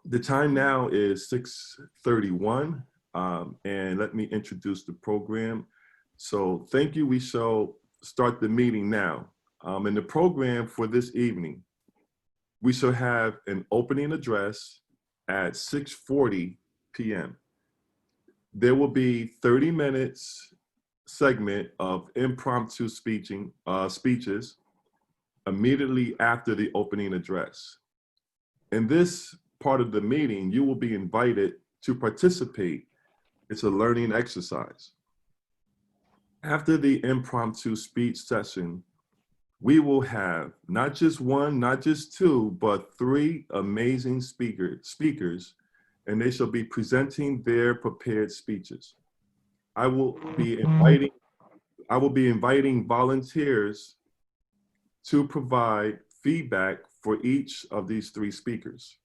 The time now is 6:31, and let me introduce the program. So thank you. We shall start the meeting now. In the program for this evening, we shall have an opening address at 6:40 p.m. There will be 30 minutes segment of impromptu speeches immediately after the opening address. In this part of the meeting, you will be invited to participate. It's a learning exercise. After the impromptu speech session, we will have not just one, not just two, but three amazing speakers, and they shall be presenting their prepared speeches. I will be inviting volunteers to provide feedback for each of these three speakers.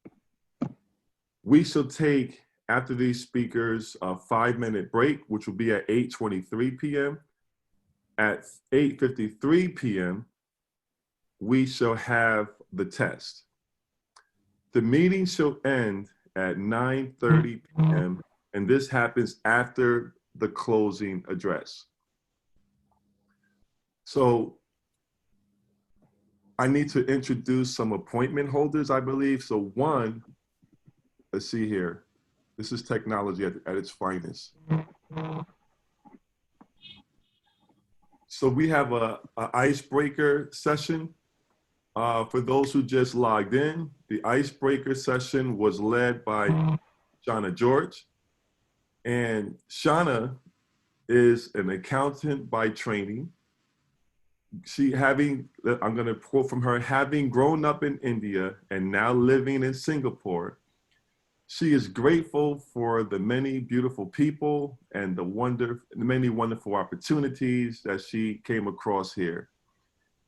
We shall take, after these speakers, a 5-minute break, which will be at 8:23 p.m. At 8:53 p.m., we shall have the test. The meeting shall end at 9:30 p.m., and this happens after the closing address. So I need to introduce some appointment holders, I believe. So one, let's see here. This is technology at its finest. So we have a icebreaker session. For those who just logged in, the icebreaker session was led by Shauna George. And Shauna is an accountant by training. I'm going to quote from her, having grown up in India and now living in Singapore, she is grateful for the many beautiful people and the many wonderful opportunities that she came across here.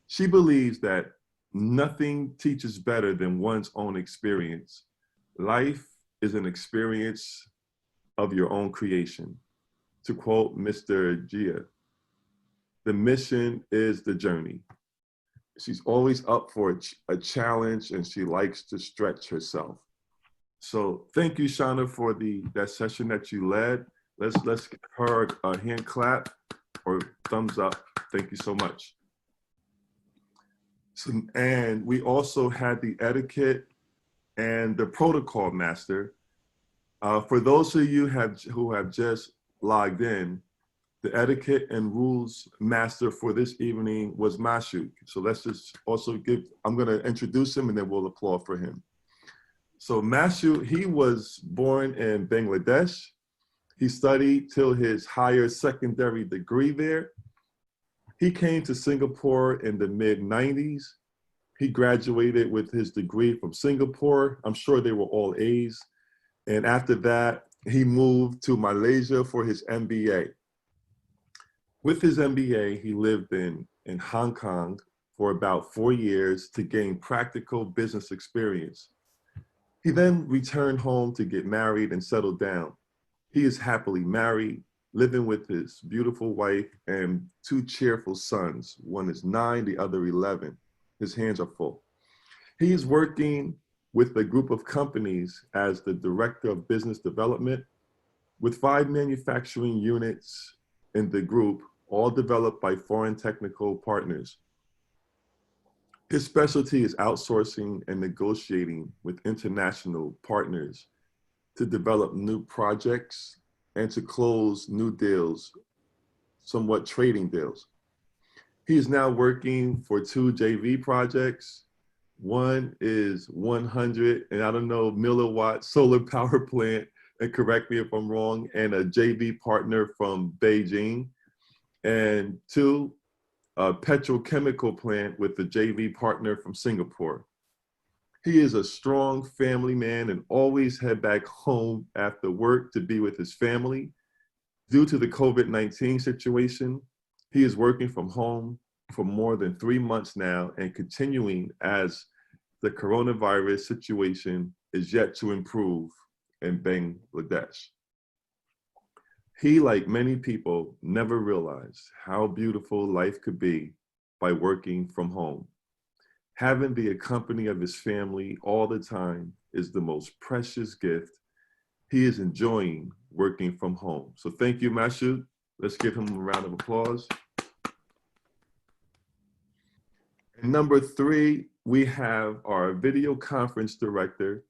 She believes that nothing teaches better than one's own experience. Life is an experience of your own creation. To quote Mr. Gia, the mission is the journey. She's always up for a challenge, and she likes to stretch herself. So thank you, Shauna, for that session that you led. Let's give her a hand clap or thumbs up. Thank you so much. So, and we also had the etiquette and the protocol master. For those of you who have just logged in, the etiquette and rules master for this evening was Mashuk. So let's just also I'm going to introduce him and then we'll applaud for him. So Mashuk, he was born in Bangladesh. He studied till his higher secondary degree there. He came to Singapore in the mid-90s. He graduated with his degree from Singapore. I'm sure they were all A's. And after that, he moved to Malaysia for his MBA. With his MBA, he lived in Hong Kong for about 4 years to gain practical business experience. He then returned home to get married and settle down. He is happily married, living with his beautiful wife and 2 cheerful sons. One is 9, the other 11. His hands are full. He is working with a group of companies as the Director of Business Development with 5 manufacturing units in the group, all developed by foreign technical partners. His specialty is outsourcing and negotiating with international partners to develop new projects and to close new deals, somewhat trading deals. He is now working for 2 JV projects. One is 100, and I don't know, milliwatt solar power plant, and correct me if I'm wrong, and a JV partner from Beijing. And 2, a petrochemical plant with a JV partner from Singapore. He is a strong family man and always head back home after work to be with his family. Due to the COVID-19 situation, he is working from home for more than 3 months now and continuing as the coronavirus situation is yet to improve in Bangladesh. He, like many people, never realized how beautiful life could be by working from home. Having the company of his family all the time is the most precious gift. He is enjoying working from home. So thank you, Mashoud. Let's give him a round of applause. And number 3, we have our video conference director.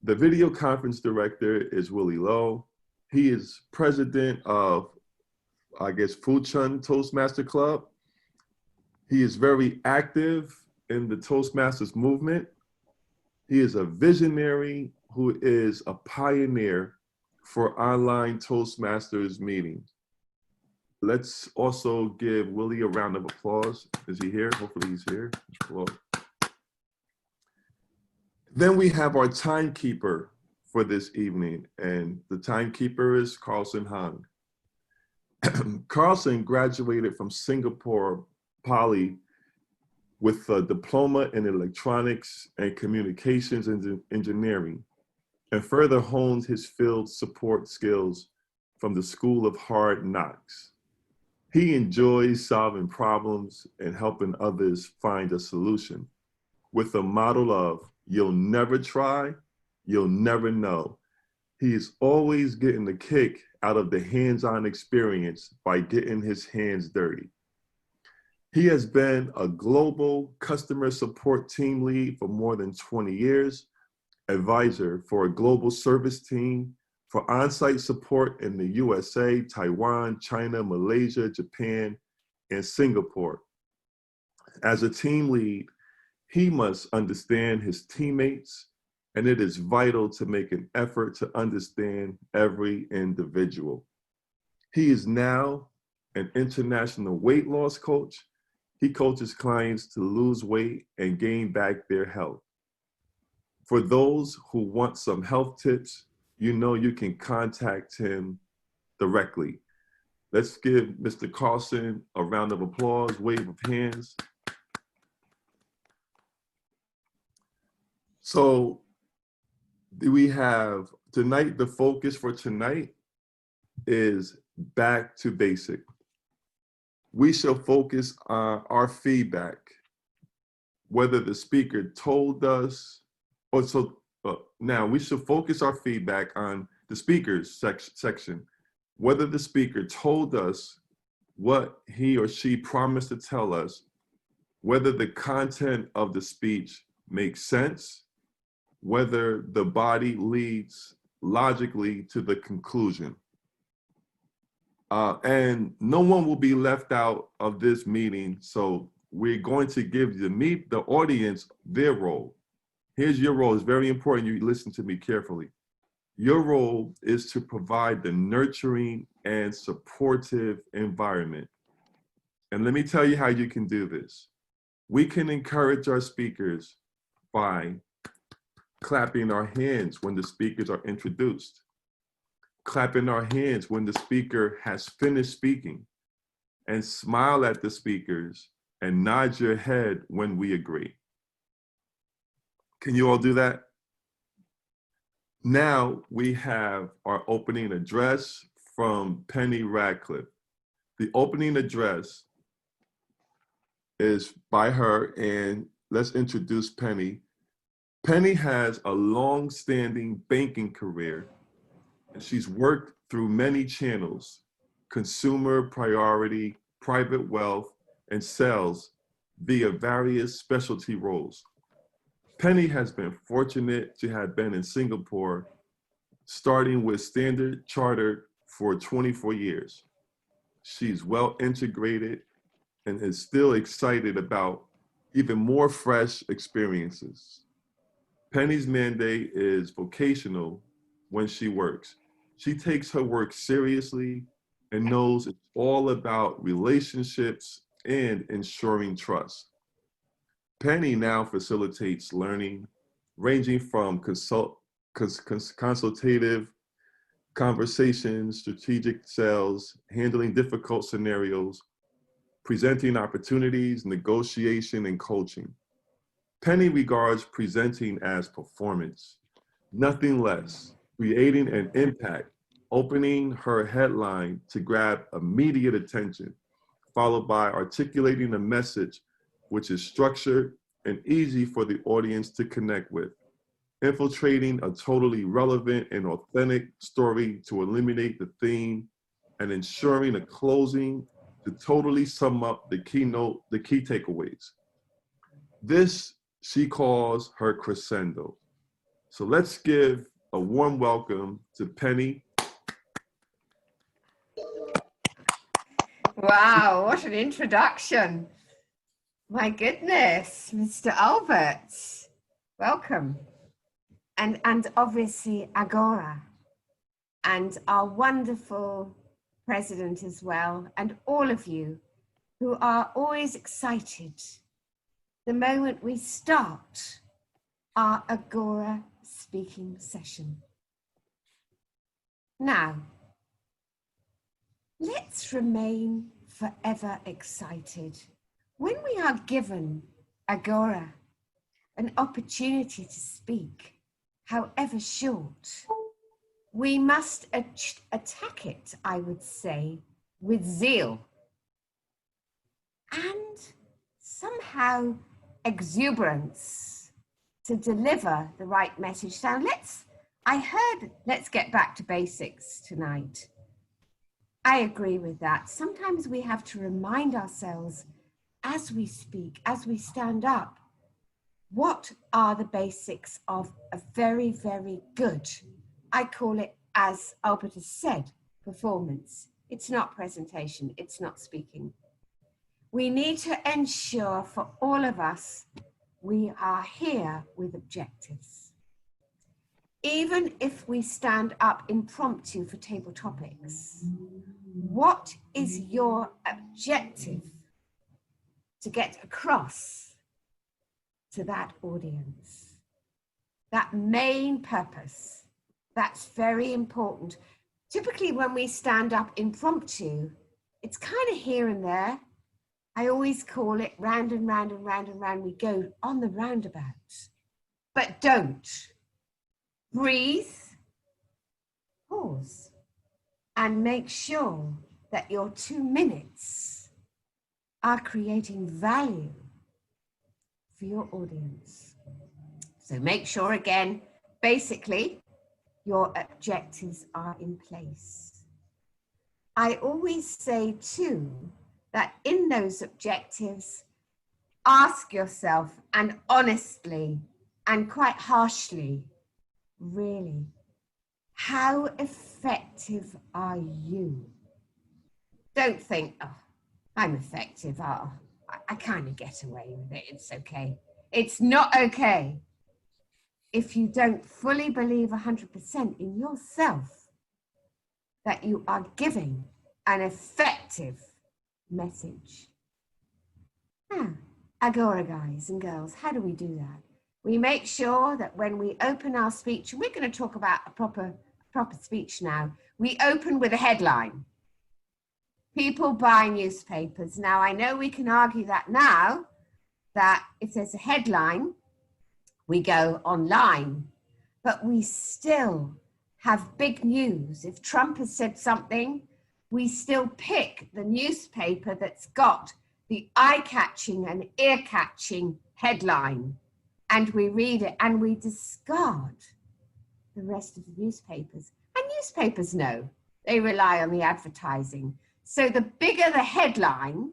The video conference director is Willie Lowe. He is president of, I guess, Fuchun Toastmaster Club. He is very active in the Toastmasters movement. He is a visionary who is a pioneer for online Toastmasters meetings. Let's also give Willie a round of applause. Is he here? Hopefully he's here. Then we have our timekeeper for this evening, and the timekeeper is Carlson Hong. Carlson graduated from Singapore Poly with a diploma in electronics and communications engineering, and further honed his field support skills from the School of Hard Knocks. He enjoys solving problems and helping others find a solution with a model of you'll never try, you'll never know. He is always getting the kick out of the hands-on experience by getting his hands dirty. He has been a global customer support team lead for more than 20 years, advisor for a global service team for on-site support in the USA, Taiwan, China, Malaysia, Japan, and Singapore. As a team lead, he must understand his teammates, and it is vital to make an effort to understand every individual. He is now an international weight loss coach. He coaches clients to lose weight and gain back their health. For those who want some health tips, you know you can contact him directly. Let's give Mr. Carlson a round of applause, wave of hands. So we have tonight, the focus for tonight is back to basic. We shall focus on our feedback, whether the speaker told us, now we should focus our feedback on the speakers section, whether the speaker told us what he or she promised to tell us, whether the content of the speech makes sense, whether the body leads logically to the conclusion. And no one will be left out of this meeting, so we're going to give the audience their role. Here's your role. It's very important you listen to me carefully. Your role is to provide the nurturing and supportive environment. And let me tell you how you can do this. We can encourage our speakers by clapping our hands when the speakers are introduced, clapping our hands when the speaker has finished speaking, and smile at the speakers and nod your head when we agree. Can you all do that? Now we have our opening address from Penny Radcliffe. The opening address is by her, and let's introduce Penny. Penny has a long-standing banking career, and she's worked through many channels: consumer, priority, private wealth, and sales via various specialty roles. Penny has been fortunate to have been in Singapore, starting with Standard Chartered for 24 years. She's well integrated and is still excited about even more fresh experiences. Penny's mandate is vocational when she works. She takes her work seriously and knows it's all about relationships and ensuring trust. Penny now facilitates learning, ranging from consultative conversations, strategic sales, handling difficult scenarios, presenting opportunities, negotiation, and coaching. Penny regards presenting as performance, nothing less, creating an impact, opening her headline to grab immediate attention, followed by articulating a message which is structured and easy for the audience to connect with, infiltrating a totally relevant and authentic story to eliminate the theme and ensuring a closing to totally sum up the key takeaways. This she calls her crescendo. So let's give a warm welcome to Penny. Wow, what an introduction. My goodness, Mr. Albert, welcome. And obviously Agora, and our wonderful president as well, and all of you who are always excited the moment we start our Agora speaking session. Now, let's remain forever excited when we are given Agora, an opportunity to speak, however short. We must attack it, I would say, with zeal and somehow exuberance to deliver the right message. Now let's get back to basics tonight. I agree with that. Sometimes we have to remind ourselves as we speak, as we stand up, what are the basics of a very, very good, I call it, as Albert has said, performance. It's not presentation, it's not speaking. We need to ensure for all of us, we are here with objectives. Even if we stand up impromptu for table topics, what is your objective to get across to that audience? That main purpose, that's very important. Typically when we stand up impromptu, it's kind of here and there. I always call it round and round and round and round. We go on the roundabout, but don't. Breathe, pause, and make sure that your 2 minutes are creating value for your audience. So make sure, again, basically, your objectives are in place. I always say too, that in those objectives, ask yourself, and honestly, and quite harshly, really, how effective are you? Don't think, oh, I'm effective, oh, I kind of get away with it, it's okay. It's not okay if you don't fully believe 100% in yourself that you are giving an effective message. Agora, guys and girls, how do we do that? We make sure that when we open our speech, and we're going to talk about a proper speech now, we open with a headline. People buy newspapers. Now, I know we can argue that now, that if there's a headline, we go online, but we still have big news. If Trump has said something, we still pick the newspaper that's got the eye-catching and ear-catching headline, and we read it and we discard the rest of the newspapers. And newspapers know, they rely on the advertising. So the bigger the headline,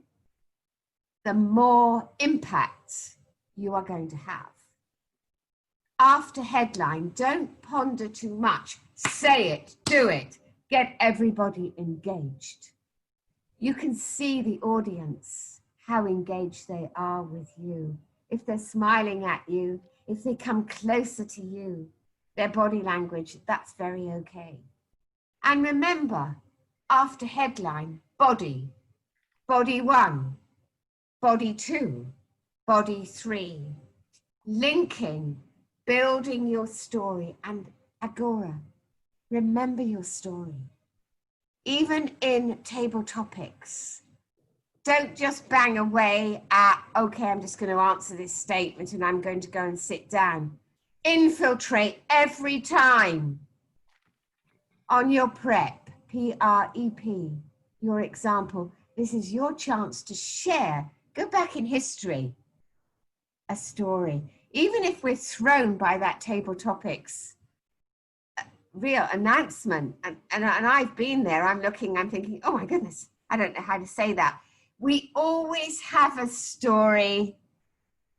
the more impact you are going to have. After headline, don't ponder too much. Say it, do it, get everybody engaged. You can see the audience, how engaged they are with you. If they're smiling at you, if they come closer to you, their body language, that's very okay. And remember, after headline, body. Body 1, body 2, body 3. Linking, building your story. And Agora, remember your story. Even in table topics, don't just bang away at, okay, I'm just going to answer this statement and I'm going to go and sit down. Infiltrate every time on your prep, P-R-E-P, your example. This is your chance to share. Go back in history a story, even if we're thrown by that table topics real announcement. And I've been there. I'm looking, I'm thinking, oh my goodness, I don't know how to say that. We always have a story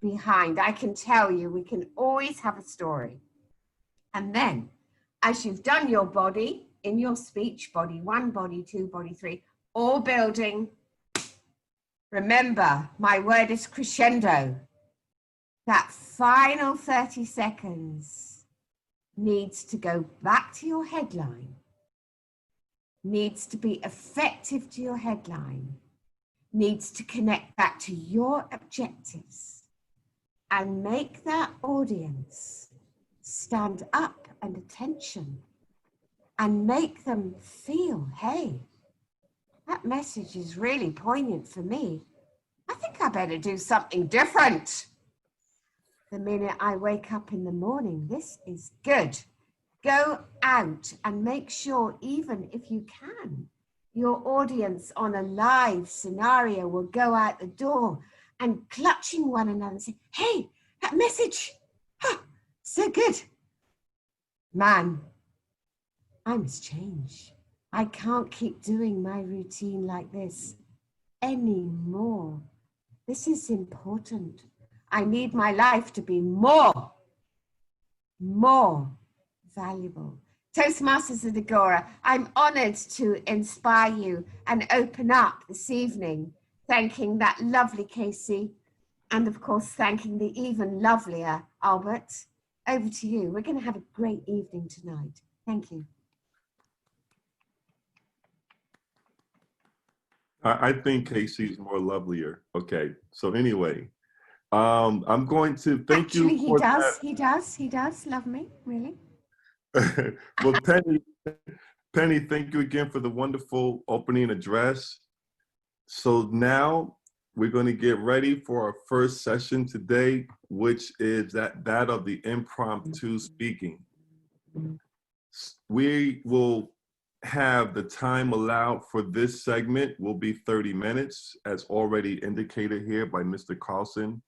behind. I can tell you, we can always have a story. And then, as you've done your body in your speech, body 1, body 2, body 3, all building, remember, my word is crescendo. That final 30 seconds needs to go back to your headline, needs to be effective to your headline, needs to connect back to your objectives, and make that audience stand up and attention and make them feel, hey, that message is really poignant for me. I think I better do something different. The minute I wake up in the morning, this is good. Go out and make sure, even if you can, your audience on a live scenario will go out the door and clutching one another and say, hey, that message, so good. Man, I must change. I can't keep doing my routine like this anymore. This is important. I need my life to be more valuable. Toastmasters at Agora, I'm honored to inspire you and open up this evening, thanking that lovely Casey, and of course, thanking the even lovelier Albert. Over to you. We're going to have a great evening tonight. Thank you. I think Casey's more lovelier. Okay. So anyway, I'm going to thank Actually, you for that. He does love me, really. Well, Penny, thank you again for the wonderful opening address. So now we're going to get ready for our first session today, which is that of the impromptu speaking. We will have the time allowed for this segment will be 30 minutes, as already indicated here by Mr. Carlson.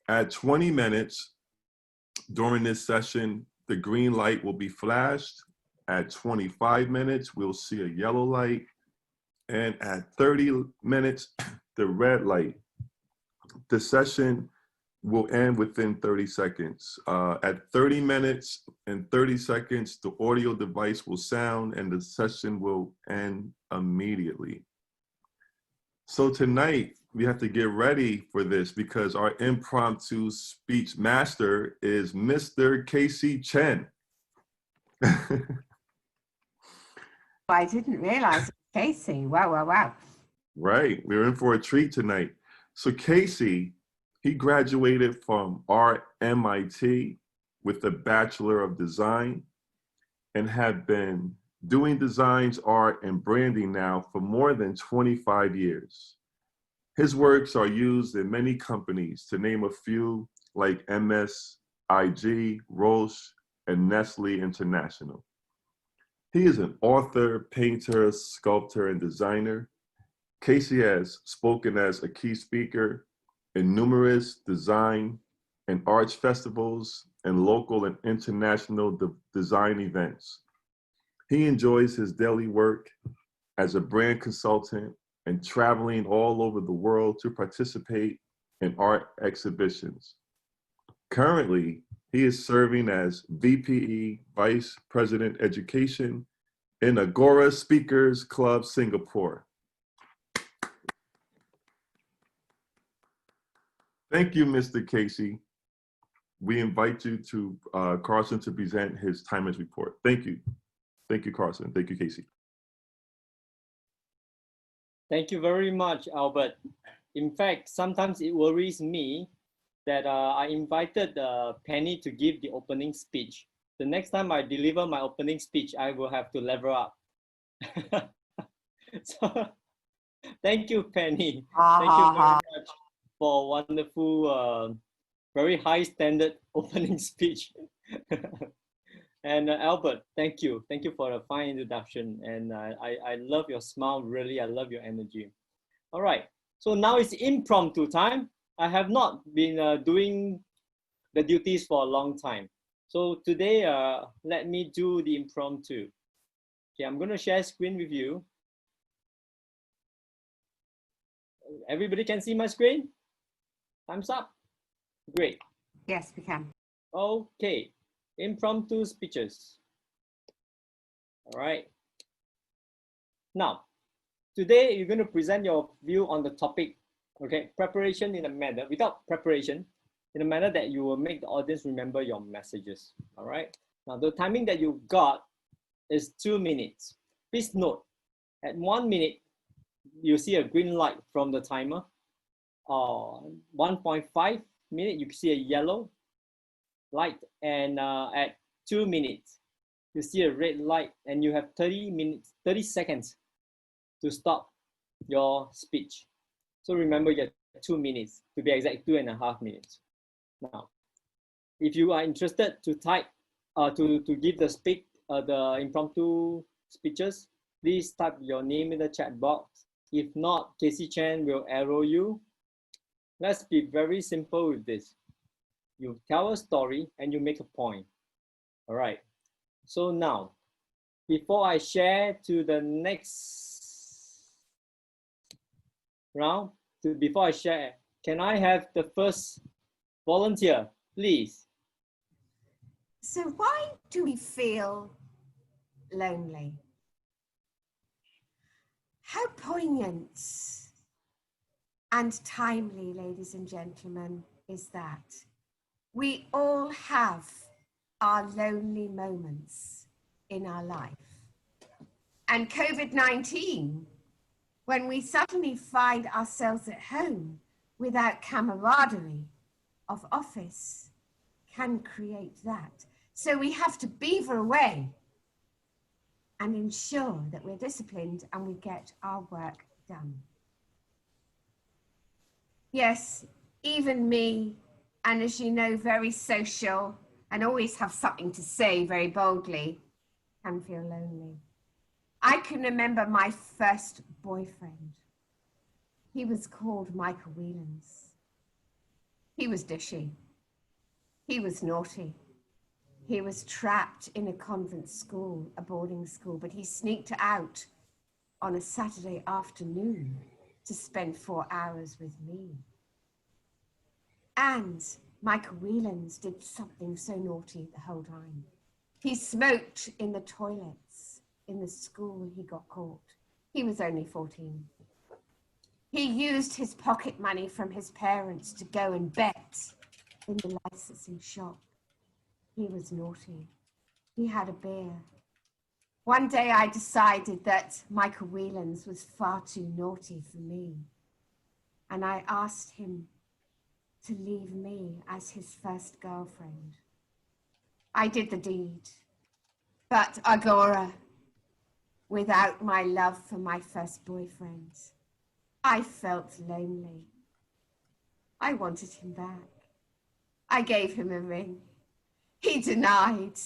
At 20 minutes during this session, the green light will be flashed. At 25 minutes, we'll see a yellow light. And at 30 minutes, the red light. The session will end within 30 seconds. At 30 minutes and 30 seconds, the audio device will sound and the session will end immediately. So tonight, we have to get ready for this because our impromptu speech master is Mr. Casey Chen. I didn't realize it was Casey. Wow. Right, we're in for a treat tonight. So Casey, he graduated from RMIT with a Bachelor of Design and have been doing designs, art, and branding now for more than 25 years. His works are used in many companies, to name a few, like MSIG, Roche, and Nestle International. He is an author, painter, sculptor, and designer. Casey has spoken as a key speaker in numerous design and arts festivals and local and international design events. He enjoys his daily work as a brand consultant and traveling all over the world to participate in art exhibitions. Currently, he is serving as VPE, Vice President Education in Agora Speakers Club, Singapore. Thank you, Mr. Casey. We invite you to Carson to present his Timers report. Thank you. Thank you, Carson. Thank you, Casey. Thank you very much, Albert. In fact, sometimes it worries me that I invited Penny to give the opening speech. The next time I deliver my opening speech, I will have to level up. So, thank you, Penny. Thank you very much for a wonderful, very high standard opening speech. And Albert, thank you. Thank you for a fine introduction. And I love your smile, really. I love your energy. All right. So now it's impromptu time. I have not been doing the duties for a long time. So today, let me do the impromptu. Okay, I'm going to share screen with you. Everybody can see my screen? Thumbs up. Great. Yes, we can. Okay, impromptu speeches. All right. Now, today you're going to present your view on the topic, okay, preparation in a manner, without preparation, in a manner that you will make the audience remember your messages. All right. Now, the timing that you got is 2 minutes. Please note, at 1 minute, you see a green light from the timer. 1.5 minutes, you see a yellow light. And at 2 minutes, you see a red light, and you have 30 seconds to stop your speech. So remember, you have 2 minutes, to be exact, 2.5 minutes. Now, if you are interested to type, to give the impromptu speeches, please type your name in the chat box. If not, Casey Chen will arrow you. Let's be very simple with this. You tell a story and you make a point. All right. So now, before I share to the next round, before I share, can I have the first volunteer, please? So why do we feel lonely? How poignant and timely, ladies and gentlemen, is that? We all have our lonely moments in our life. And COVID-19, when we suddenly find ourselves at home without camaraderie of office, can create that. So we have to beaver away and ensure that we're disciplined and we get our work done. Yes, even me, and as you know, very social and always have something to say very boldly, can feel lonely. I can remember my first boyfriend. He was called Michael Whelans. He was dishy. He was naughty. He was trapped in a convent school, a boarding school, but he sneaked out on a Saturday afternoon to spend 4 hours with me. And Michael Whelans did something so naughty the whole time. He smoked in the toilets in the school. He got caught. He was only 14. He used his pocket money from his parents to go and bet in the licensing shop. He was naughty. He had a beer. One day I decided that Michael Whelans was far too naughty for me. And I asked him to leave me as his first girlfriend. I did the deed. But Agora, without my love for my first boyfriend, I felt lonely. I wanted him back. I gave him a ring. He denied.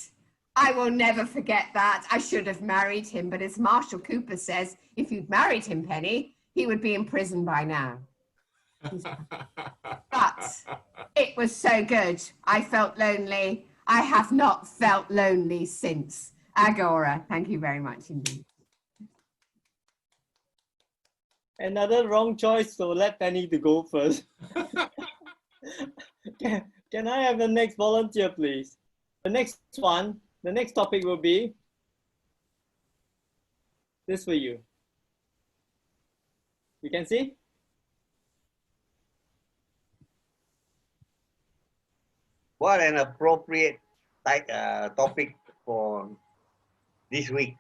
I will never forget that. I should have married him, but as Marshall Cooper says, if you'd married him, Penny, he would be in prison by now. But it was so good. I felt lonely. I have not felt lonely since. Agora, thank you very much indeed. Another wrong choice, so let Penny to go first. Can I have the next volunteer, please? The next one, the next topic will be this for you. You can see? What an appropriate topic for this week.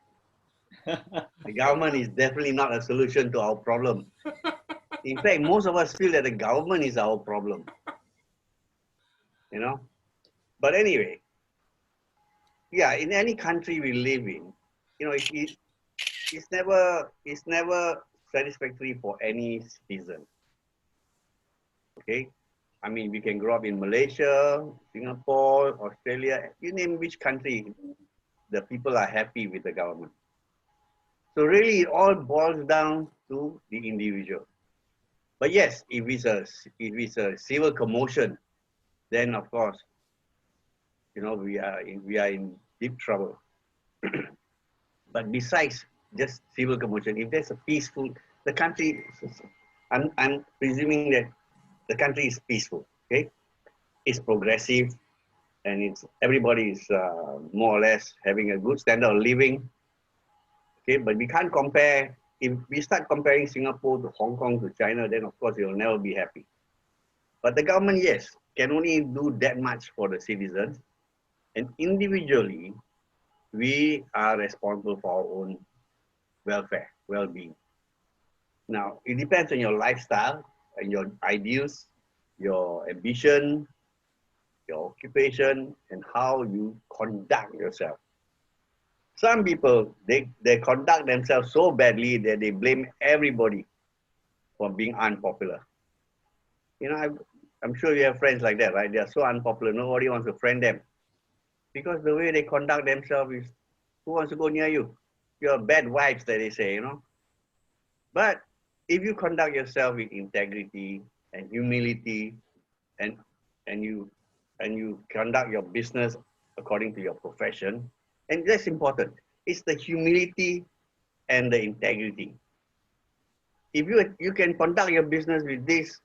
The government is definitely not a solution to our problem. In fact, most of us feel that the government is our problem. You know? But anyway, yeah, in any country we live in, you know, it's never satisfactory for any citizen. Okay? I mean, we can grow up in Malaysia, Singapore, Australia, you name which country, the people are happy with the government. So really, it all boils down to the individual. But yes, if it's a civil commotion, then of course, we are in deep trouble. But besides just civil commotion, if there's a peaceful, the country, I'm presuming that the country is peaceful. Okay, it's progressive, and it's everybody is more or less having a good standard of living. Okay, but we can't compare. If we start comparing Singapore to Hong Kong to China, then of course you'll never be happy. But the government, yes, can only do that much for the citizens, and individually, we are responsible for our own welfare, well-being. Now, it depends on your lifestyle and your ideals, your ambition, your occupation, and how you conduct yourself. Some people, they conduct themselves so badly that they blame everybody for being unpopular. I'm sure you have friends like that, right? They are so unpopular, nobody wants to friend them. Because the way they conduct themselves is, who wants to go near you? You're bad vibes, that they say. But if you conduct yourself with integrity and humility, and and you conduct your business according to your profession, and that's important. It's the humility and the integrity. If you can conduct your business with this,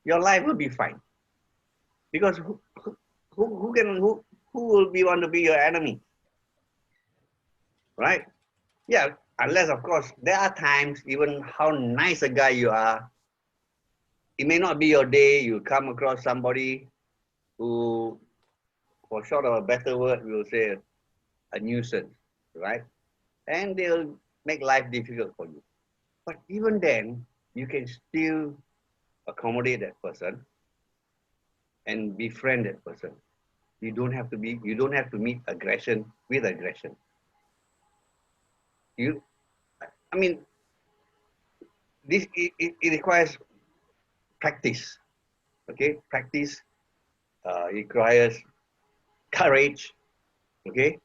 your life will be fine. Because who will want to be your enemy, right? Yeah, unless of course there are times, even how nice a guy you are, it may not be your day. You come across somebody who, for short of a better word, we will say a nuisance, right? And they'll make life difficult for you. But even then, you can still accommodate that person and befriend that person. You don't have to meet aggression with aggression. I mean, it requires practice. Okay, practice requires courage. Okay,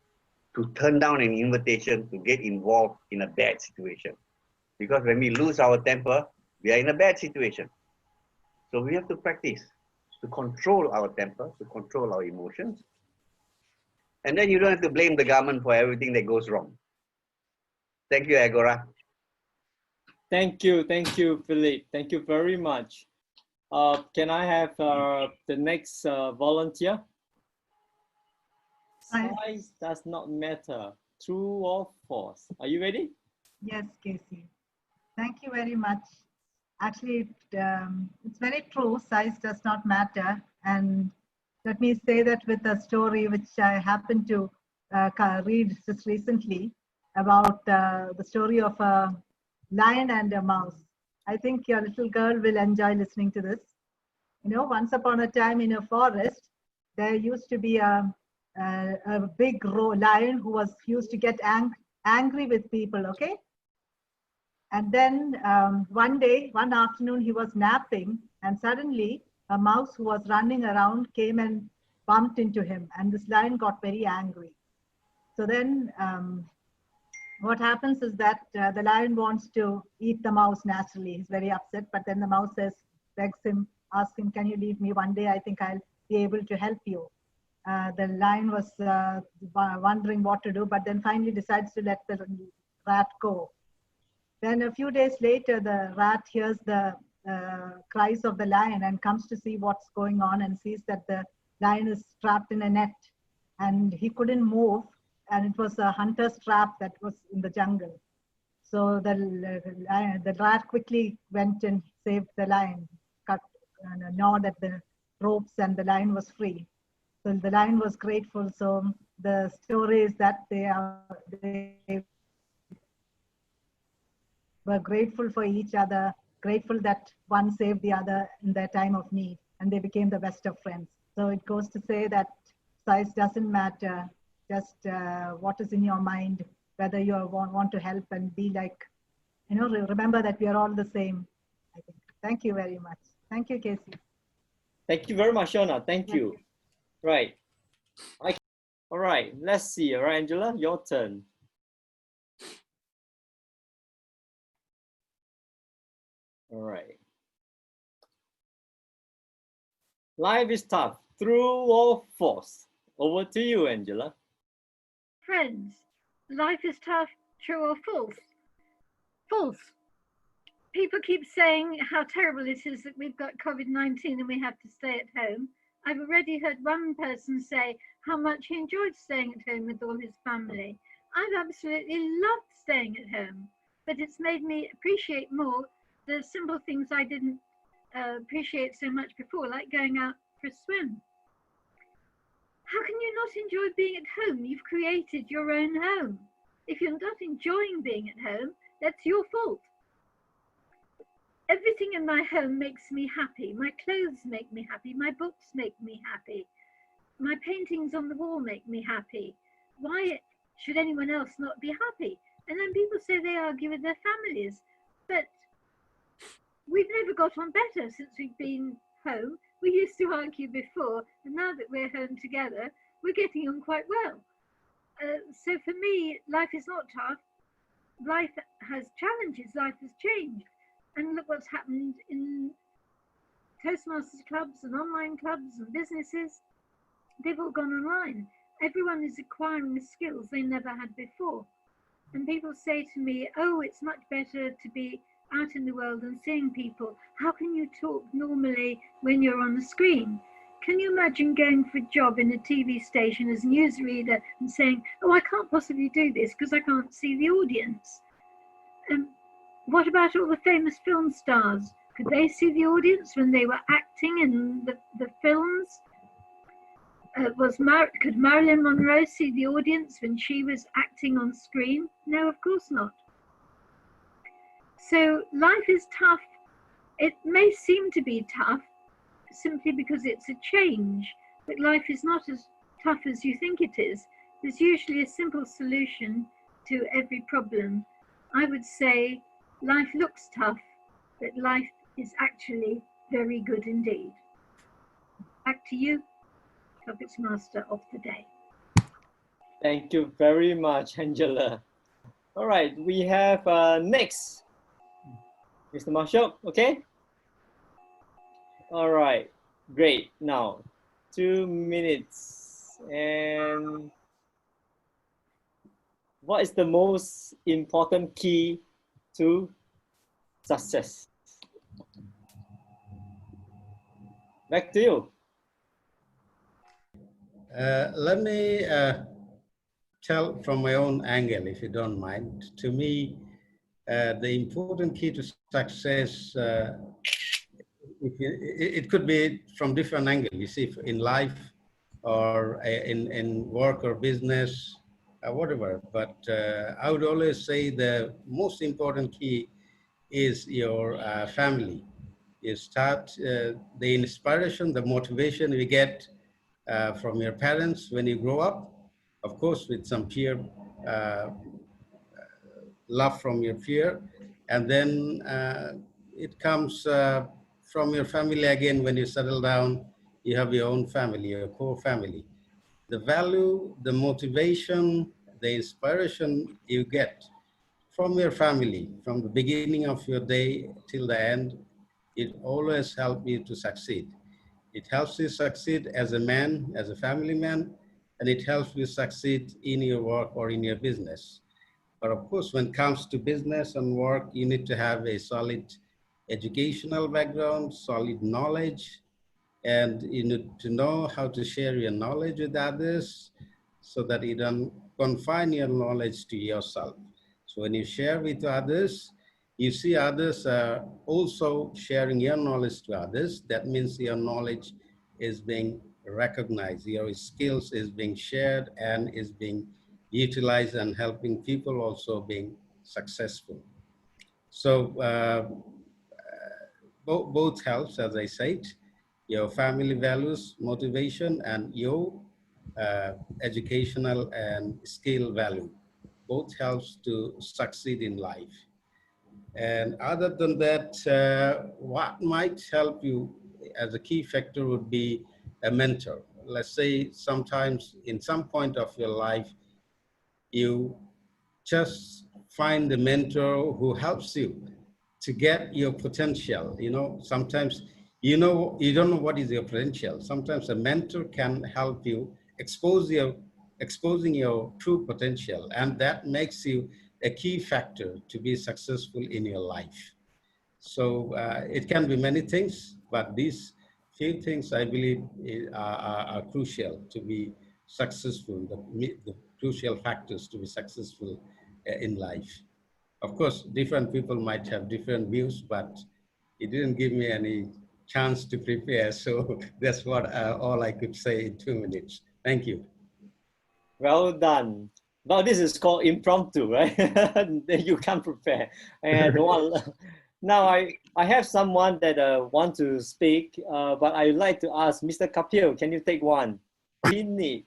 to turn down an invitation to get involved in a bad situation. Because when we lose our temper, we are in a bad situation. So we have to practice to control our temper, to control our emotions. And then you don't have to blame the government for everything that goes wrong. Thank you, Agora. Thank you, Philip. Thank you very much. Can I have the next volunteer? Size does not matter, true or false. Are you ready? Yes, Casey. Thank you very much. Actually, it's very true. Size does not matter. And let me say that with a story which I happened to read just recently about the story of a lion and a mouse. I think your little girl will enjoy listening to this. Once upon a time in a forest, there used to be a big lion who was used to get angry with people, okay? And then one afternoon, he was napping, and suddenly a mouse who was running around came and bumped into him, and this lion got very angry. So then what happens is that the lion wants to eat the mouse naturally. He's very upset, but then the mouse begs him, asks him, can you leave me one day? I think I'll be able to help you. The lion was wondering what to do, but then finally decides to let the rat go. Then a few days later, the rat hears the cries of the lion and comes to see what's going on, and sees that the lion is trapped in a net and he couldn't move, and it was a hunter's trap that was in the jungle. So the rat quickly went and saved the lion, cut and gnawed at the ropes, and the lion was free. So the lion was grateful. So the story is that they were grateful for each other, grateful that one saved the other in their time of need, and they became the best of friends. So it goes to say that size doesn't matter, just what is in your mind, whether you want to help and be like, remember that we are all the same, I think. Thank you very much. Thank you, Casey. Thank you very much, Shona. Thank you. Right. All right, let's see. All right, Angela, your turn. All right. Life is tough, true or false? Over to you, Angela. Friends, life is tough, true or false? False. People keep saying how terrible it is that we've got COVID-19 and we have to stay at home. I've already heard one person say how much he enjoyed staying at home with all his family. I've absolutely loved staying at home, but it's made me appreciate more the simple things I didn't appreciate so much before, like going out for a swim. How can you not enjoy being at home? You've created your own home. If you're not enjoying being at home, that's your fault. Everything in my home makes me happy. My clothes make me happy. My books make me happy. My paintings on the wall make me happy. Why should anyone else not be happy? And then people say they argue with their families. But we've never got on better since we've been home. We used to argue before, and now that we're home together, we're getting on quite well. So for me, life is not tough. Life has challenges. Life has changed. And look what's happened in Toastmasters clubs and online clubs and businesses. They've all gone online. Everyone is acquiring skills they never had before. And people say to me, oh, it's much better to be out in the world and seeing people. How can you talk normally when you're on the screen? Can you imagine going for a job in a TV station as a newsreader and saying, oh, I can't possibly do this because I can't see the audience? What about all the famous film stars? Could they see the audience when they were acting in the films? Could Marilyn Monroe see the audience when she was acting on screen? No, of course not. So life is tough. It may seem to be tough simply because it's a change, but life is not as tough as you think it is. There's usually a simple solution to every problem. I would say life looks tough, but life is actually very good indeed. Back to you, Topics Master of the Day. Thank you very much, Angela. All right, we have next, Mr. Marshall, okay? All right, great. Now, 2 minutes. And what is the most important key to success? Back to you. Let me tell from my own angle, if you don't mind. To me, the important key to success, it could be from different angles. You see, in life or in work or business, whatever. But I would always say the most important key is your family. You start the inspiration, the motivation you get from your parents when you grow up, of course, with some peer love from your peer, and then it comes from your family again. When you settle down, you have your own family, your core family. The value, the motivation, the inspiration you get from your family, from the beginning of your day till the end, it always helps you to succeed. It helps you succeed as a man, as a family man, and it helps you succeed in your work or in your business. But of course, when it comes to business and work, you need to have a solid educational background, solid knowledge, and you need to know how to share your knowledge with others so that you don't confine your knowledge to yourself. So when you share with others, you see others also sharing your knowledge to others. That means your knowledge is being recognized, your skills is being shared and is being utilized and helping people also being successful. So both helps, as I said, your family values, motivation, and your educational and skill value. Both helps to succeed in life. And other than that, what might help you as a key factor would be a mentor. Let's say sometimes in some point of your life, you just find a mentor who helps you to get your potential. You know, sometimes you know, you don't know what is your potential. Sometimes a mentor can help you exposing your true potential, and that makes you a key factor to be successful in your life. So it can be many things, but these few things I believe are crucial to be successful, the crucial factors to be successful in life. Of course, different people might have different views, but it didn't give me any chance to prepare. So that's what all I could say in 2 minutes. Thank you. Well done. Well, this is called impromptu, right? You can't prepare. And one, now I have someone that want to speak, but I'd like to ask Mr. Kapil, can you take one? Pinny.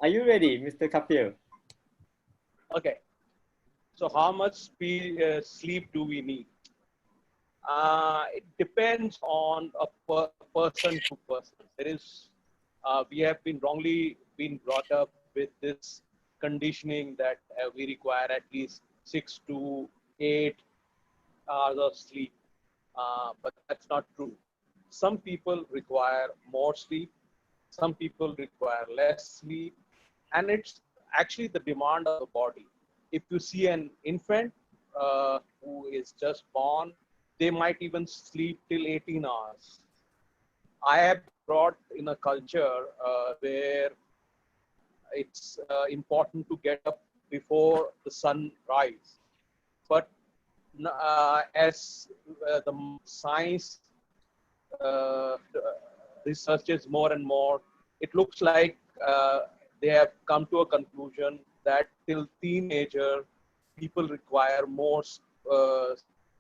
Are you ready, Mr. Kapil? Okay. So how much sleep do we need? It depends on a person to person. There is, we have been wrongly been brought up with this conditioning that we require at least 6 to 8 hours of sleep, but that's not true. Some people require more sleep, some people require less sleep, and it's actually the demand of the body. If you see an infant who is just born, they might even sleep till 18 hours. I have brought in a culture where it's important to get up before the sun rises. But as the science researches more and more, it looks like they have come to a conclusion that till teenager, people require more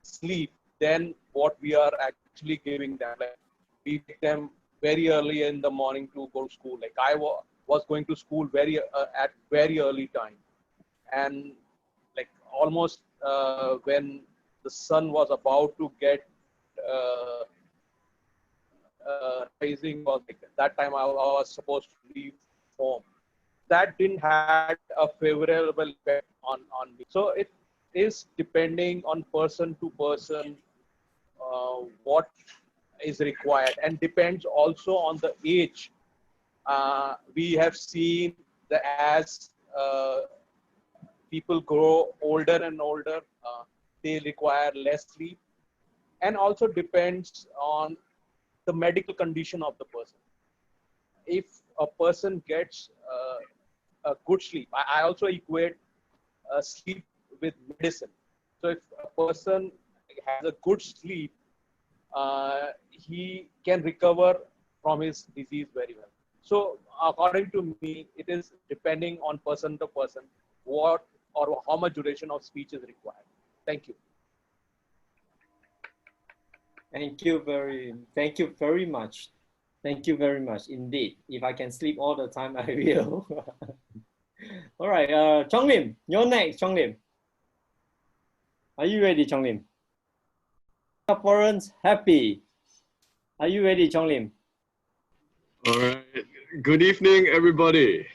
sleep than what we are actually giving them. Like we take them very early in the morning to go to school. Like I was going to school at very early time, and like almost when the sun was about to get rising, was like that time I was supposed to leave home. That didn't have a favorable effect on me. So it is depending on person to person what is required, and depends also on the age. We have seen that as people grow older and older, they require less sleep, and also depends on the medical condition of the person. If a person gets a good sleep, I also equate sleep with medicine. So if a person has a good sleep, he can recover from his disease very well. So according to me, it is depending on person to person what or how much duration of speech is required. Thank you. Thank you very much. Thank you very much indeed. If I can sleep all the time, I will. All right, Chong Lim, you're next, Chong Lim. Are you ready, Chong Lim? Singaporeans happy. Are you ready, Chong Lim? All right. Good evening, everybody.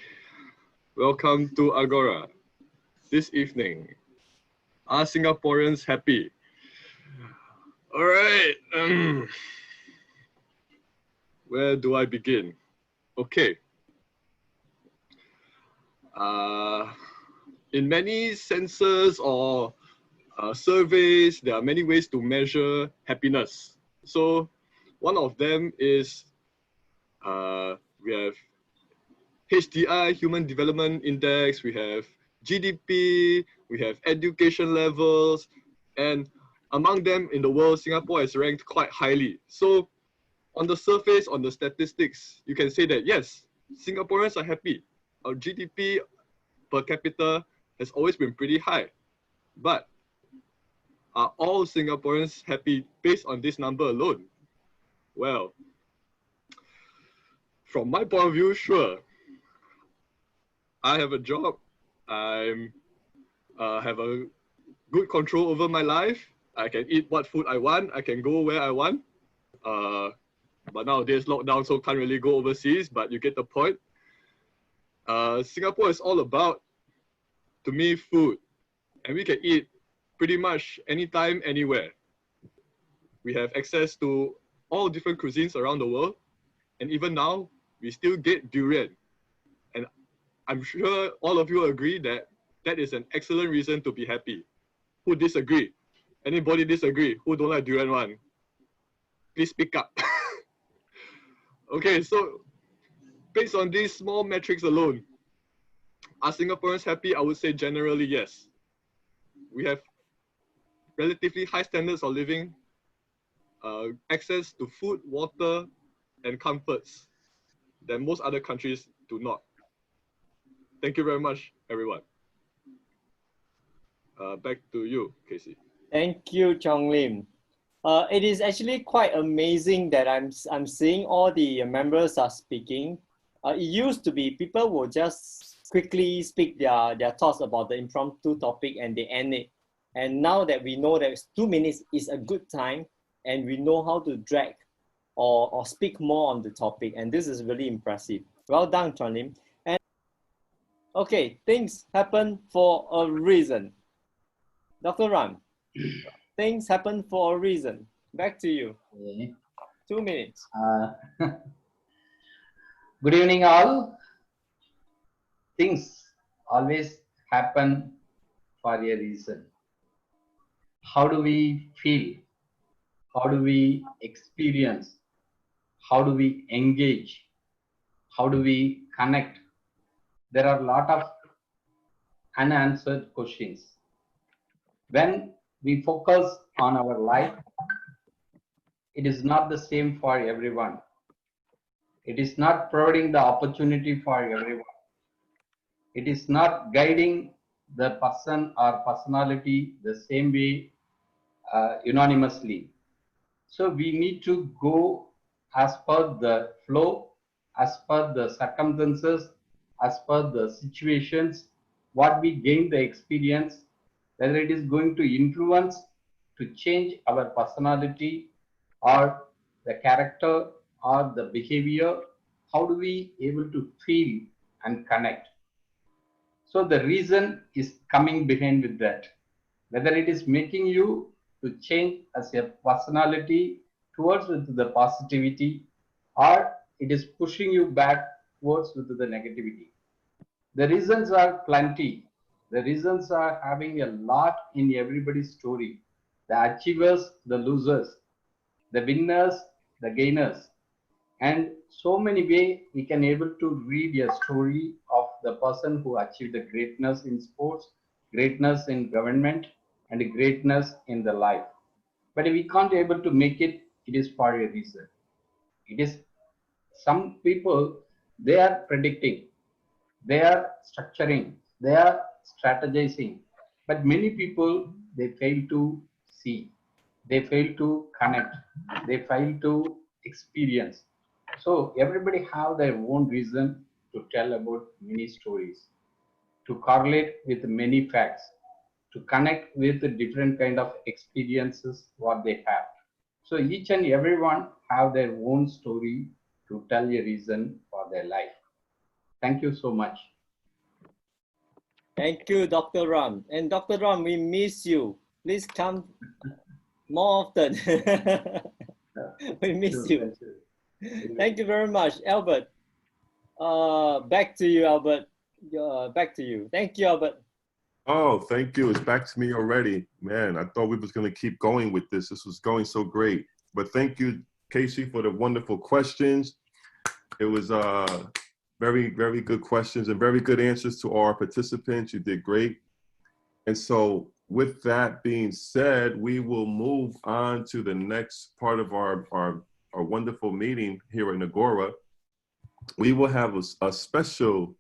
Welcome to Agora. This evening, are Singaporeans happy? All right. Where do I begin? Okay. In many census or surveys, there are many ways to measure happiness. So one of them is we have HDI, Human Development Index, we have GDP, we have education levels, and among them in the world, Singapore is ranked quite highly. So on the surface, on the statistics, you can say that yes, Singaporeans are happy. Our GDP per capita has always been pretty high. But are all Singaporeans happy based on this number alone? Well, from my point of view, sure. I have a job. I have a good control over my life. I can eat what food I want. I can go where I want. But nowadays lockdown, so can't really go overseas, but you get the point. Singapore is all about, to me, food. And we can eat pretty much anytime, anywhere. We have access to all different cuisines around the world. And even now, we still get durian. And I'm sure all of you agree that that is an excellent reason to be happy. Who disagree? Anybody disagree? Who don't like durian one? Please speak up. Okay, so based on these small metrics alone, are Singaporeans happy? I would say generally yes. We have relatively high standards of living, access to food, water, and comforts that most other countries do not. Thank you very much, everyone. Back to you, Casey. Thank you, Chong Lim. It is actually quite amazing that I'm seeing all the members are speaking. It used to be people will just quickly speak their thoughts about the impromptu topic and they end it. And now that we know that 2 minutes is a good time and we know how to drag or speak more on the topic, and this is really impressive. Well done, Chong Lim. And okay, things happen for a reason. Dr. Ram, things happen for a reason. Back to you. Okay. 2 minutes. Good evening, all. Things always happen for a reason. How do we feel? How do we experience? How do we engage? How do we connect? There are a lot of unanswered questions. When we focus on our life, it is not the same for everyone. It is not providing the opportunity for everyone. It is not guiding the person or personality the same way unanimously. So we need to go as per the flow, as per the circumstances, as per the situations, what we gain the experience, whether it is going to influence to change our personality or the character or the behavior, how do we able to feel and connect? So the reason is coming behind with that, whether it is making you to change as a personality towards with the positivity, or it is pushing you back towards with the negativity. The reasons are plenty. The reasons are having a lot in everybody's story. The achievers, the losers, the winners, the gainers. And so many ways we can able to read a story of the person who achieved the greatness in sports, greatness in government, and greatness in the life. But if we can't able to make it, it is for a reason. It is some people, they are predicting, they are structuring, they are strategizing, but many people, they fail to see, they fail to connect, they fail to experience. So everybody have their own reason to tell about many stories, to correlate with many facts, to connect with the different kind of experiences what they have. So each and everyone have their own story to tell a reason for their life. Thank you so much. Thank you, Dr. Ram. And Dr. Ram, we miss you. Please come more often. We miss you. Thank you very much, Albert. Back to you, Albert. Back to you. Thank you, Albert. Oh, thank you. It's back to me already. Man, I thought we was going to keep going with this. This was going so great. But thank you, Casey, for the wonderful questions. It was very, very good questions and very good answers to our participants. You did great. And so with that being said, we will move on to the next part of our wonderful meeting here in Agora. We will have a special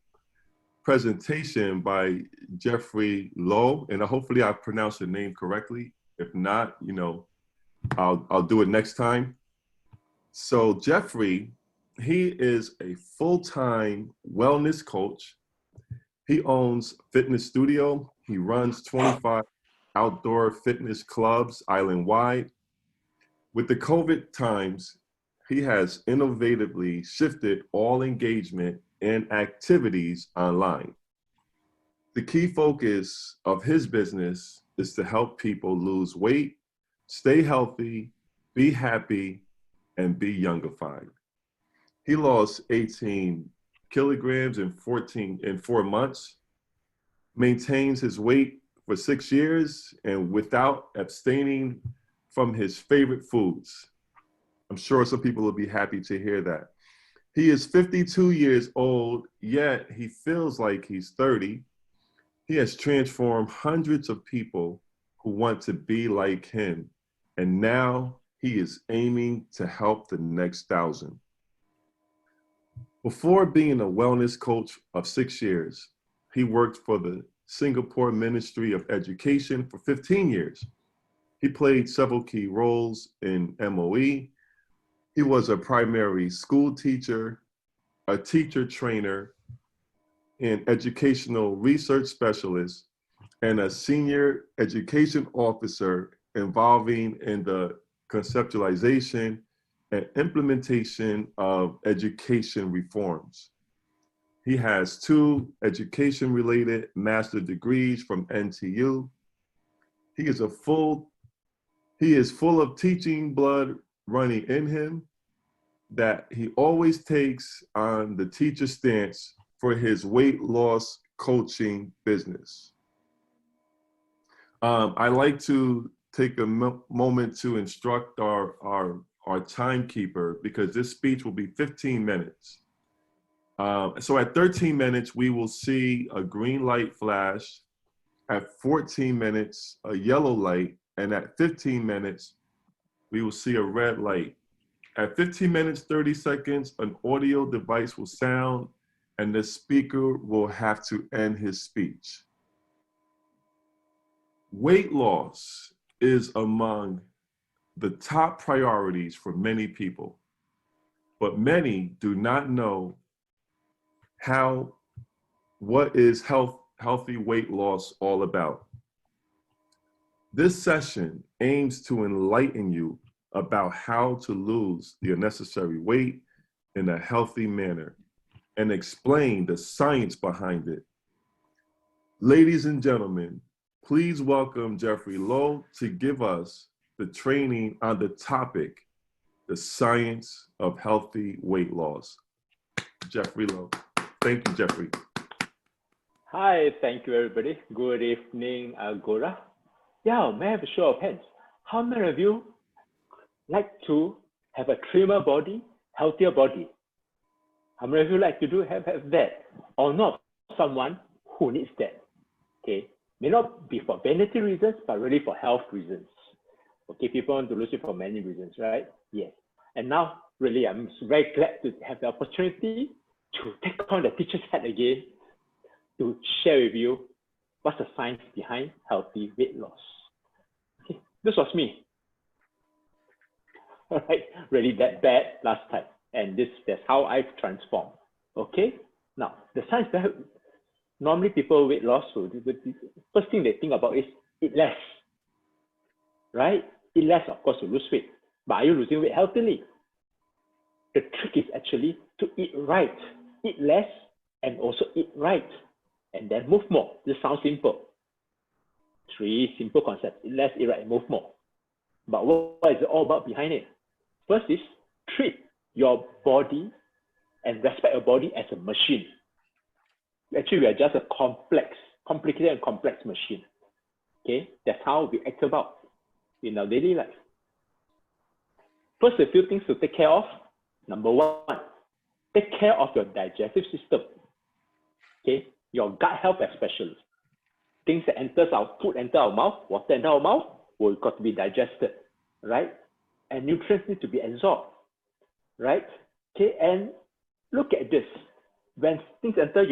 presentation by Jeffrey Lowe, and hopefully I pronounced the name correctly. If not, you know, I'll do it next time. So Jeffrey, he is a full-time wellness coach. He owns fitness studio. He runs 25 outdoor fitness clubs island-wide. With the COVID times, he has innovatively shifted all engagement and activities online. The key focus of his business is to help people lose weight, stay healthy, be happy, and be youngified. He lost 18 kilograms in 4 months, maintains his weight for 6 years, and without abstaining from his favorite foods. I'm sure some people will be happy to hear that. He is 52 years old, yet he feels like he's 30. He has transformed hundreds of people who want to be like him, and now he is aiming to help the next 1,000. Before being a wellness coach of 6 years, he worked for the Singapore Ministry of Education for 15 years. He played several key roles in MOE. He was a primary school teacher, a teacher trainer, an educational research specialist, and a senior education officer involving in the conceptualization and implementation of education reforms. He has 2 education-related master degrees from NTU. He is full of teaching blood running in him, that he always takes on the teacher stance for his weight loss coaching business. I like to take a moment to instruct our timekeeper, because this speech will be 15 minutes. So at 13 minutes, we will see a green light flash. At 14 minutes, a yellow light. And at 15 minutes, we will see a red light. At 15 minutes, 30 seconds, an audio device will sound, and the speaker will have to end his speech. Weight loss is among the top priorities for many people, but many do not know what is healthy weight loss all about. This session aims to enlighten you about how to lose the unnecessary weight in a healthy manner and explain the science behind it. Ladies and gentlemen, please welcome Jeffrey Lowe to give us the training on the topic, the science of healthy weight loss. Jeffrey Lowe. Thank you, Jeffrey. Hi, thank you, everybody. Good evening, Agora. Yeah, may I have a show of hands? How many of you like to have a trimmer body, healthier body? How many of you like to have that? Or not someone who needs that? Okay, may not be for vanity reasons, but really for health reasons. Okay, people want to lose it for many reasons, right? Yes. And now, really, I'm very glad to have the opportunity to take on the teacher's hat again to share with you what's the science behind healthy weight loss. Okay, this was me. All right, really that bad last time. And that's how I've transformed. Okay, now the science behind normally people weight loss, so the first thing they think about is eat less, right? Eat less, of course, to lose weight. But are you losing weight healthily? The trick is actually to eat right. Eat less and also eat right. And then move more. This sounds simple. 3 simple concepts. Eat less, eat right, and move more. But what is it all about behind it? First is treat your body and respect your body as a machine. Actually, we are just a complicated and complex machine. Okay, that's how we act about in our daily life. First, a few things to take care of. Number 1, take care of your digestive system. Okay, your gut health especially. Things that food enter our mouth, water enter our mouth, will got to be digested, right? And nutrients need to be absorbed, right? Okay, and look at this. When things enter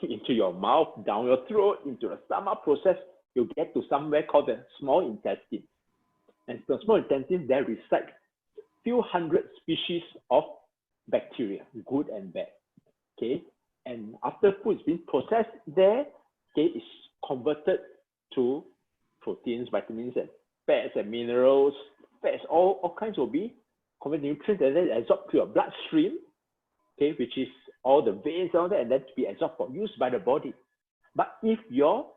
into your mouth, down your throat, into the stomach process, you get to somewhere called the small intestine. And the small intestine, there reside few hundred species of bacteria, good and bad. Okay, and after food is being processed there, okay, it's converted to proteins, vitamins, and fats and minerals. Fats, all kinds will be converted to nutrients and then absorbed to your bloodstream, okay, which is all the veins and all that, and then to be absorbed for use by the body. But if your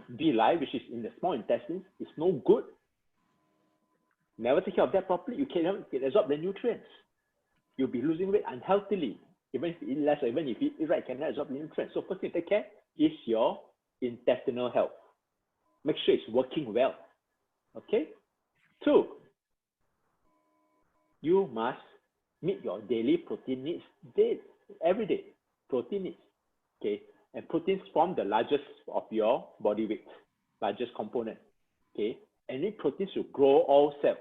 villi, which is in the small intestines, is no good, Never take care of that properly, you cannot absorb the nutrients. You'll be losing weight unhealthily. Even if you eat less, or even if you eat right, cannot absorb the nutrients. So first thing to take care is your intestinal health. Make sure it's working well. Okay? 2, you must meet your daily protein needs every day. Protein needs. Okay? And proteins form the largest of your body weight, largest component. Okay? And need proteins to grow all cells.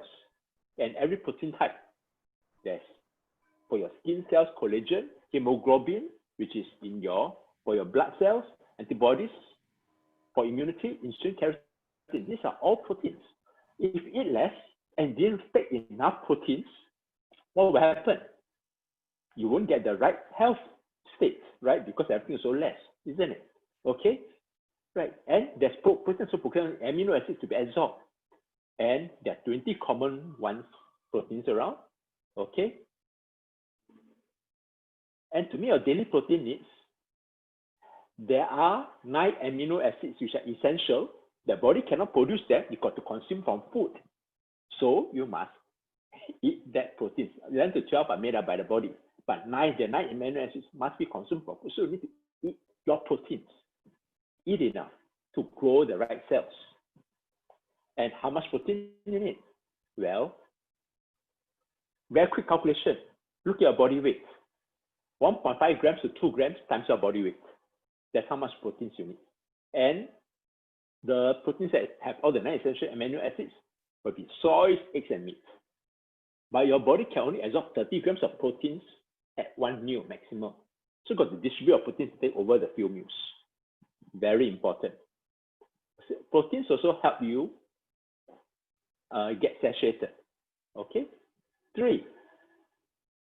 And every protein type, there's for your skin cells, collagen, hemoglobin, which is in for your blood cells, antibodies, for immunity, insulin, keratin. These are all proteins. If you eat less and didn't take enough proteins, what will happen? You won't get the right health state, right? Because everything is so less, isn't it? Okay? Right. And there's proteins, so amino acids to be absorbed. And there are 20 common proteins around. Okay? And to meet your daily protein needs, there are 9 amino acids which are essential. The body cannot produce them. You got to consume from food. So you must eat that protein. 11 to 12 are made up by the body. But the 9 amino acids must be consumed from food. So you need to eat your proteins. Eat enough to grow the right cells. And how much protein you need? Well, very quick calculation. Look at your body weight. 1.5 grams to 2 grams times your body weight. That's how much proteins you need. And the proteins that have all the 9 essential amino acids will be soy, eggs, and meat. But your body can only absorb 30 grams of proteins at one meal maximum. So you've got to distribute your proteins to take over the few meals. Very important. Proteins also help you get satiated. Okay? 3,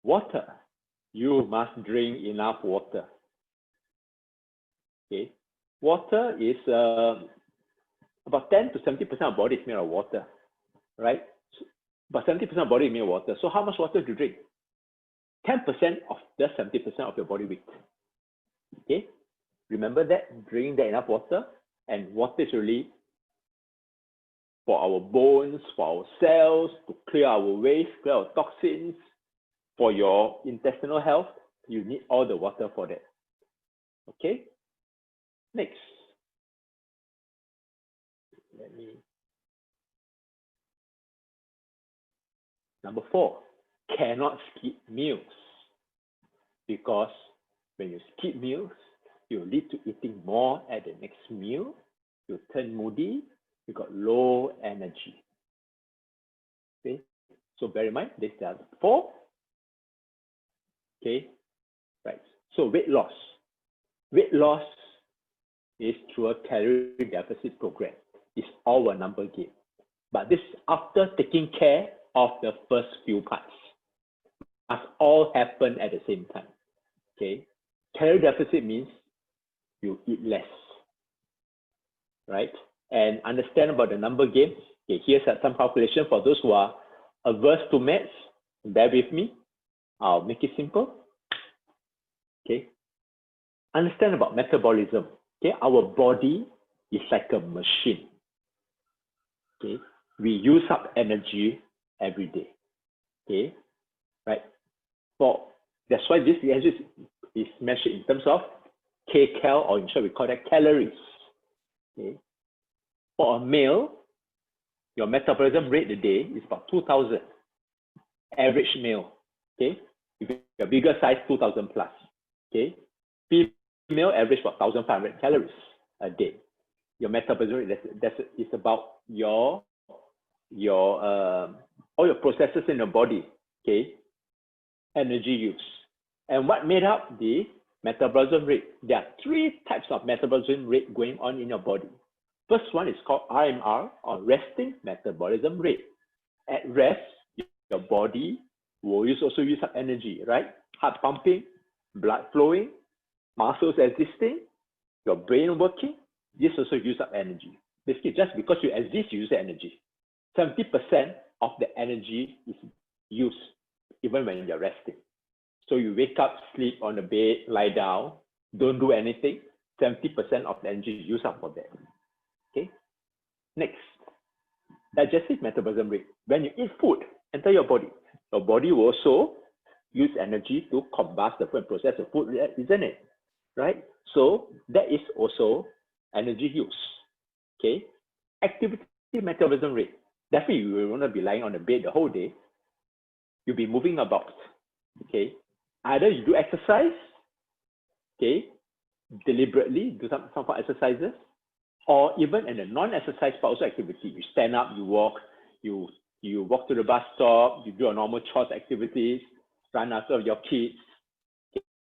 water. You must drink enough water. Okay? Water is about 10 to 70% of body is made of water, right? But 70% of body is made of water. So how much water do you drink? 10% of the 70% of your body weight. Okay? Remember that, drink that enough water, and water is really for our bones, for our cells, to clear our waste, clear our toxins. For your intestinal health, you need all the water for that. Okay? Next. Number 4, cannot skip meals. Because when you skip meals, you lead to eating more at the next meal. You turn moody. You got low energy. Okay? So bear in mind, these are 4. Okay? Right. So weight loss. Weight loss is through a calorie deficit program. It's all a number game. But this is after taking care of the first few parts. Must all happen at the same time. Okay? Calorie deficit means you eat less. Right? And understand about the number game. Okay, here's some calculation for those who are averse to maths. Bear with me. I'll make it simple. Okay. Understand about metabolism. Okay. Our body is like a machine. Okay. We use up energy every day. Okay. Right. That's why this is measured in terms of kcal, or in short, we call that calories. Okay. For a male, your metabolism rate a day is about 2,000. Average male. Okay. If you're bigger size, 2,000 plus. Okay. Female average about 1,500 calories a day. Your metabolism rate is about all your processes in your body. Okay. Energy use. And what made up the metabolism rate? There are 3 types of metabolism rate going on in your body. First one is called RMR, or resting metabolism rate. At rest, your body will also use up energy, right? Heart pumping, blood flowing, muscles existing, your brain working. This also use up energy. Basically, just because you exist, you use energy. 70% of the energy is used even when you're resting. So you wake up, sleep on the bed, lie down, don't do anything. 70% of the energy is used up for that. Okay. Next. digestive metabolism rate. When you eat food, enter your body will also use energy to combust the food and process the food, isn't it? Right? So that is also energy use. Okay? Activity metabolism rate. Definitely you will not be lying on the bed the whole day. You'll be moving about. Okay? Either you do exercise, okay, deliberately do some form of exercises, or even in a non-exercise but also activity. You stand up, you walk walk to the bus stop, you do a normal chores activities, run after your kids,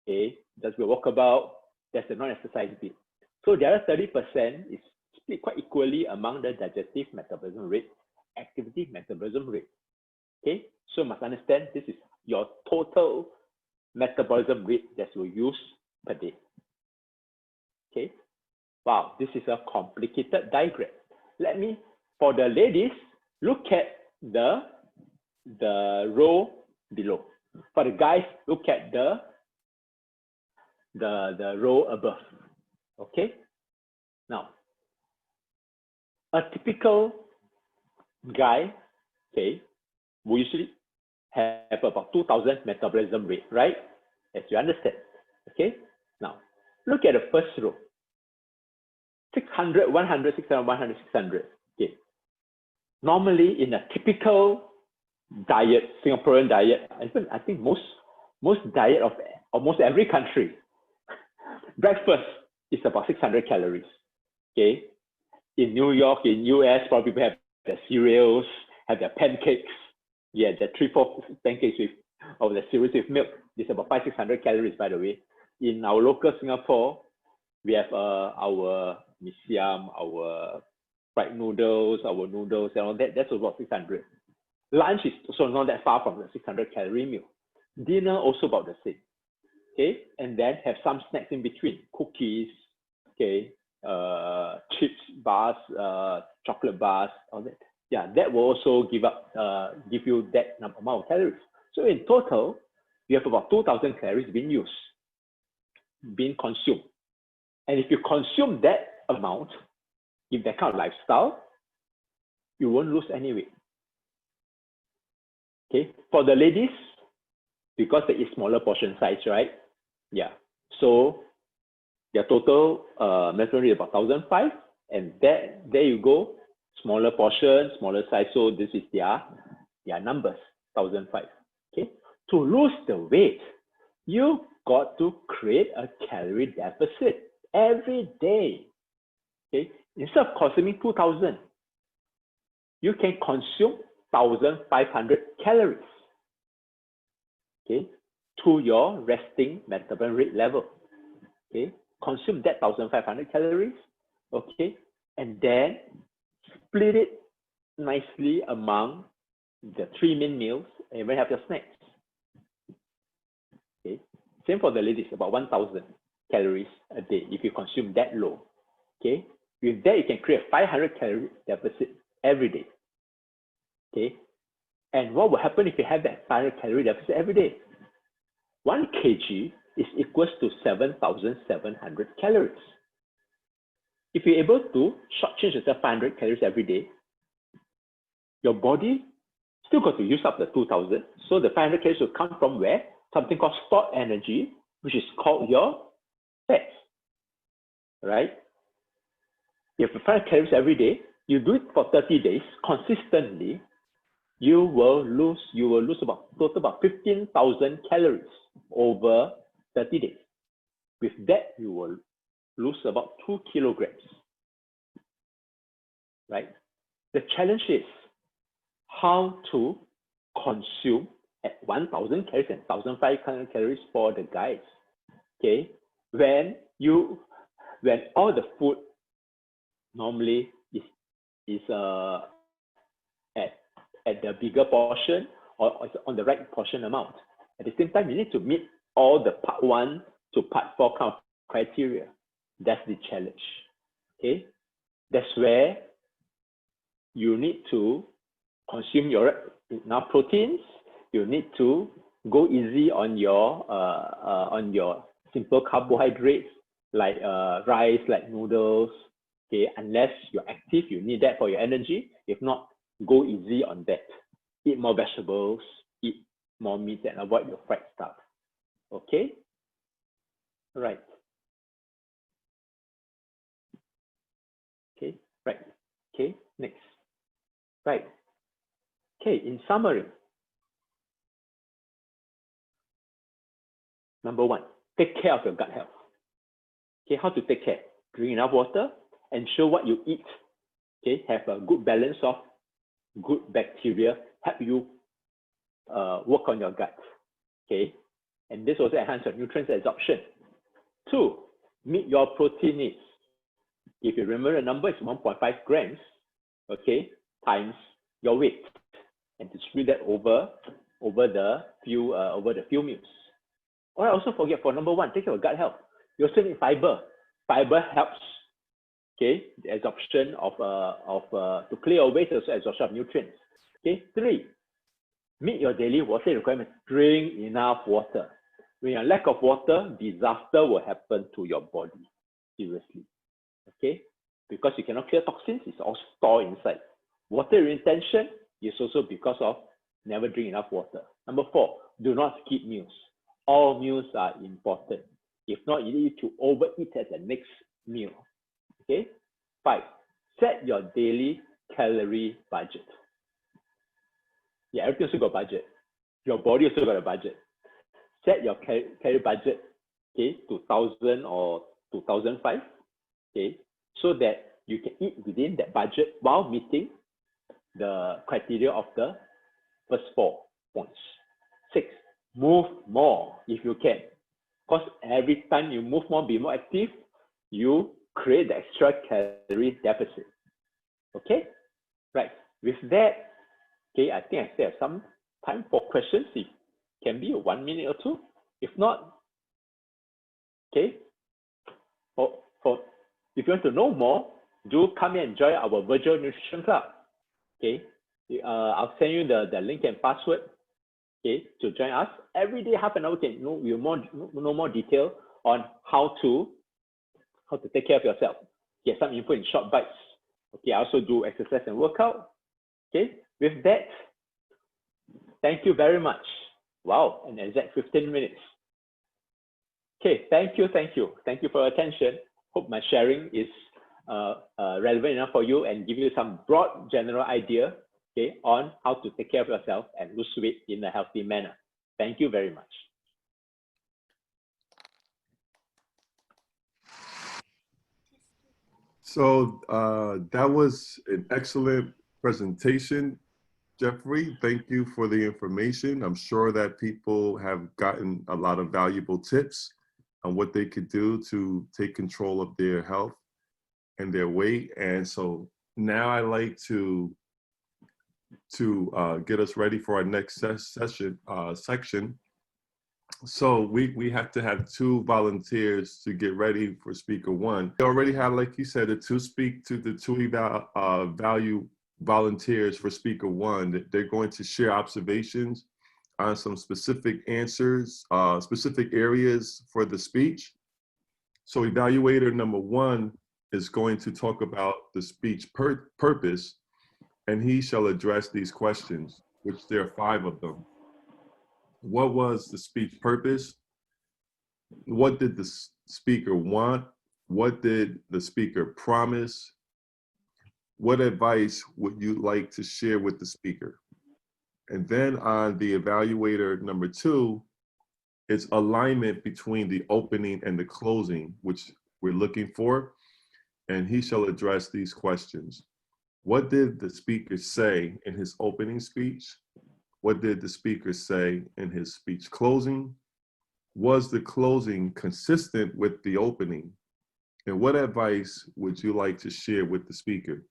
okay, does your walkabout, that's the non-exercise bit. So the other 30% is split quite equally among the digestive metabolism rate, activity metabolism rate. Okay, so you must understand this is your total metabolism rate that you use per day. Okay, wow, this is a complicated diagram. Let me, for the ladies, look at the row below. For the guys, look at the row above. Okay, now a typical guy, okay, we usually have about 2000 metabolism rate, right? As you understand. Okay, now look at the first row. 600, 100, 600, 100, 600. Okay. Normally in a typical diet, Singaporean diet, even I think most diet of almost every country, breakfast is about 600 calories. Okay. In New York, in US, probably people have their cereals, have their pancakes. Yeah, the 3-4 pancakes of the cereals with milk. It's about 500-600 calories, by the way. In our local Singapore, we have our mee siam, our fried noodles, our noodles, and all that. That's about 600. Lunch is also not that far from the 600 calorie meal. Dinner also about the same. Okay, and then have some snacks in between, cookies, okay, chips bars, chocolate bars, all that. Yeah, that will also give you that amount of calories. So in total, you have about 2,000 calories being used, being consumed. And if you consume that amount, in that kind of lifestyle, you won't lose any weight. Okay, for the ladies, because they eat smaller portion size, right? Yeah, so their total metabolic rate is about 1,500, and there you go, smaller portion, smaller size. So this is their numbers, 1,500. Okay, to lose the weight, you got to create a calorie deficit every day. Okay, instead of consuming 2,000, you can consume 1,500 calories. Okay, to your resting metabolic rate level. Okay, consume that 1,500 calories. Okay, and then split it nicely among the 3 main meals, and even have your snacks. Okay, same for the ladies, about 1,000 calories a day if you consume that low. Okay, with that you can create a 500 calorie deficit every day. Okay, and what will happen if you have that 500 calorie deficit every day? 1 kg is equals to 7,700 calories. If you're able to shortchange yourself 500 calories every day, your body still got to use up the 2,000. So the 500 calories will come from where? Something called stored energy, which is called your fats. Right? If you have 500 calories every day, you do it for 30 days consistently, you will lose about 15,000 calories over 30 days. With that, you will lose about 2 kilograms. Right? The challenge is how to consume at 1,000 calories and 1,500 calories for the guys. Okay, when all the food normally is at the bigger portion or on the right portion amount. At the same time, you need to meet all the part 1 to part 4 kind of criteria. That's the challenge. Okay, that's where you need to consume enough proteins. You need to go easy on your simple carbohydrates like rice, like noodles. Okay, unless you're active, you need that for your energy. If not, go easy on that. Eat more vegetables, eat more meat, and avoid your fried stuff. Okay? Right. Okay, right. Okay, next. Right. Okay, in summary, number one, take care of your gut health. Okay, how to take care? Drink enough water, ensure what you eat, okay, have a good balance of good bacteria, help you work on your gut, okay, and this also enhance your nutrients absorption. Two, meet your protein needs. If you remember, the number is 1.5 grams, okay, times your weight, and to split that over the few meals. Or I also forget for number one, take care of gut health. You also need fiber. Fiber helps, okay, the absorption to clear away the absorption of nutrients. Okay, three, meet your daily water requirements. Drink enough water. When you lack of water, disaster will happen to your body. Seriously, okay, because you cannot clear toxins. It's all stored inside. Water retention is also because of never drink enough water. Number four, do not skip meals. All meals are important. If not, you need to overeat at the next meal. Okay? Five, set your daily calorie budget. Yeah, everything also got budget. Your body also got a budget. Set your calorie budget, okay, to 1,000 or 2,005, okay, so that you can eat within that budget while meeting the criteria of the first 4 points. 6, move more if you can. Because every time you move more, be more active, you create the extra calorie deficit. Okay? Right. With that, okay, I think I still have some time for questions. It can be 1 minute or 2. If not, okay, if you want to know more, do come and join our virtual nutrition club. Okay, I'll send you the link and password. Okay, to join us every day, half an hour. Can know more detail on how to take care of yourself. Get some info in short bites. Okay, I also do exercise and workout. Okay, with that, thank you very much. Wow, an exact 15 minutes. Okay, thank you for your attention. Hope my sharing is relevant enough for you and give you some broad general idea, okay, on how to take care of yourself and lose weight in a healthy manner. Thank you very much. So that was an excellent presentation, Jeffrey. Thank you for the information. I'm sure that people have gotten a lot of valuable tips on what they could do to take control of their health and their weight. And so now I like to get us ready for our next section. So we have to have 2 volunteers to get ready for speaker 1. We already have, like you said, the 2 value volunteers for speaker 1. They're going to share observations on some specific answers, specific areas for the speech. So evaluator number 1 is going to talk about the speech purpose, and he shall address these questions, which there are 5 of them. What was the speech purpose? What did the speaker want? What did the speaker promise? What advice would you like to share with the speaker? And then on the evaluator number 2, it's alignment between the opening and the closing, which we're looking for. And he shall address these questions. What did the speaker say in his opening speech? What did the speaker say in his speech closing? Was the closing consistent with the opening? And what advice would you like to share with the speaker?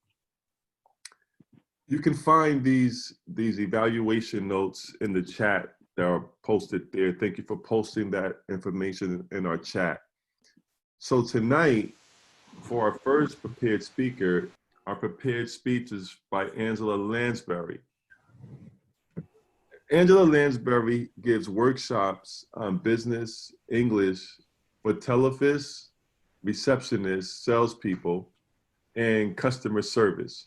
You can find these evaluation notes in the chat that are posted there. Thank you for posting that information in our chat. So tonight, for our first prepared speaker, our prepared speech is by Angela Lansbury. Angela Lansbury gives workshops on business English for telephonists, receptionists, salespeople, and customer service.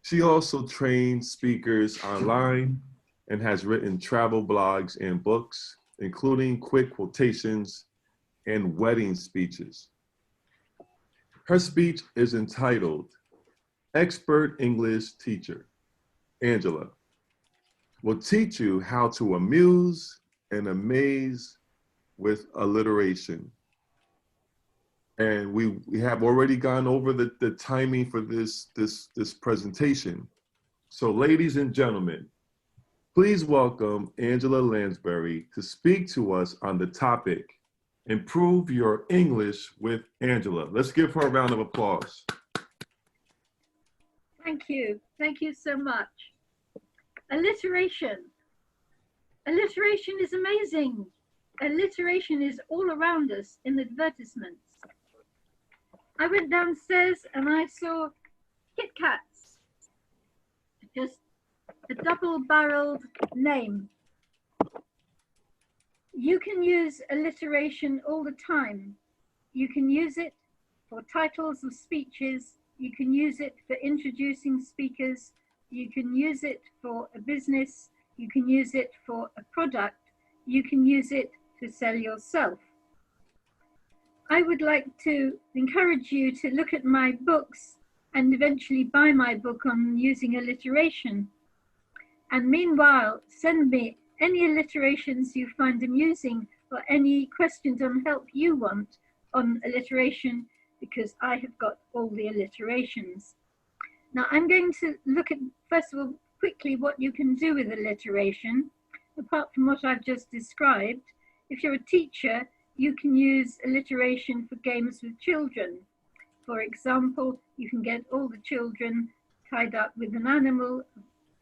She also trains speakers online and has written travel blogs and books, including quick quotations and wedding speeches. Her speech is entitled Expert English Teacher. Angela will teach you how to amuse and amaze with alliteration. And we have already gone over the timing for this presentation. So ladies and gentlemen, please welcome Angela Lansbury to speak to us on the topic, Improve Your English with Angela. Let's give her a round of applause. Thank you. Thank you so much. Alliteration. Alliteration is amazing. Alliteration is all around us in advertisements. I went downstairs and I saw Kit Kats. Just a double-barreled name. You can use alliteration all the time. You can use it for titles of speeches. You can use it for introducing speakers. You can use it for a business. You can use it for a product. You can use it to sell yourself. I would like to encourage you to look at my books and eventually buy my book on using alliteration. And meanwhile, send me any alliterations you find amusing or any questions on help you want on alliteration, because I have got all the alliterations. Now I'm going to look at, first of all, quickly what you can do with alliteration. Apart from what I've just described, if you're a teacher, you can use alliteration for games with children. For example, you can get all the children tied up with an animal,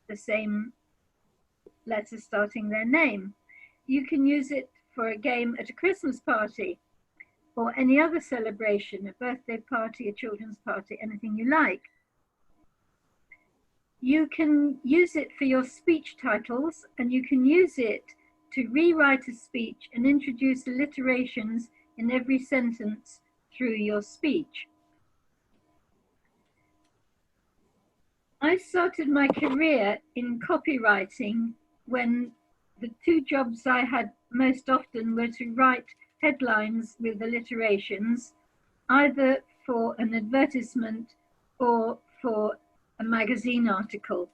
the same letter starting their name. You can use it for a game at a Christmas party or any other celebration, a birthday party, a children's party, anything you like. You can use it for your speech titles, and you can use it to rewrite a speech and introduce alliterations in every sentence through your speech. I started my career in copywriting when the two jobs I had most often were to write headlines with alliterations, either for an advertisement or for a magazine article.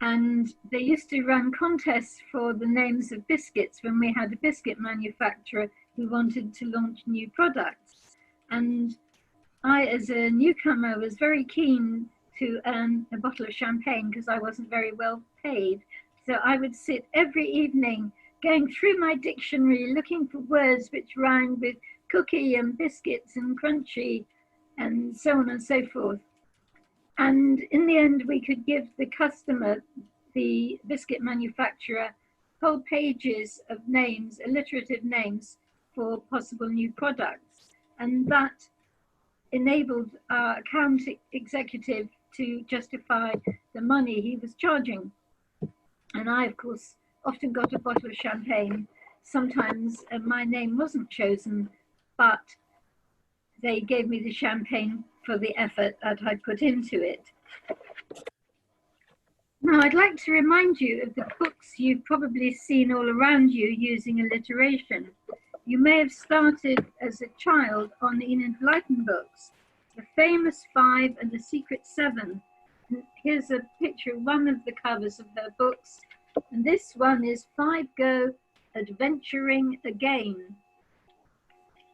And they used to run contests for the names of biscuits when we had a biscuit manufacturer who wanted to launch new products. And I, as a newcomer, was very keen to earn a bottle of champagne because I wasn't very well paid. So I would sit every evening going through my dictionary looking for words which rhymed with cookie and biscuits and crunchy and so on and so forth. And in the end, we could give the customer, the biscuit manufacturer, whole pages of names, alliterative names for possible new products. And that enabled our account executive to justify the money he was charging. And I, of course, often got a bottle of champagne. Sometimes my name wasn't chosen, but they gave me the champagne for the effort that I put into it. Now, I'd like to remind you of the books you've probably seen all around you using alliteration. You may have started as a child on the Enid Blyton books, The Famous Five and The Secret Seven. And here's a picture of one of the covers of her books. And this one is Five Go Adventuring Again.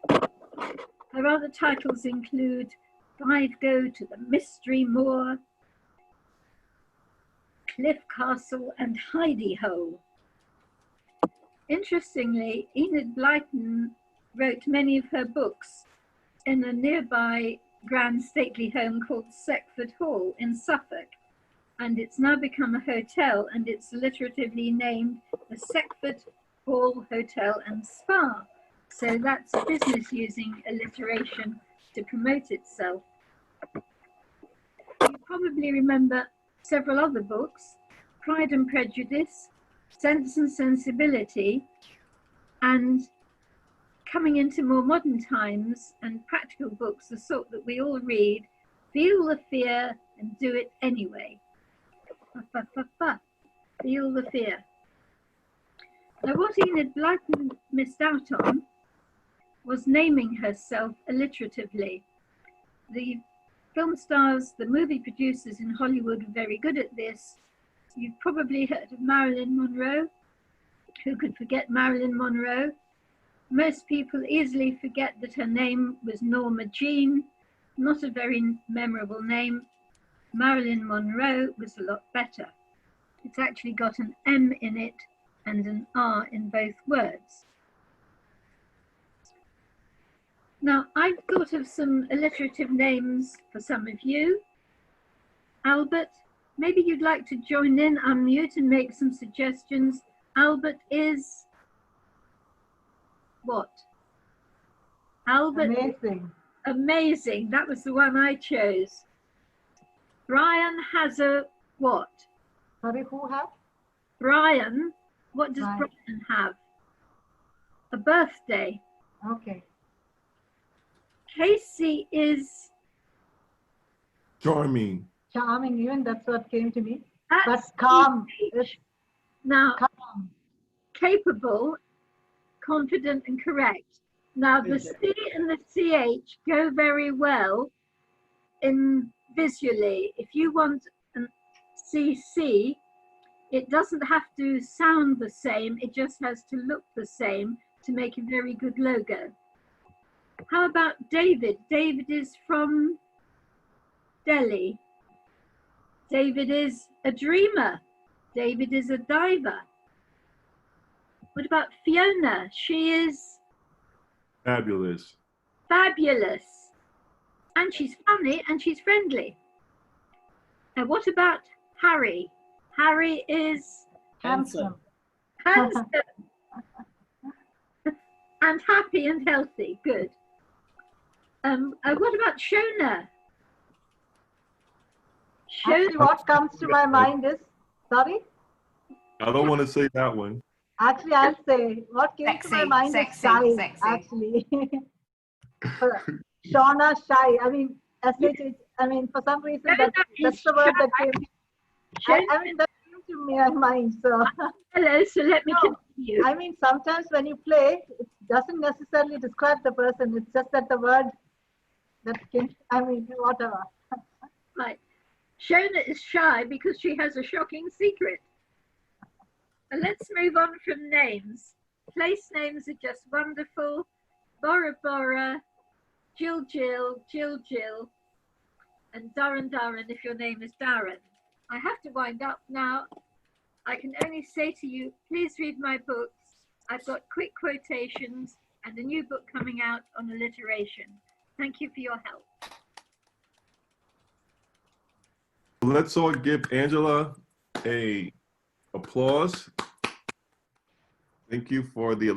Her other titles include Five Go to the Mystery Moor, Cliff Castle, and Heidi Ho. Interestingly, Enid Blyton wrote many of her books in a nearby grand stately home called Seckford Hall in Suffolk, and it's now become a hotel, and it's alliteratively named the Seckford Hall Hotel and Spa. So that's a business using alliteration to promote itself. You probably remember several other books, Pride and Prejudice, Sense and Sensibility, and coming into more modern times and practical books, the sort that we all read, Feel the Fear, and do it anyway. Feel the fear. Now, what Enid Blyton missed out on was naming herself alliteratively. The film stars, the movie producers in Hollywood are very good at this. You've probably heard of Marilyn Monroe. Who could forget Marilyn Monroe? Most people easily forget that her name was Norma Jean, not a very memorable name. Marilyn Monroe was a lot better. It's actually got an M in it and an R in both words. Now, I've thought of some alliterative names for some of you. Albert, maybe you'd like to join in, unmute, and make some suggestions. Albert is what? Albert. Amazing. Amazing. That was the one I chose. Brian has a what? Sorry, who have? Brian. What does Right. Brian have? A birthday. Okay. Casey is Charming. Charming, even that's what came to me. at But calm. It's now calm. capable, confident, and correct. Now the C and the CH go very well in visually. If you want an CC, it doesn't have to sound the same, it just has to look the same to make a very good logo. How about David? David is from Delhi. David is a dreamer. David is a diver. What about Fiona? She is Fabulous. fabulous. And she's funny and she's friendly. Now what about Harry? Harry is Handsome. handsome and happy and healthy. Good. What about Shona? Actually, what comes to my mind is, sorry? I don't want to say that one. Actually, I'll say, what came to my Sexy, mind sexy, is shy, sexy. actually. Shauna, shy. I mean, SHH, I mean, for some reason, that's the word that came. I mean, that came to my mind. So, Hello, so let me No, continue. I mean, sometimes when you play, it doesn't necessarily describe the person. It's just that the word that came, I mean, whatever. Right. Shona is shy because she has a shocking secret. And let's move on from names. Place names are just wonderful. Bora Bora, Jill Jill, Jill Jill, and Darren Darren if your name is Darren. I have to wind up now. I can only say to you, please read my books. I've got quick quotations and a new book coming out on alliteration. Thank you for your help. Let's all give Angela a applause. Thank you for the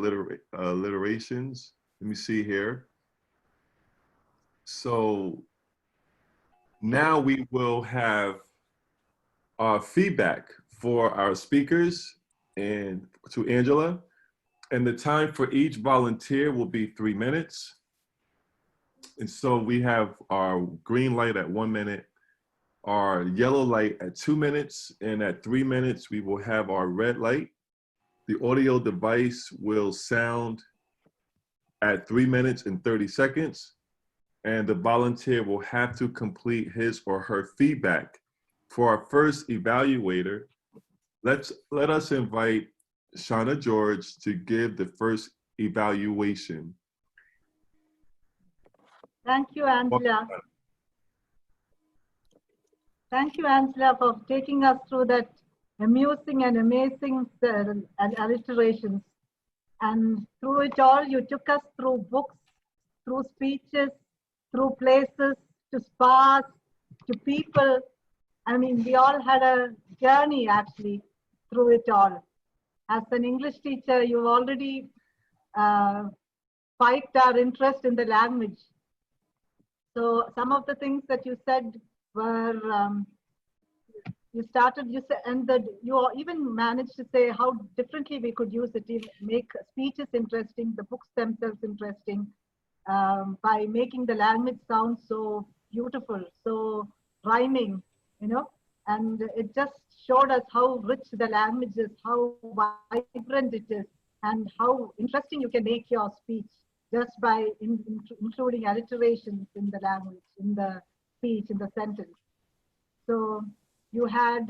alliterations. Let me see here. So now we will have feedback for our speakers and to Angela. And the time for each volunteer will be 3 minutes. And so we have our green light at 1 minute, our yellow light at 2 minutes, and at 3 minutes, we will have our red light. The audio device will sound at 3 minutes and 30 seconds, and the volunteer will have to complete his or her feedback. For our first evaluator, let us invite Shauna George to give the first evaluation. Thank you, Angela. Thank you, Angela, for taking us through that amusing and amazing alliterations. And through it all, you took us through books, through speeches, through places, to spas, to people. I mean, we all had a journey, actually, through it all. As an English teacher, you've already spiked our interest in the language. So some of the things that you said were, you even managed to say how differently we could use it, to make speeches interesting, the books themselves interesting, by making the language sound so beautiful, so rhyming, you know, and it just showed us how rich the language is, how vibrant it is, and how interesting you can make your speech just by including alliterations in the language, in the speech, in the sentence. So you had,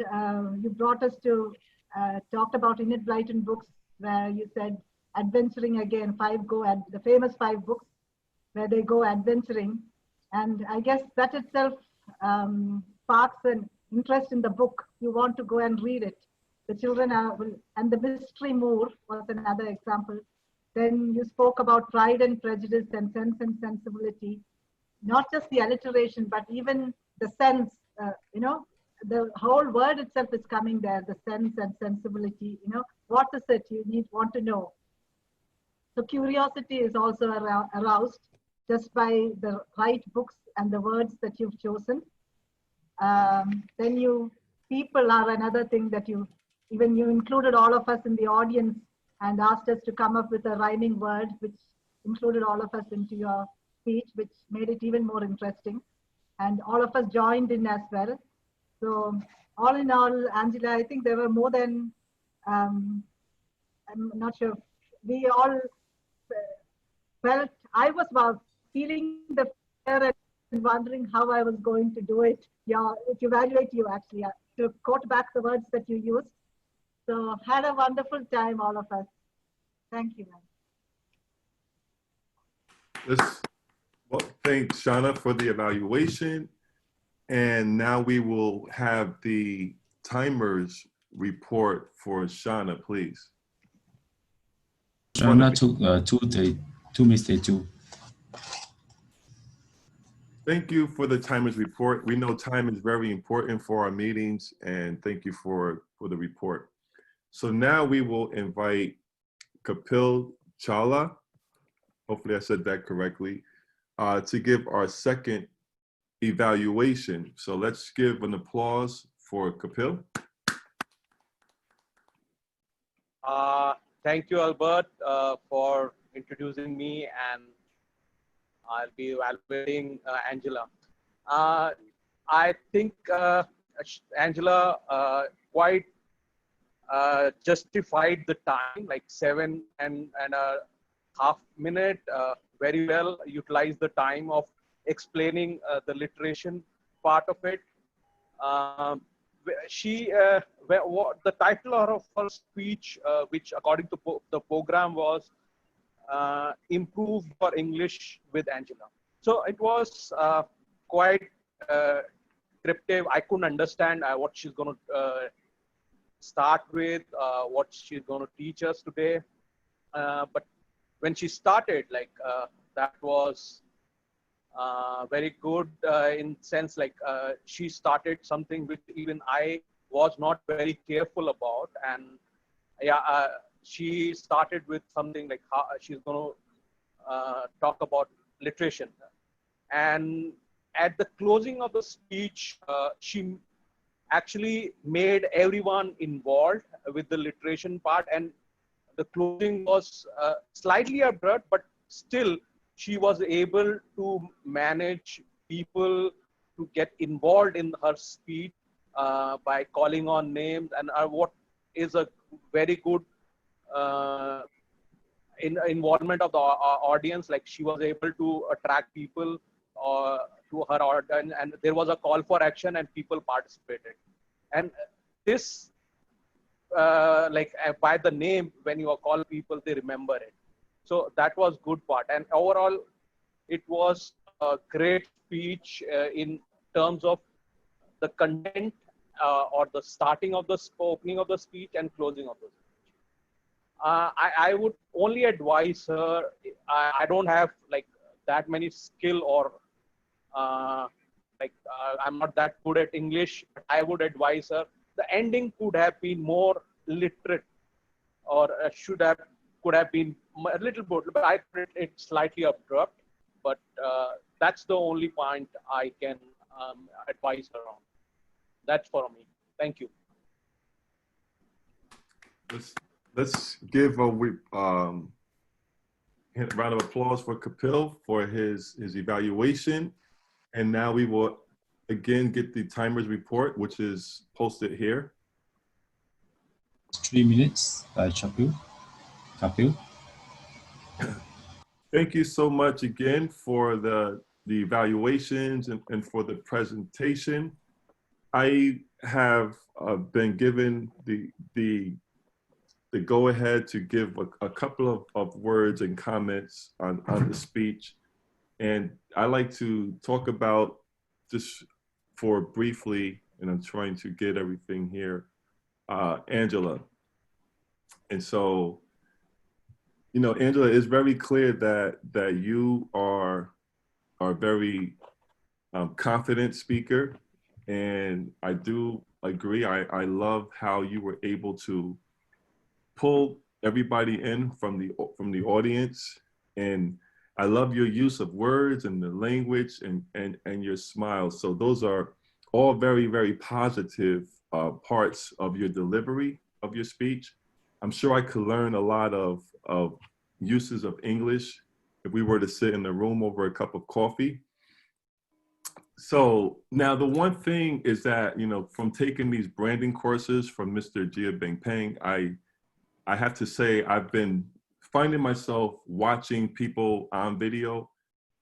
you brought us to talked about Enid Blyton books, where you said adventuring again, the famous 5 books where they go adventuring. And I guess that itself sparks an interest in the book. You want to go and read it. The children and the mystery Moor was another example. Then you spoke about Pride and Prejudice and Sense and Sensibility, not just the alliteration, but even the sense, you know, the whole word itself is coming there, the sense and sensibility, you know, what is it you want to know. So curiosity is also aroused just by the right books and the words that you've chosen. Then people are another thing that you included all of us in the audience and asked us to come up with a rhyming word, which included all of us into your speech, which made it even more interesting. And all of us joined in as well. So all in all, Angela, I think there were more than, I'm not sure, we all felt, I was feeling the fear and wondering how I was going to do it. Yeah, to evaluate you actually, to quote back the words that you used. So had a wonderful time, all of us. Thank you. Let's thank Shauna for the evaluation. And now we will have the timers report for Shauna, please. Shauna took two mistakes too. Thank you for the timers report. We know time is very important for our meetings, and thank you for the report. So now we will invite Kapil Chawla, hopefully I said that correctly, to give our second evaluation. So let's give an applause for Kapil. Thank you, Albert, for introducing me, and I'll be evaluating Angela. I think Angela quite justified the time, like 7.5 minutes, very well utilized the time of explaining the literation part of it. The title of her speech, which according to the program was Improve Your English with Angela. So it was quite descriptive. I couldn't understand what she's going to start with, what she's going to teach us today. But when she started, like that was very good in sense, like she started something which even I was not very careful about. And yeah, she started with something like how she's going to talk about literation. And at the closing of the speech, she actually made everyone involved with the literation part. And the closing was slightly abrupt, but still she was able to manage people to get involved in her speech by calling on names, and what is a very good involvement of the audience. Like she was able to attract people to her audience, and there was a call for action and people participated. And this by the name, when you call people, they remember it. So that was good part. And overall, it was a great speech in terms of the content or the starting of the opening of the speech and closing of the speech. I would only advise her, I don't have like that many skill or I'm not that good at English, but I would advise her, the ending could have been more literate, or could have been a little bit, but I put it slightly abrupt. But that's the only point I can advise her on. That's for me. Thank you. Let's give a round of applause for Kapil for his evaluation. And now we will again get the timer's report, which is posted here. 3 minutes, Kapil. Thank you so much again for the evaluations and for the presentation. I have been given the go ahead to give a couple of words and comments on the speech. And I like to talk about just for briefly, and I'm trying to get everything here, Angela. And so, you know, Angela, it's very clear that you are a very confident speaker. And I do agree. I love how you were able to pull everybody in from the audience. And I love your use of words and the language and your smile. So those are all very, very positive parts of your delivery of your speech. I'm sure I could learn a lot of uses of English if we were to sit in the room over a cup of coffee. So now the one thing is that, you know, from taking these branding courses from Mr. Jia Bengpeng, I have to say I've been finding myself watching people on video,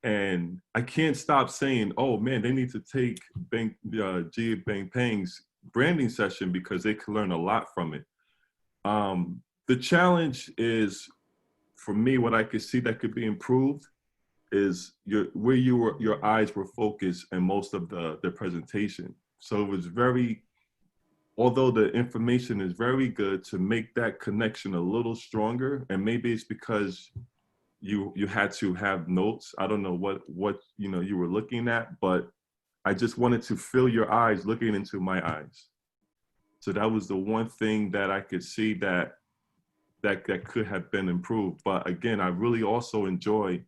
and I can't stop saying, oh man, they need to take Jia Bengpeng's branding session because they could learn a lot from it. The challenge is, for me, what I could see that could be improved is where your eyes were focused in most of the presentation. So it was very, although the information is very good, to make that connection a little stronger. And maybe it's because you had to have notes. I don't know what you know you were looking at, but I just wanted to feel your eyes looking into my eyes. So that was the one thing that I could see that could have been improved. But again, I really also enjoy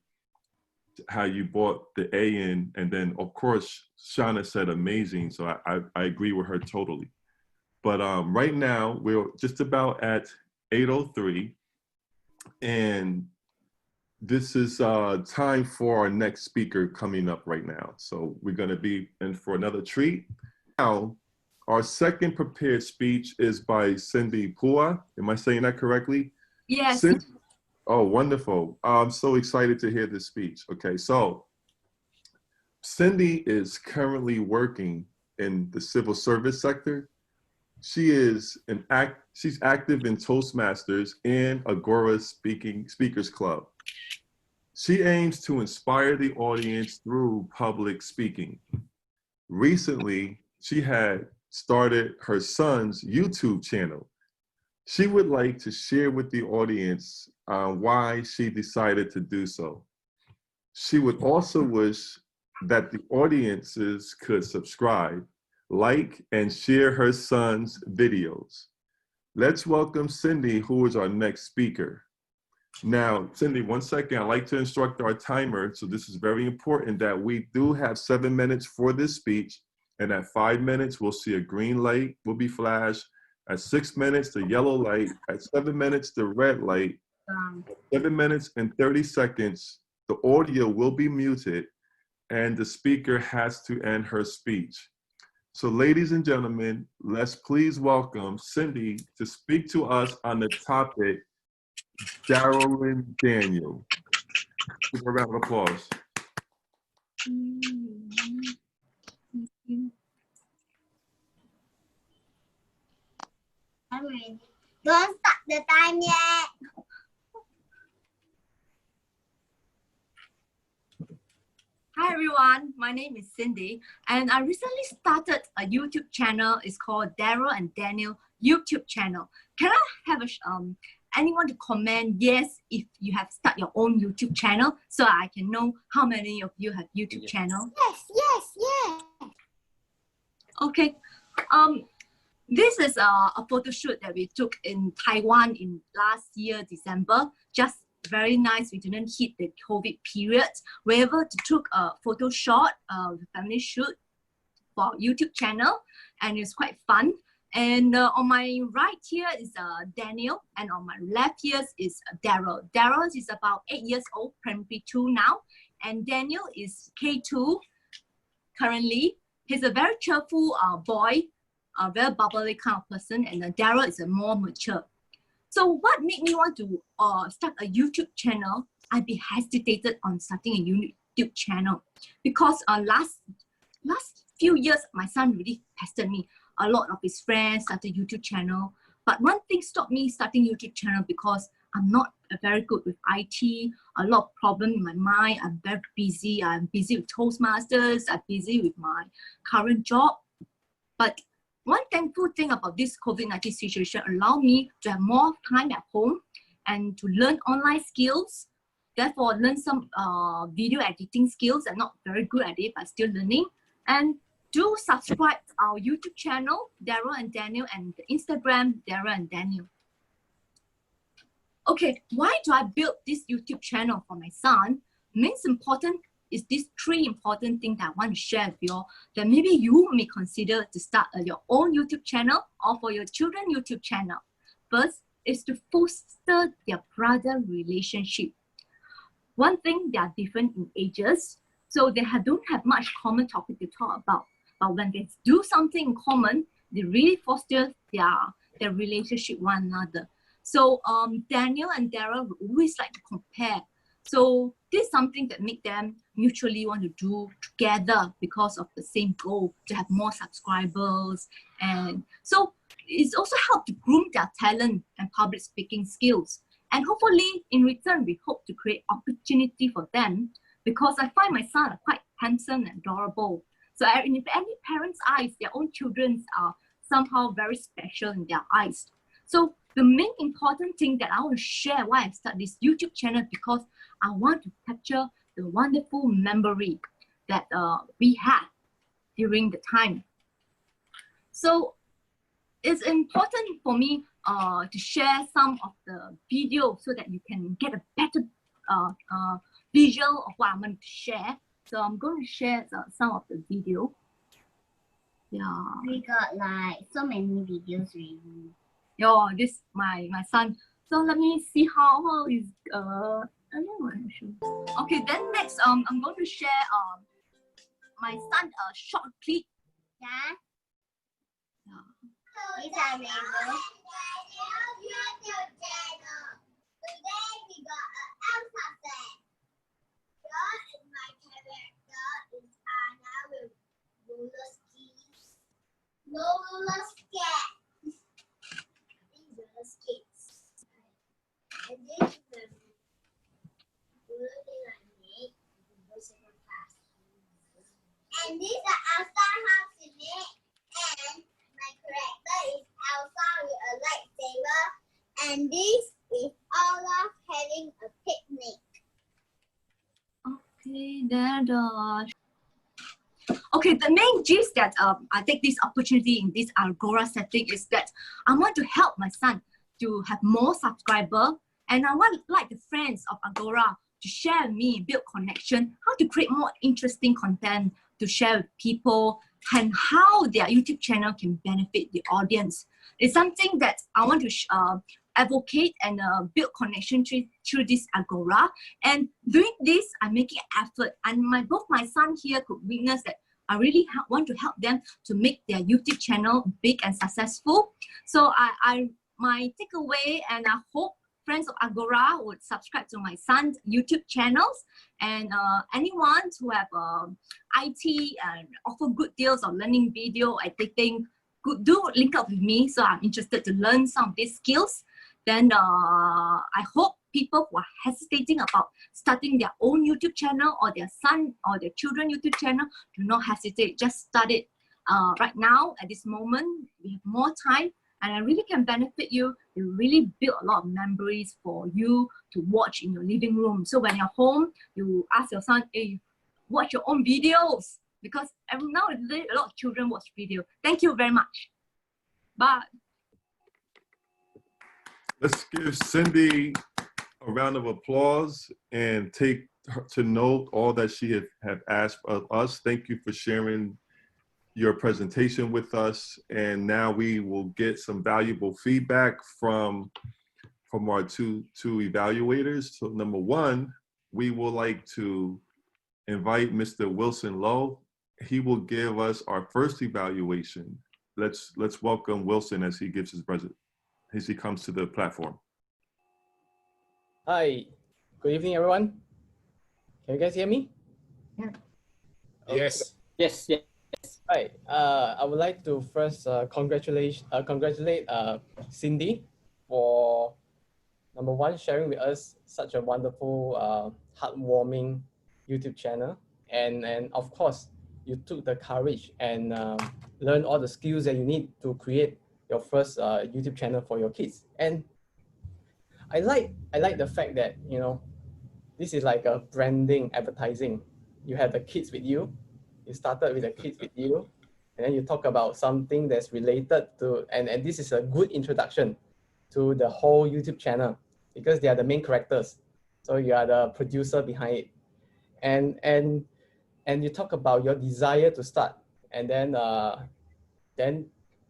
how you brought the A in, and then of course Shauna said amazing, so I agree with her totally. But right now we're just about at 8:03, and this is time for our next speaker coming up right now. So we're going to be in for another treat. Now, our second prepared speech is by Cindy Pua. Am I saying that correctly? Yes. Oh, wonderful. I'm so excited to hear this speech. Okay, so Cindy is currently working in the civil service sector. She is she's active in Toastmasters and Agora Speakers Club. She aims to inspire the audience through public speaking. Recently, she had started her son's YouTube channel. She would like to share with the audience why she decided to do so. She would also wish that the audiences could subscribe, like, and share her son's videos. Let's welcome Cindy, who is our next speaker. Now, Cindy, 1 second. I'd like to instruct our timer. So this is very important that we do have 7 minutes for this speech. And at 5 minutes, we'll see a green light will be flashed. At 6 minutes, the yellow light. At 7 minutes, the red light. 7 minutes and 30 seconds, the audio will be muted and the speaker has to end her speech. So ladies and gentlemen, let's please welcome Cindy to speak to us on the topic, Darylyn Daniel. Give her a round of applause. I'm ready. Don't stop the time yet. Hi everyone, my name is Cindy, and I recently started a YouTube channel. It's called Daryl and Daniel YouTube channel. Can I have anyone to comment yes if you have started your own YouTube channel, so I can know how many of you have YouTube channel? Yes. Okay. This is a photo shoot that we took in Taiwan in last year, December. Just very nice. We didn't hit the COVID period. We were able to took a photo shot, family shoot for YouTube channel, and it's quite fun. And on my right here is Daniel, and on my left here is Daryl. Daryl is about 8 years old, primary 2 now, and Daniel is K2 currently. he's a very cheerful boy, a very bubbly kind of person, and Daryl is a more mature. So what made me want to start a YouTube channel? I be hesitated on starting a YouTube channel because last few years, my son really pestered me. A lot of his friends started YouTube channel. But one thing stopped me starting YouTube channel because I'm not very good with IT, a lot of problems in my mind. I'm very busy. I'm busy with Toastmasters. I'm busy with my current job. But one thankful thing about this COVID-19 situation allowed me to have more time at home and to learn online skills. Therefore, learn some video editing skills. I'm not very good at it, but still learning. And do subscribe to our YouTube channel, Daryl and Daniel, and the Instagram, Daryl and Daniel. Okay, why do I build this YouTube channel for my son? Most important is these 3 important things that I want to share with you all, that maybe you may consider to start your own YouTube channel or for your children YouTube channel. First is to foster their brother relationship. One thing, they are different in ages, so they don't have much common topic to talk about. But when they do something in common, they really foster their relationship one another. So Daniel and Daryl always like to compare. So this is something that make them mutually want to do together because of the same goal, to have more subscribers. And so it's also helped to groom their talent and public speaking skills. And hopefully in return, we hope to create opportunity for them, because I find my son quite handsome and adorable. So in any parent's eyes, their own children are somehow very special in their eyes. So the main important thing that I want to share why I start this YouTube channel, because I want to capture the wonderful memory that we had during the time. So it's important for me to share some of the video so that you can get a better visual of what I'm going to share. So I'm going to share some of the video. Yeah. We got like so many videos already. Yeah, this my son. So let me see how is I don't know. Okay, then next I'm going to share my son short clip. Yeah. These are neighbors. Today we got an Elsa set. Here is my character is Anna with roller skates. No roller skates. These roller skates. And this is the roller thing I made. And these are Elsa house in it. And my character is Elsa with a lightsaber. And this is Olaf having a picnic. Okay, then okay, the main gist that I take this opportunity in this Agora setting is that I want to help my son to have more subscribers, and I want like the friends of Agora to share with me, build connection, how to create more interesting content to share with people, and how their YouTube channel can benefit the audience. It's something that I want to advocate and build connection through this Agora. And doing this, I'm making an effort. And both my son here could witness that I really want to help them to make their YouTube channel big and successful. So my takeaway, and I hope friends of Agora would subscribe to my son's YouTube channels, and anyone who have IT and offer good deals on learning video editing, do link up with me. So I'm interested to learn some of these skills. Then I hope people who are hesitating about starting their own YouTube channel or their son or their children YouTube channel, do not hesitate. Just start it right now at this moment. We have more time, and it really can benefit you. It really build a lot of memories for you to watch in your living room. So when you're home, you ask your son, hey, watch your own videos, because now a lot of children watch video. Thank you very much. Bye. Let's give Cindy a round of applause and take her to note all that she have asked of us. Thank you for sharing your presentation with us. And now we will get some valuable feedback from our two evaluators. So number one, we would like to invite Mr. Wilson Lowe, he will give us our first evaluation. Let's welcome Wilson as he gives his present, as he comes to the platform. Hi, good evening, everyone. Can you guys hear me? Yeah. Yes. Yes, yes. Hi. I would like to first congratulate Cindy for number one, sharing with us such a wonderful, heartwarming YouTube channel, and of course, you took the courage and learned all the skills that you need to create your first YouTube channel for your kids. And I like the fact that, you know, this is like a branding advertising. You have the kids with you. You started with the kids with you, and then you talk about something that's related to, and this is a good introduction to the whole YouTube channel because they are the main characters. So you are the producer behind it, and you talk about your desire to start, and then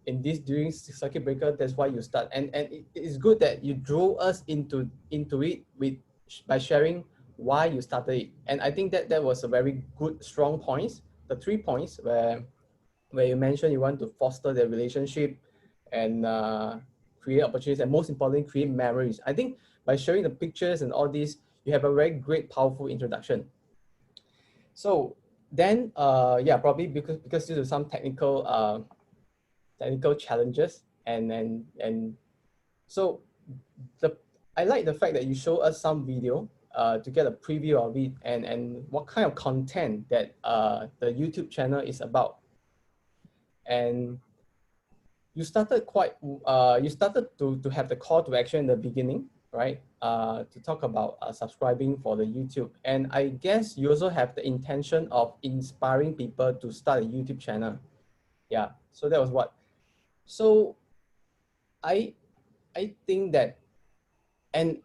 in this during circuit breaker, that's why you start, and it's good that you drew us into it with by sharing why you started it. And I think that was a very good strong points, the 3 points where you mentioned you want to foster the relationship and create opportunities, and most importantly create memories. I think by sharing the pictures and all this, you have a very great powerful introduction. So then yeah, probably because due to some technical challenges, and so I like the fact that you show us some video to get a preview of it, and what kind of content that the YouTube channel is about. And you started to have the call to action in the beginning, right? To talk about subscribing for the YouTube. And I guess you also have the intention of inspiring people to start a YouTube channel. Yeah, so that was what. So I think that, and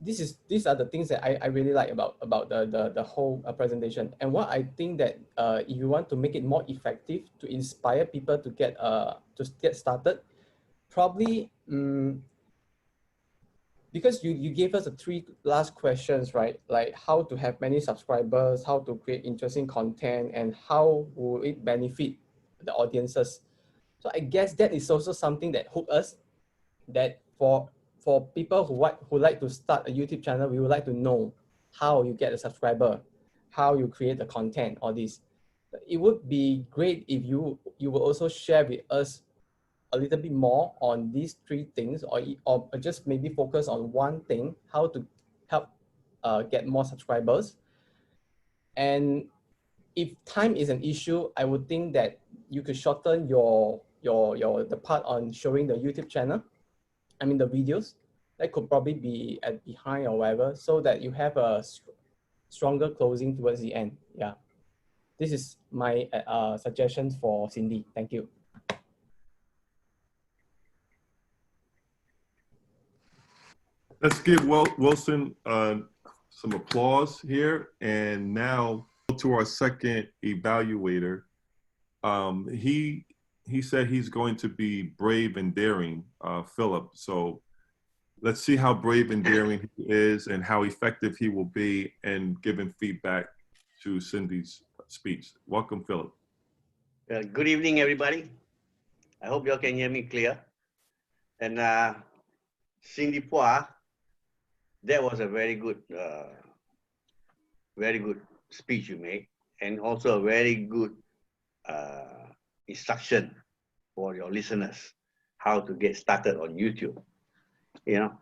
these are the things that I really like about the whole presentation. And what I think that if you want to make it more effective to inspire people to get started, probably because you gave us the 3 last questions, right? Like how to have many subscribers, how to create interesting content, and how will it benefit the audiences. So I guess that is also something that hook us, that for people who like to start a YouTube channel, we would like to know how you get a subscriber, how you create the content, all this. It would be great if you will also share with us a little bit more on these 3 things, or just maybe focus on one thing, how to help get more subscribers. And if time is an issue, I would think that you could shorten the part on showing the YouTube channel. I mean the videos, that could probably be at behind or whatever, so that you have a stronger closing towards the end. Yeah, this is my suggestions for Cindy. Thank you. Let's give Wilson some applause here. And now to our second evaluator. He said he's going to be brave and daring, Philip. So let's see how brave and daring he is and how effective he will be in giving feedback to Cindy's speech. Welcome, Philip. Good evening, everybody. I hope you all can hear me clear. And Cindy Pua, that was a very good speech you made, and also a very good instruction for your listeners how to get started on YouTube. You know,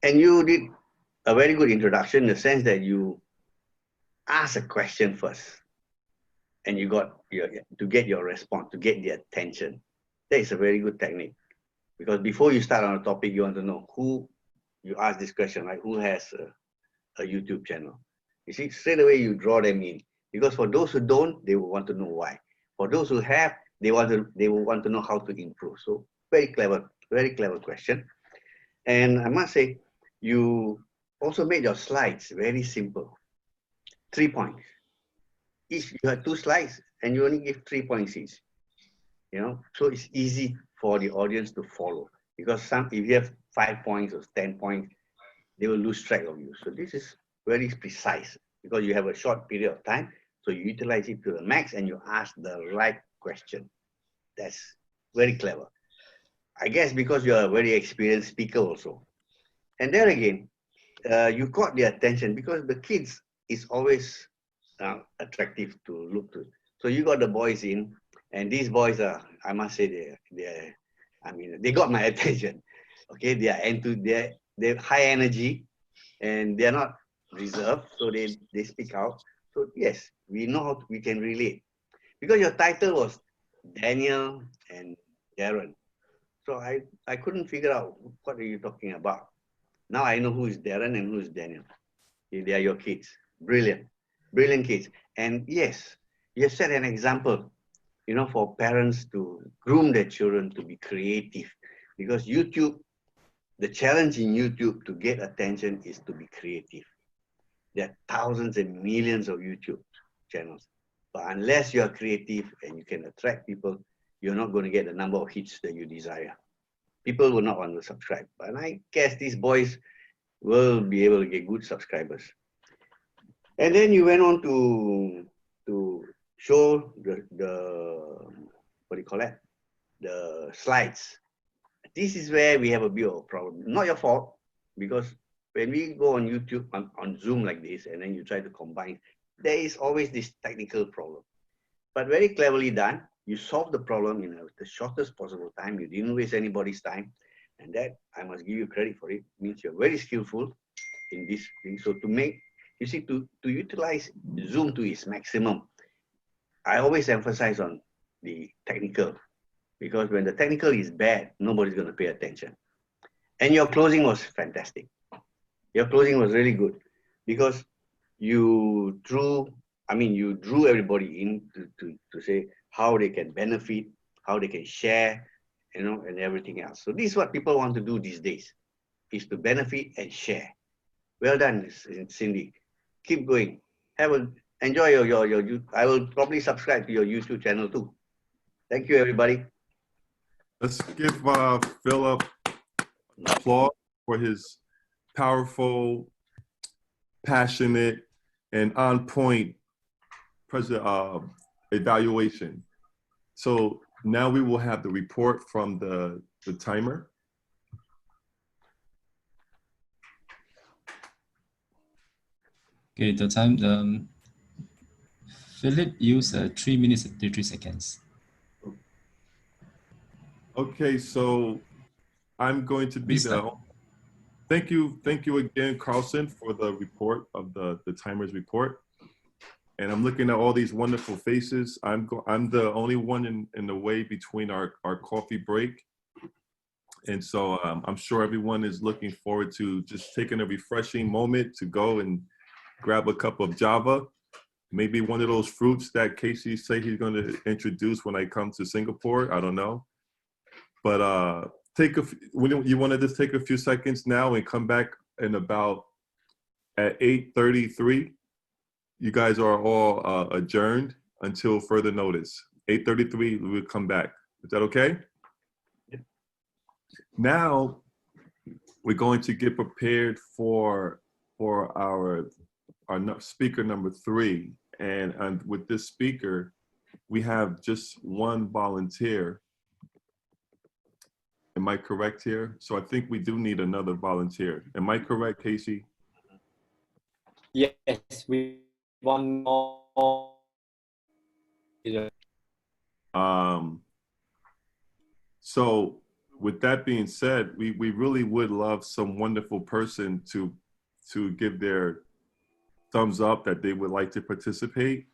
and you did a very good introduction in the sense that you asked a question first, and you got to get your response, to get the attention. That is a very good technique, because before you start on a topic, you want to know who you ask this question, like who has a YouTube channel. You see, straight away you draw them in, because for those who don't, they will want to know why. For those who have, they will want to know how to improve. So very clever question. And I must say, you also made your slides very simple. 3 points. Each, you had 2 slides and you only give 3 points each. You know, so it's easy for the audience to follow, because if you have 5 points or 10 points, they will lose track of you. So this is very precise, because you have a short period of time So you utilize it to the max and you ask the right question. That's very clever. I guess because you're a very experienced speaker also. And then again, you caught their attention because the kids is always attractive to look to. So you got the boys in, and these boys are, I must say, they got my attention. Okay, they are they're high energy, and they're not reserved, so they speak out. So yes, we know how we can relate. Because your title was Daniel and Darren. So I couldn't figure out what are you talking about. Now I know who is Darren and who is Daniel. They are your kids. Brilliant. Brilliant kids. And yes, you set an example, for parents to groom their children to be creative. Because YouTube, the challenge in YouTube to get attention is to be creative. There are thousands and millions of YouTube channels. But unless you are creative and you can attract people, you're not going to get the number of hits that you desire. People will not want to subscribe. But I guess these boys will be able to get good subscribers. And then you went on to show the what do you call that? The slides. This is where we have a bit of a problem. Not your fault, because when we go on YouTube, on Zoom like this, and then you try to combine, there is always this technical problem. But very cleverly done. You solved the problem in the shortest possible time. You didn't waste anybody's time. And that, I must give you credit for it. It means you're very skillful in this thing. So to utilize Zoom to its maximum, I always emphasize on the technical. Because when the technical is bad, nobody's going to pay attention. And your closing was fantastic. Your closing was really good. Because you drew everybody in to say how they can benefit, how they can share, and everything else. So this is what people want to do these days, is to benefit and share. Well done, Cindy. Keep going. Enjoy your I will probably subscribe to your YouTube channel too. Thank you, everybody. Let's give Philip applause for his powerful, passionate, and on point evaluation. So now we will have the report from the timer. Okay, the time, Philip used 3 minutes and 33 seconds. Okay, so I'm going to be Thank you again, Carlson, for the report of the timer's report. And I'm looking at all these wonderful faces. I'm the only one in the way between our coffee break. And so I'm sure everyone is looking forward to just taking a refreshing moment to go and grab a cup of Java, maybe one of those fruits that Casey said he's going to introduce when I come to Singapore. I don't know. But you want to just take a few seconds now and come back in about at 8:33. You guys are all adjourned until further notice. 8:33, we will come back. Is that okay? Yep. Now we're going to get prepared for our speaker number 3. And with this speaker, we have just one volunteer. Am I correct here? So I think we do need another volunteer. Am I correct, Casey? Yes, we want more. So with that being said, we really would love some wonderful person to give their thumbs up that they would like to participate.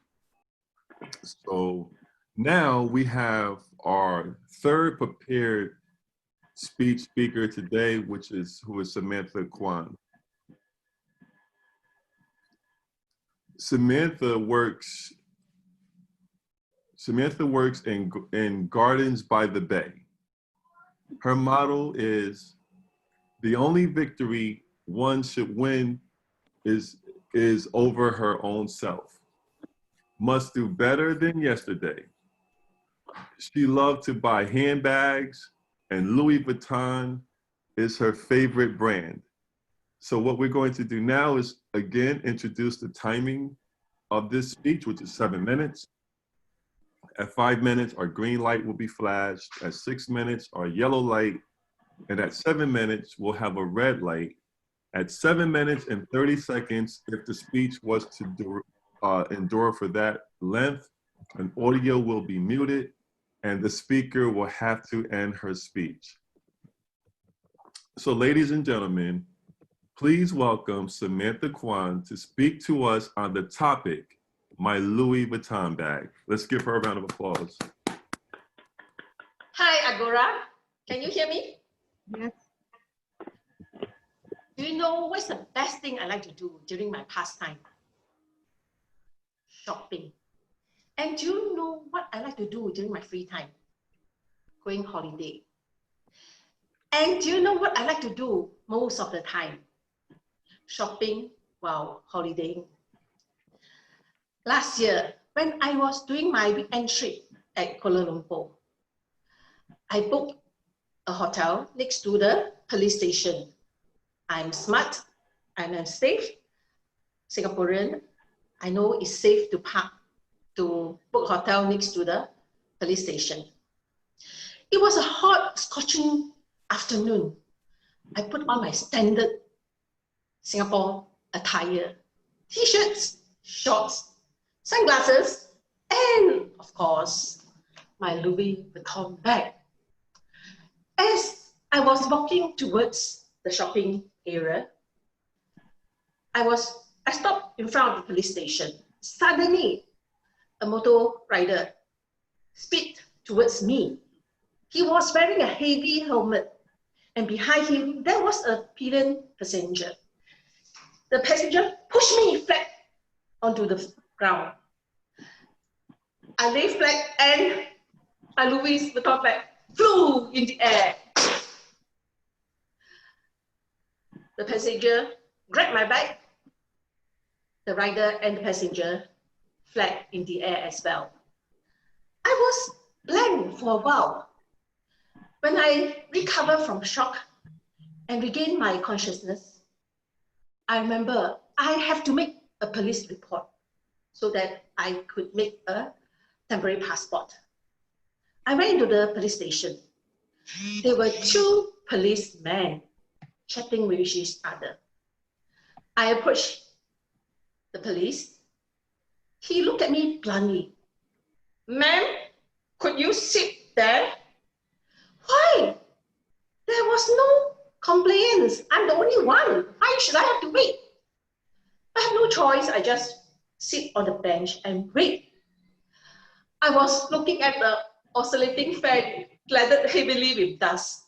So now we have our third prepared speaker today, who is Samantha Kwan. Samantha works in Gardens by the Bay. Her motto is, the only victory one should win is over her own self. Must do better than yesterday. She loved to buy handbags, and Louis Vuitton is her favorite brand. So what we're going to do now is, again, introduce the timing of this speech, which is 7 minutes. At 5 minutes, our green light will be flashed. At 6 minutes, our yellow light. And at 7 minutes, we'll have a red light. At 7 minutes and 30 seconds, if the speech was to endure for that length, an audio will be muted and the speaker will have to end her speech. So ladies and gentlemen, please welcome Samantha Kwan to speak to us on the topic, my Louis Vuitton bag. Let's give her a round of applause. Hi, Agora. Can you hear me? Yes. Do you know what's the best thing I like to do during my pastime? Shopping. And do you know what I like to do during my free time? Going holiday. And do you know what I like to do most of the time? Shopping while holidaying. Last year, when I was doing my weekend trip at Kuala Lumpur, I booked a hotel next to the police station. I'm smart and I'm safe. Singaporean, I know it's safe to park, to book a hotel next to the police station. It was a hot, scorching afternoon. I put on my standard Singapore attire, t-shirts, shorts, sunglasses, and of course, my Louis Vuitton bag. As I was walking towards the shopping area, I stopped in front of the police station. Suddenly, a motor rider speeded towards me. He was wearing a heavy helmet, and behind him, there was a pillion passenger. The passenger pushed me flat onto the ground. I lay flat and my Louis Vuitton bag flew in the air. The passenger grabbed my bag. The rider and the passenger fled in the air as well. I was blank for a while. When I recovered from shock and regained my consciousness, I remember I have to make a police report so that I could make a temporary passport. I went into the police station. There were two policemen chatting with each other. I approached the police. He looked at me bluntly. Ma'am, could you sit there? Why? There was no complaints. I'm the only one. Why should I have to wait? I have no choice. I just sit on the bench and wait. I was looking at the oscillating fan, cladded heavily with dust,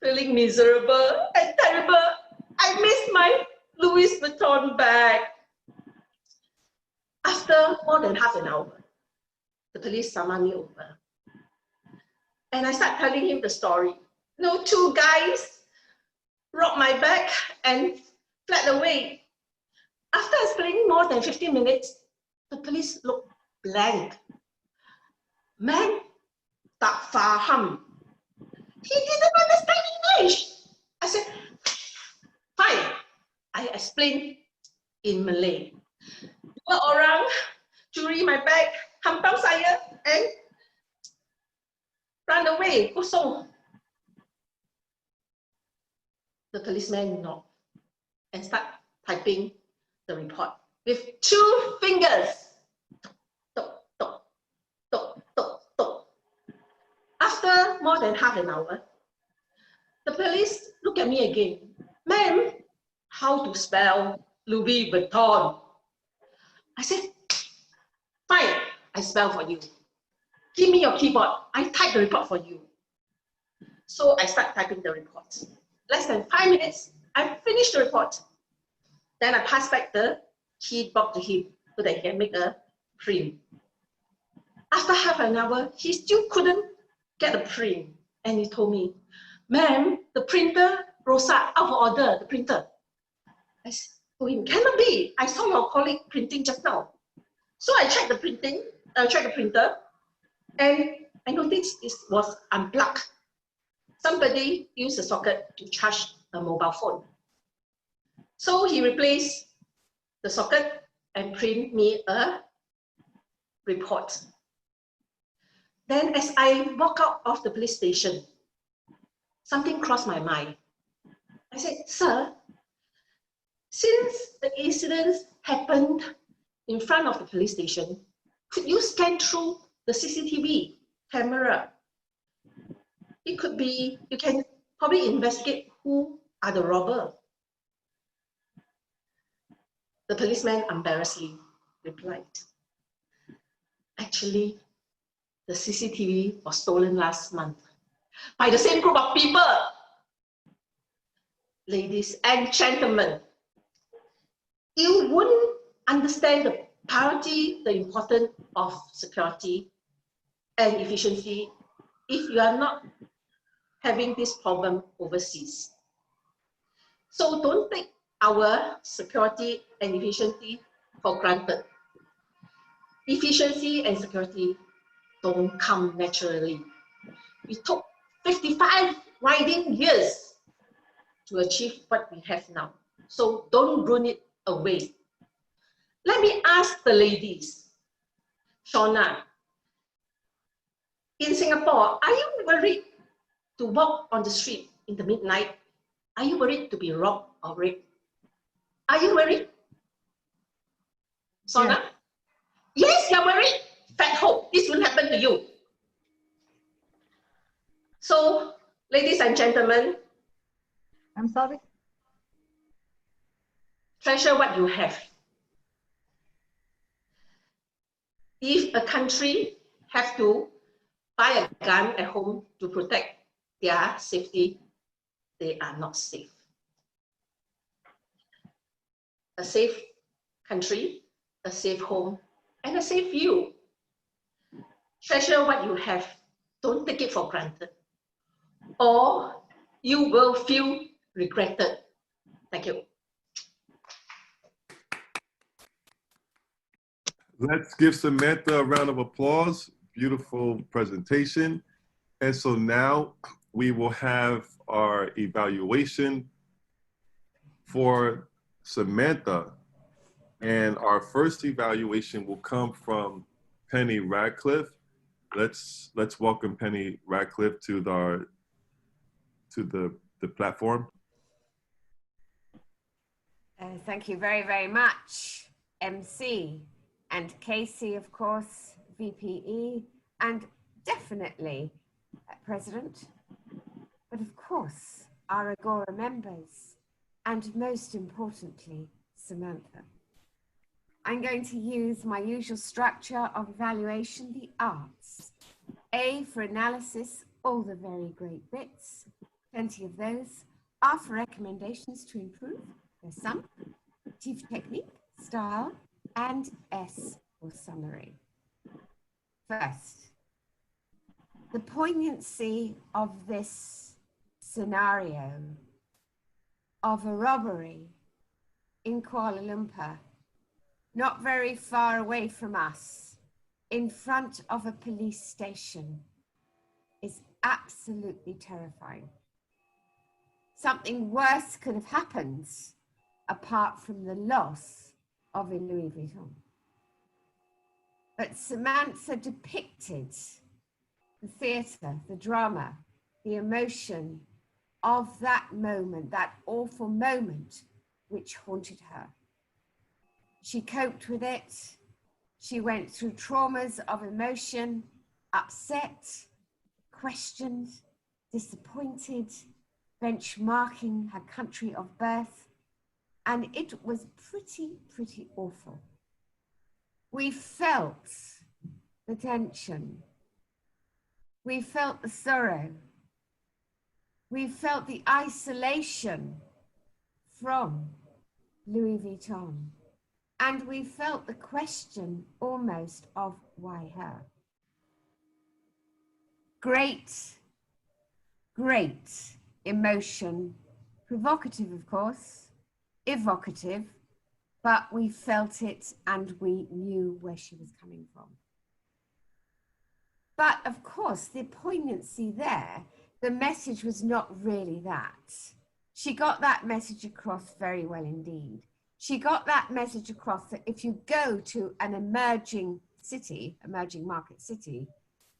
feeling miserable and terrible. I missed my Louis Vuitton bag. After more than half an hour, the police summoned me over. And I started telling him the story. Two guys robbed my bag and fled away. After explaining more than 15 minutes, the police looked blank. Man, tak faham. He didn't understand English. I said, fine. I explained in Malay. Dua orang curi my bag, hampang saya, and run away, kosong. The policeman nodded and started typing the report with 2 fingers. Tok, tok, tok, tok, tok. After more than half an hour, the police looked at me again. Ma'am, how to spell Louis Vuitton? I said, fine, I spell for you. Give me your keyboard. I type the report for you. So I start typing the report. Less than 5 minutes, I finished the report. Then I passed back the keyboard to him so that he can make a print. After half an hour, he still couldn't get a print. And he told me, ma'am, the printer, Rosa, out of order, the printer. I said, cannot be. I saw your colleague printing just now. So I checked the printer, and I noticed it was unplugged. Somebody used the socket to charge a mobile phone. So he replaced the socket and print me a report. Then as I walk out of the police station, something crossed my mind. I said, sir, since the incident happened in front of the police station, could you scan through the CCTV camera? It could be, you can probably investigate who are the robbers. The policeman embarrassedly replied, actually, the CCTV was stolen last month by the same group of people. Ladies and gentlemen, you wouldn't understand the priority, the importance of security and efficiency if you are not having this problem overseas. So don't take our security and efficiency for granted. Efficiency and security don't come naturally. We took 55 riding years to achieve what we have now. So don't ruin it away. Let me ask the ladies, Shauna, in Singapore, are you worried to walk on the street in the midnight? Are you worried to be robbed or raped? Are you worried? Shauna? Yeah. Yes, you're worried. Fat hope, this will happen to you. So, ladies and gentlemen, I'm sorry. Treasure what you have. If a country have to buy a gun at home to protect their safety, they are not safe. A safe country, a safe home, and a safe you. Treasure what you have. Don't take it for granted, or you will feel regretted. Thank you. Let's give Samantha a round of applause. Beautiful presentation. And so now we will have our evaluation for Samantha. And our first evaluation will come from Penny Radcliffe. Let's welcome Penny Radcliffe to the platform. Thank you very, very much, MC, and Casey, of course, VPE, and definitely President, but of course, our Agora members, and most importantly, Samantha. I'm going to use my usual structure of evaluation, the arts. A for analysis, all the very great bits, plenty of those. R for recommendations to improve, there's some. T for technique, style, and S for summary. First, the poignancy of this scenario of a robbery in Kuala Lumpur, not very far away from us, in front of a police station, is absolutely terrifying. Something worse could have happened apart from the loss of a Louis Vuitton. But Samantha depicted the theatre, the drama, the emotion of that moment, that awful moment which haunted her. She coped with it. She went through traumas of emotion, upset, questioned, disappointed, benchmarking her country of birth, and it was pretty awful. We felt the tension. We felt the sorrow. We felt the isolation from Louis Vuitton. And we felt the question almost of why her. Great emotion, provocative, of course, evocative, but we felt it and we knew where she was coming from. But of course, the poignancy there, the message was not really that. She got that message across very well indeed. she got that message across that if you go to an emerging city, emerging market city,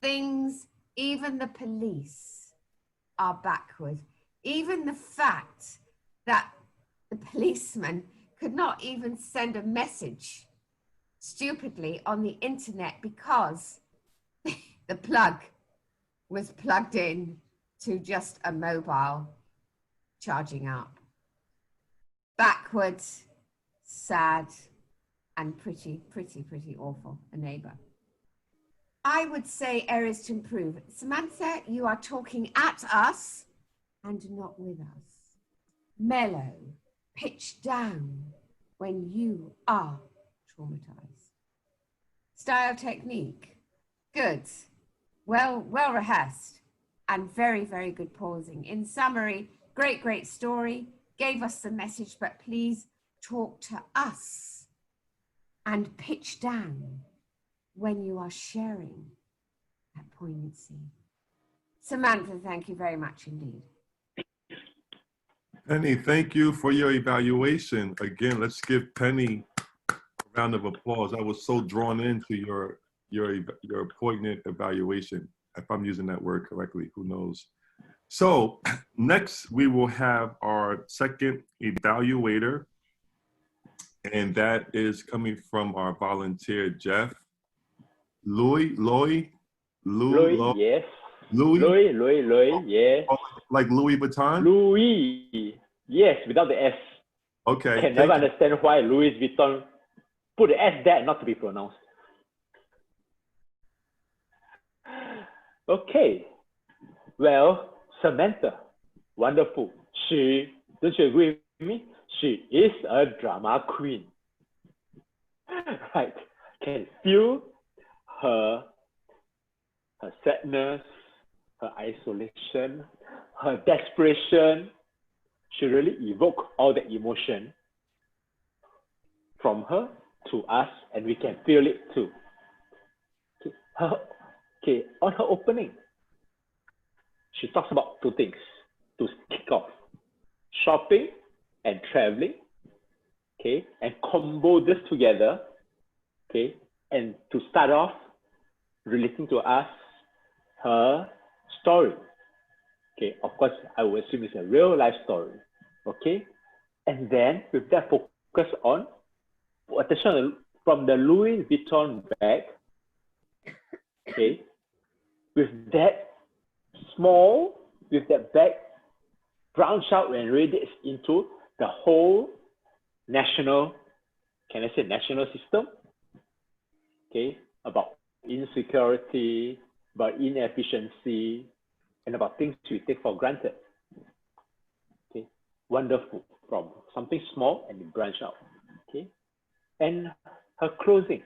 things, even the police are backward. Even the fact that the policeman could not even send a message stupidly on the internet because the plug was plugged in to just a mobile charging up. Backward, sad, and pretty awful, a neighbor. I would say areas to improve. Samantha, you are talking at us and not with us. Mellow, pitch down when you are traumatized. Style technique, good, well rehearsed, and very good pausing. In summary, great story, gave us the message, but please talk to us and pitch down when you are sharing that poignancy. Samantha, thank you very much indeed. Penny, thank you for your evaluation. Again, let's give Penny a round of applause. I was so drawn into your poignant evaluation. If I'm using that word correctly, who knows? So next we will have our second evaluator, and that is coming from our volunteer, Jeff. Louis, yes. Louis, yes. Like Louis Vuitton? Louis, yes, without the S. Okay. Can never understand why Louis Vuitton put the S there not to be pronounced. Okay. Well, Samantha, wonderful. Don't you agree with me? She is a drama queen. Right. Can feel her sadness, her isolation, her desperation. She really evoked all the emotion from her to us, and we can feel it too. On her opening, she talks about two things to kick off: shopping and traveling. And combo this together. And to start off, relating to us her story. Of course, I would assume it's a real life story. And then with that focus on attention from the Louis Vuitton bag. With that bag branch out and radiates into the whole national, can I say national system? About insecurity, about inefficiency, and about things we take for granted. Wonderful, from something small and it branch out. And her closing,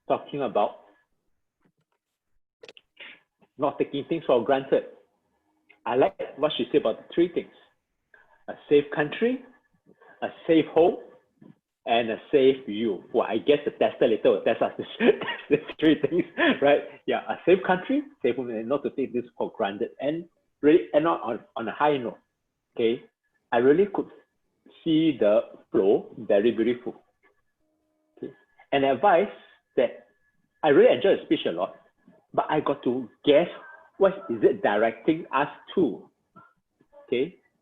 talking about not taking things for granted. I like what she said about the three things: a safe country, a safe home, and a safe you. Well, I guess the tester later will test us these three things, right? Yeah, a safe country, safe home, and not to take this for granted. And really, and not on a high note. I really could see the flow, very beautiful. And advice that I really enjoyed the speech a lot, but I got to guess what is it directing us to.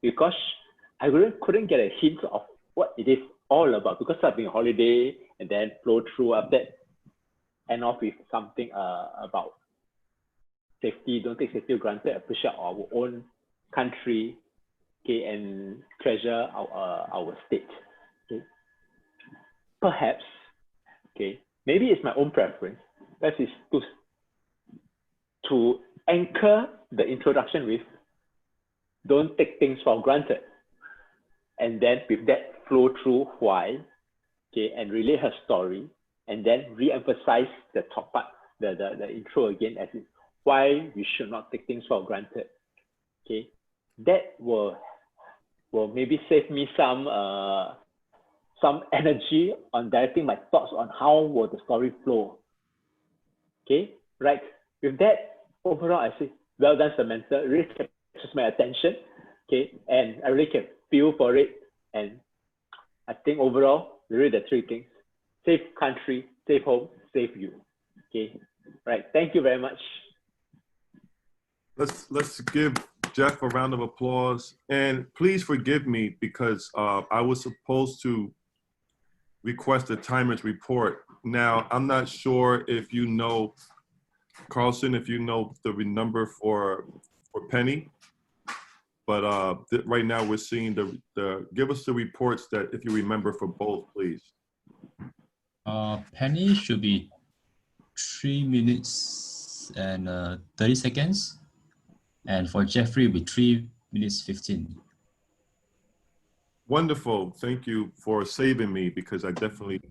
Because I really couldn't get a hint of what it is all about, because I've been on holiday and then flow through after that, end off with something about safety. Don't take safety for granted, appreciate our own country, and treasure our state. Perhaps, maybe it's my own preference. That is to anchor the introduction with don't take things for granted, and then with that flow through why, and relay her story, and then re-emphasize the top part, the intro again, as in why we should not take things for granted. That will maybe save me some energy on directing my thoughts on how will the story flow. Right. With that, overall, I say, well done, Samantha. It really captures my attention. And I really can feel for it. And I think overall, really the three things: safe country, safe home, safe you. Okay, right. Thank you very much. Let's give Jeff a round of applause, and please forgive me because I was supposed to request a timer's report. Now I'm not sure if you know, Carlson, if you know the number for Penny, but right now we're seeing the give us the reports that if you remember for both, please. Penny should be 3 minutes and 30 seconds. And for Jeffrey, will be 3 minutes 15. Wonderful. Thank you for saving me because I definitely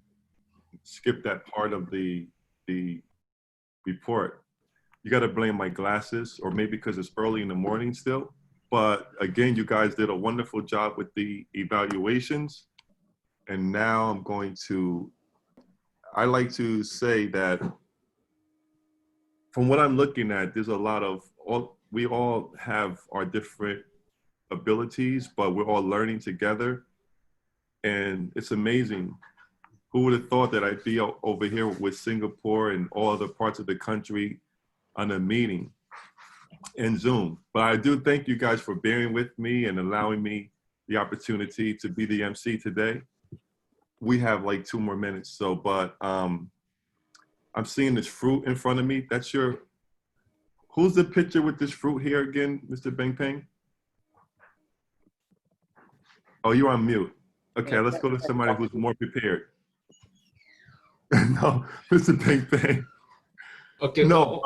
skipped that part of the report. You got to blame my glasses, or maybe because it's early in the morning still. But again, you guys did a wonderful job with the evaluations. And now I'm going to, I like to say that from what I'm looking at, there's a lot of, we all have our different abilities, but we're all learning together. And it's amazing. Who would have thought that I'd be over here with Singapore and all other parts of the country on a meeting in Zoom? But I do thank you guys for bearing with me and allowing me the opportunity to be the MC today. We have like 2 more minutes, so, but I'm seeing this fruit in front of me. That's your, who's the picture with this fruit here again, Mr. Beng Peng? Oh, you're on mute. Okay, let's go to somebody who's more prepared. No, Mr. Beng Peng. Okay. No.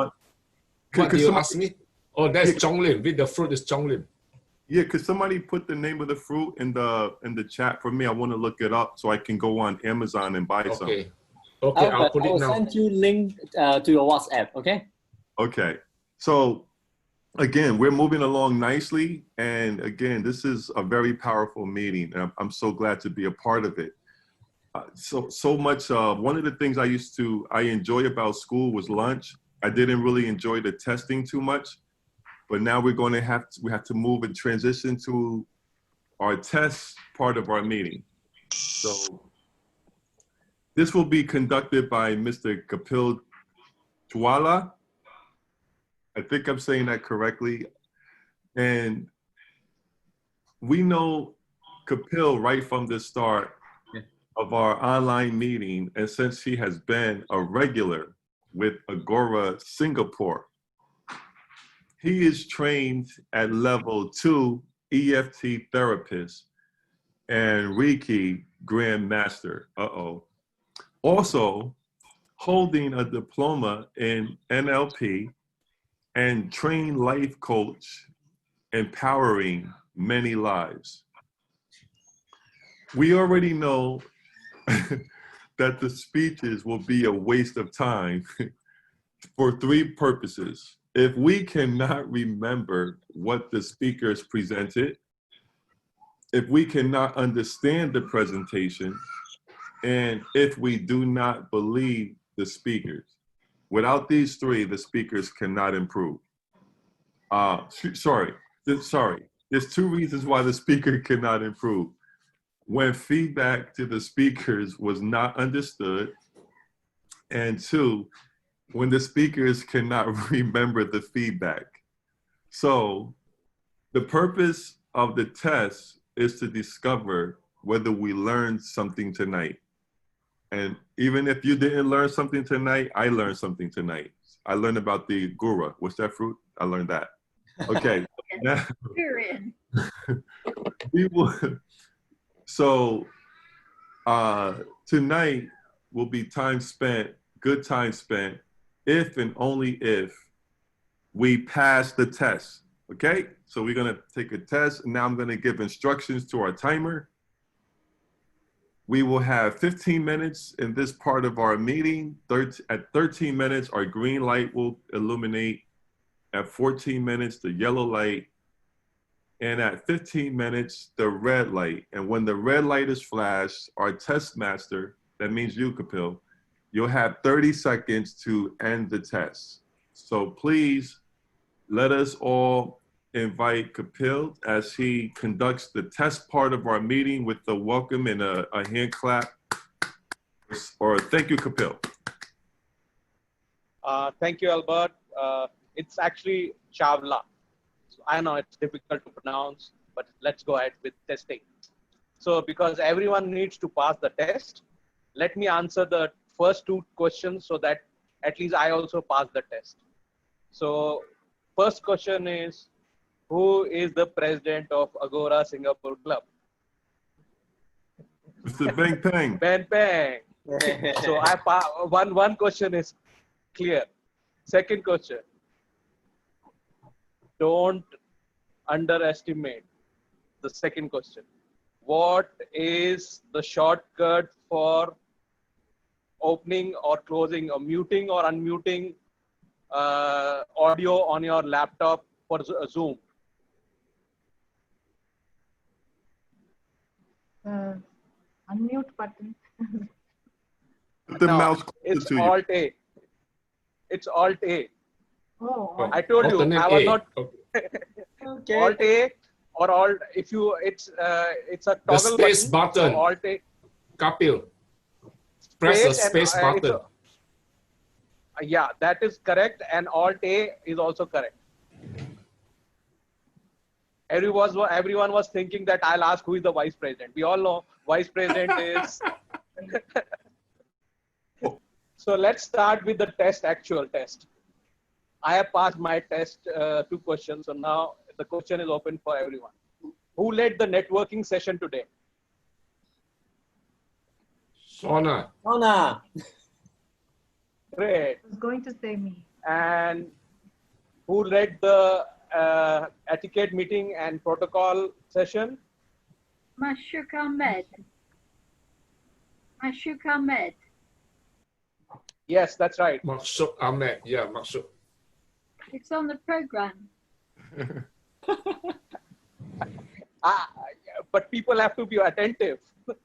What do you ask me? Oh, that's Zhonglin. With the fruit is Zhonglin. Yeah, could somebody put the name of the fruit in the chat for me? I want to look it up so I can go on Amazon and buy some. Okay. Okay, I'll put it now. I'll send you link to your WhatsApp, okay? Okay. So again, we're moving along nicely. And again, this is a very powerful meeting. And I'm so glad to be a part of it. So much, one of the things I enjoy about school was lunch. I didn't really enjoy the testing too much, but now we have to move and transition to our test part of our meeting. So this will be conducted by Mr. Kapil Chwala. I think I'm saying that correctly. And we know Kapil right from the start of our online meeting, and since he has been a regular with Agora Singapore, he is trained at level 2 EFT therapist and Reiki Grandmaster. Also holding a diploma in NLP and trained life coach, empowering many lives. We already know that the speeches will be a waste of time for 3 purposes. If we cannot remember what the speakers presented, if we cannot understand the presentation, and if we do not believe the speakers. Without these 3, the speakers cannot improve. Sorry. There's 2 reasons why the speaker cannot improve. When feedback to the speakers was not understood, and 2, when the speakers cannot remember the feedback. So the purpose of the test is to discover whether we learned something tonight. And even if you didn't learn something tonight, I learned something tonight. I learned about the Agora. What's that fruit? I learned that. Okay. Now, we will. So tonight will be time spent, good time spent, if and only if we pass the test. Okay? So we're going to take a test. And now I'm going to give instructions to our timer. We will have 15 minutes in this part of our meeting. At 13 minutes, our green light will illuminate. At 14 minutes, the yellow light. And at 15 minutes, the red light. And when the red light is flashed, our test master, that means you, Kapil, you'll have 30 seconds to end the test. So please let us all invite Kapil as he conducts the test part of our meeting with the welcome and a hand clap. Or thank you, Kapil. Thank you, Albert. It's actually Chavla. So I know it's difficult to pronounce, but let's go ahead with testing. So because everyone needs to pass the test, let me answer the first two questions so that at least I also pass the test. So first question is, who is the president of Agora Singapore Club? Mr. Beng Peng. Ben Peng. So one question is clear. Second question, don't underestimate the second question. What is the shortcut for opening or closing or muting or unmuting audio on your laptop for Zoom? Unmute button. Put the mouse closer It's to you. Alt A. It's Alt A. Oh, I told you Alternate I was A. not Okay. Alt A or Alt. If you, it's a The toggle space button. So Alt A. Kapil. Press the space and, button. yeah, that is correct, and Alt A is also correct. Everyone was thinking that I'll ask who is the vice president. We all know vice president is. So let's start with the actual test. I have passed my test, 2 questions. So now the question is open for everyone. Who led the networking session today? Sona. Sona. Great. I was going to say me. And who led the etiquette meeting and protocol session? Mashuk Ahmed. Mashuk Ahmed. Yes, that's right. Maksud Ahmed. Yeah, Maksud. It's on the program. But people have to be attentive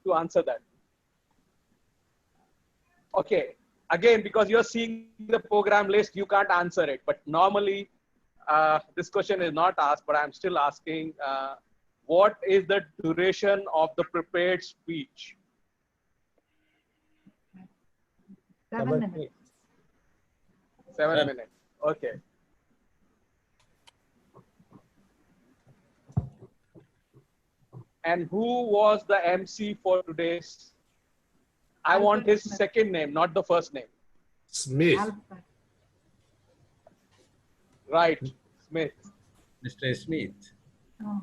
to answer that. Okay, again, because you're seeing the program list, you can't answer it. But normally, this question is not asked, but I'm still asking, what is the duration of the prepared speech? 7 minutes. 7 minutes. Okay. And who was the MC for today's? I want his second name, not the first name. Smith. Right, Smith. Mr. Smith. Oh.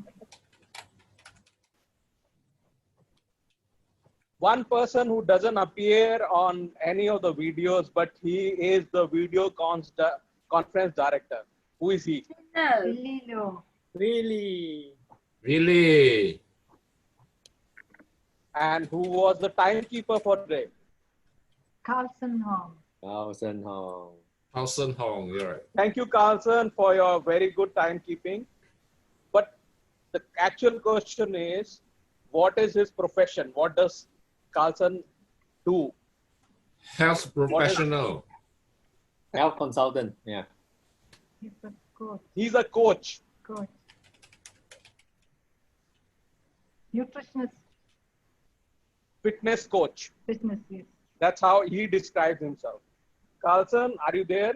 One person who doesn't appear on any of the videos, but he is the video conference director. Who is he? No. Really? Really? And who was the timekeeper for today? Carlson Hong. Carlson Hong. Carlson Hong, you're right. Thank you, Carlson, for your very good timekeeping. But the actual question is, what is his profession? What does Carlson do? Health professional. Health consultant. Yeah. He's a coach. He's a coach. Coach. Nutritionist. Fitness coach. Fitness, yes. That's how he describes himself. Carlson, are you there?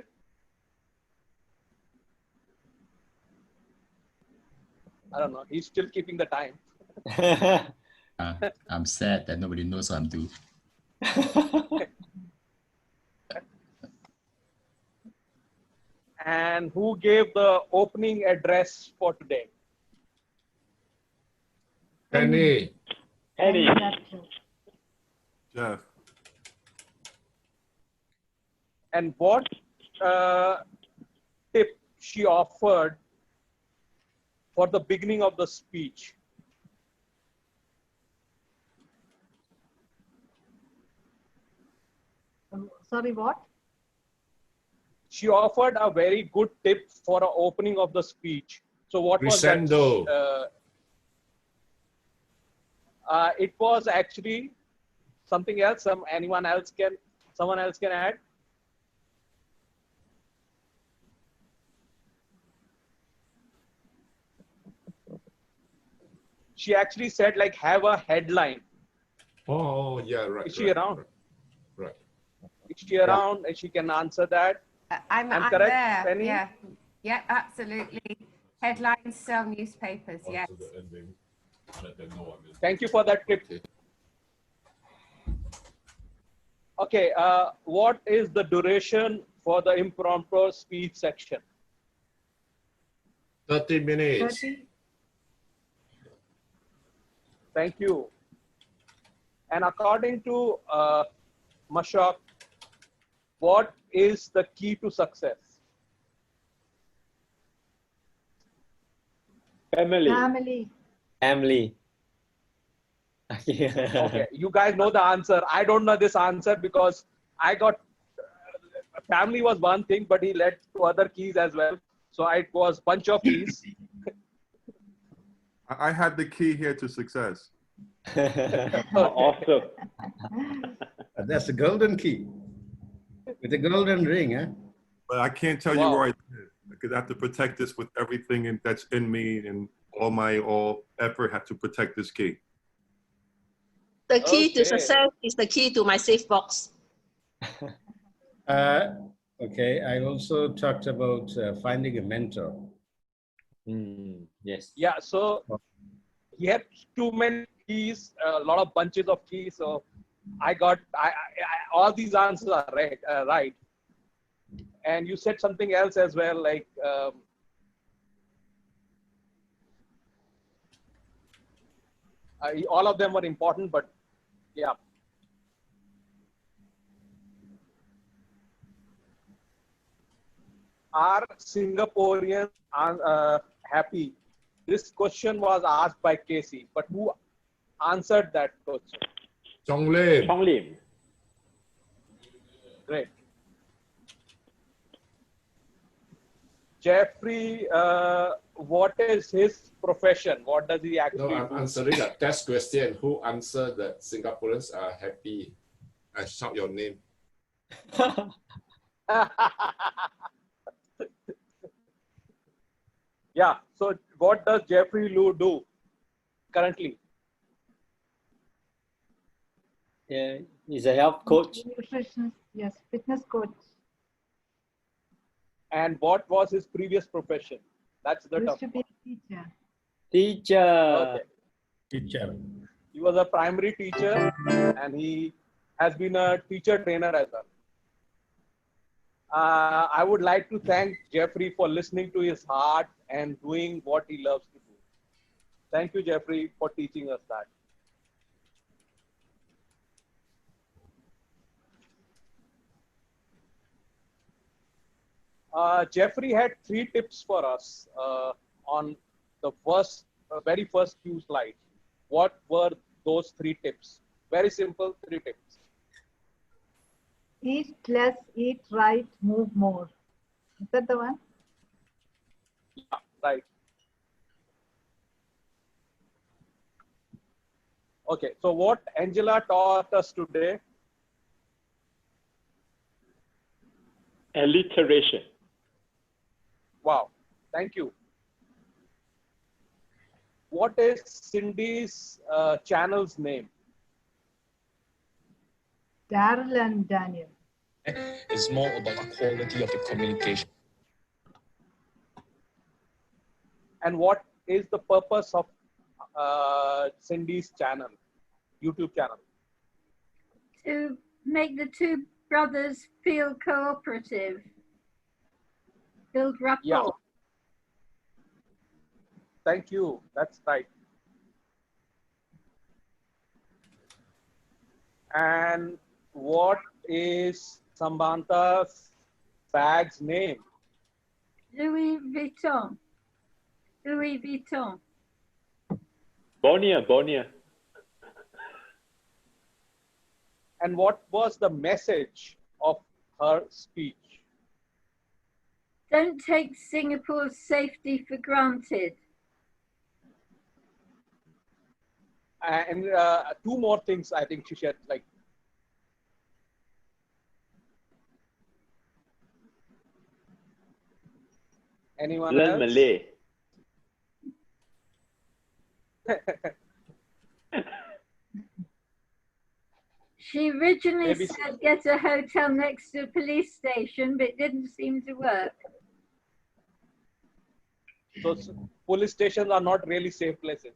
I don't know. He's still keeping the time. I'm sad that nobody knows what I'm doing. And who gave the opening address for today? Penny. Penny. Jeff. And what tip she offered for the beginning of the speech? Sorry, what? She offered a very good tip for the opening of the speech. So what was that? Crescendo. It was actually something else. Someone else can add. she actually said like have a headline. Oh, yeah, right. Is she around? Right. Is she around and she can answer that? I'm correct, there. Penny? Yeah. Yeah, absolutely. Headlines sell newspapers. Yes. Thank you for that tip. Okay, what is the duration for the impromptu speech section? 30 minutes. 30. Thank you. And according to Mashak, what is the key to success? Family. Family. Family. Okay, you guys know the answer. I don't know this answer because I got family was one thing, but he led to other keys as well. So it was bunch of keys. I had the key here to success. Awesome. That's the golden key with the golden ring, huh? But I can't tell you where I did because I have to protect this with everything that's in me and all effort have to protect this key. The key to Okay. success is the key to my safe box. Okay, I also talked about finding a mentor. Yes. Yeah, so he had too many keys, a lot of bunches of keys. So I got all these answers are right. Right. And you said something else as well, like all of them were important, but yeah. Are Singaporeans happy? This question was asked by Casey, but who answered that question? Chong Lim. Chong Lim. Great. Jeffrey, what is his profession? What does he actually No, I'm do? answering that test question. Who answered that Singaporeans are happy? I shout your name. Yeah. So what does Jeffrey Liu do currently? Yeah, he's a health coach. Nutritionist, yes, fitness coach. And what was his previous profession? That's the Used tough to be one. a teacher. Teacher. Okay. Teacher. He was a primary teacher and he has been a teacher trainer as well. I would like to thank Jeffrey for listening to his heart and doing what he loves to do. Thank you, Jeffrey, for teaching us that. Jeffrey had 3 tips for us on the very first few slides. What were those 3 tips? Very simple 3 tips. Eat less, eat right, move more. Is that the one? Yeah, right. Okay, so what Angela taught us today? Alliteration. Wow, thank you. What is Cindy's channel's name? Daryl and Daniel. It's more about the quality of the communication. And what is the purpose of Cindy's channel, YouTube channel? To make the 2 brothers feel cooperative, build rapport. Yeah. Thank you. That's right. And what is Sambanta's bag's name? Louis Vuitton. Louis Vuitton. Bonia. And what was the message of her speech? Don't take Singapore's safety for granted. And 2 more things I think she shared, like anyone Learn else? Malay. originally Maybe said get a hotel next to a police station, but it didn't seem to work. so police stations are not really safe places.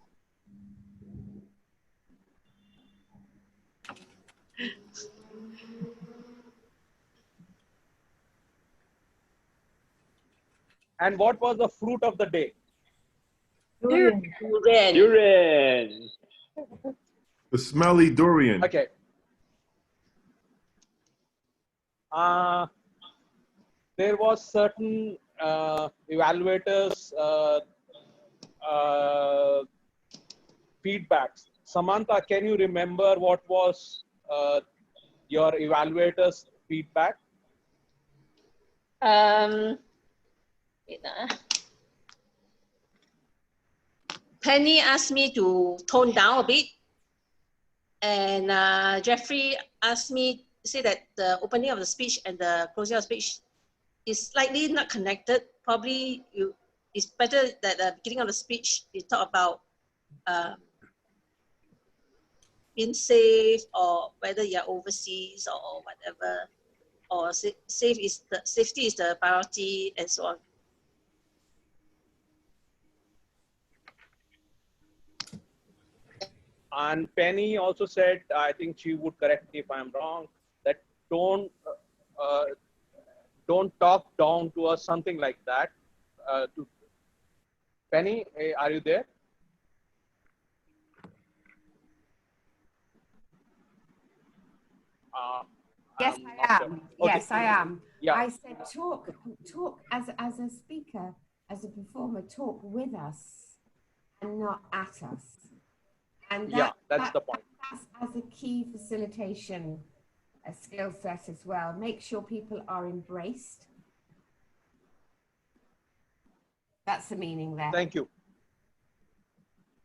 And what was the fruit of the day? Durian. Durian. The smelly durian. Okay. There was certain evaluators feedbacks. Samantha, can you remember what was your evaluators feedback? Wait, Penny asked me to tone down a bit, and Jeffrey asked me to say that the opening of the speech and the closing of the speech is slightly not connected. Probably it's better that the beginning of the speech you talk about being safe, or whether you're overseas or whatever, or safety is the priority, and so on. And Penny also said, I think she would correct me if I'm wrong, that don't talk down to us, something like that. Penny, are you there? Yes, I am. Okay. Yes, I am. Yeah. I said talk as a speaker, as a performer, talk with us and not at us. And that's the point. That's as a key facilitation skill set as well. Make sure people are embraced. That's the meaning there. Thank you.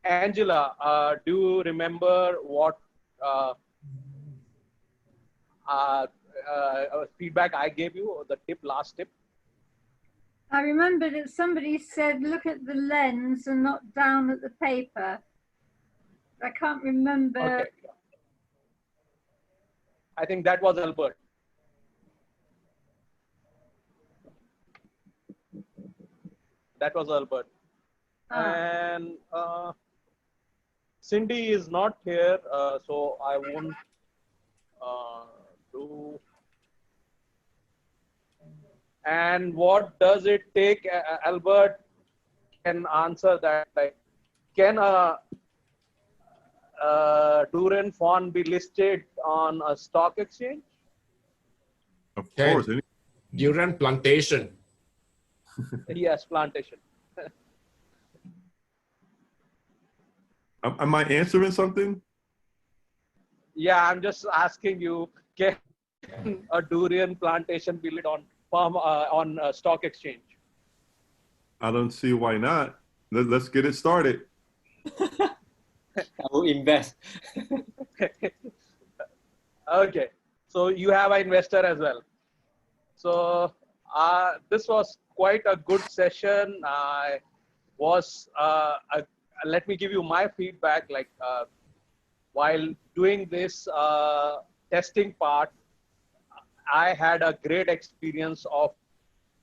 Angela, do you remember what feedback I gave you, or the last tip? I remember that somebody said, look at the lens and not down at the paper. I can't remember. Okay. I think that was Albert. That was Albert. And Cindy is not here, so I won't do. And what does it take? Albert can answer that. Like, can a durian fawn be listed on a stock exchange? Of course. Durian plantation. Yes, plantation. Am I answering something? Yeah, I'm just asking you, can a durian plantation be listed on stock exchange? I don't see why not. Let's get it started. I will invest. Okay, so you have an investor as well. So this was quite a good session. Let me give you my feedback. Like while doing this testing part, I had a great experience of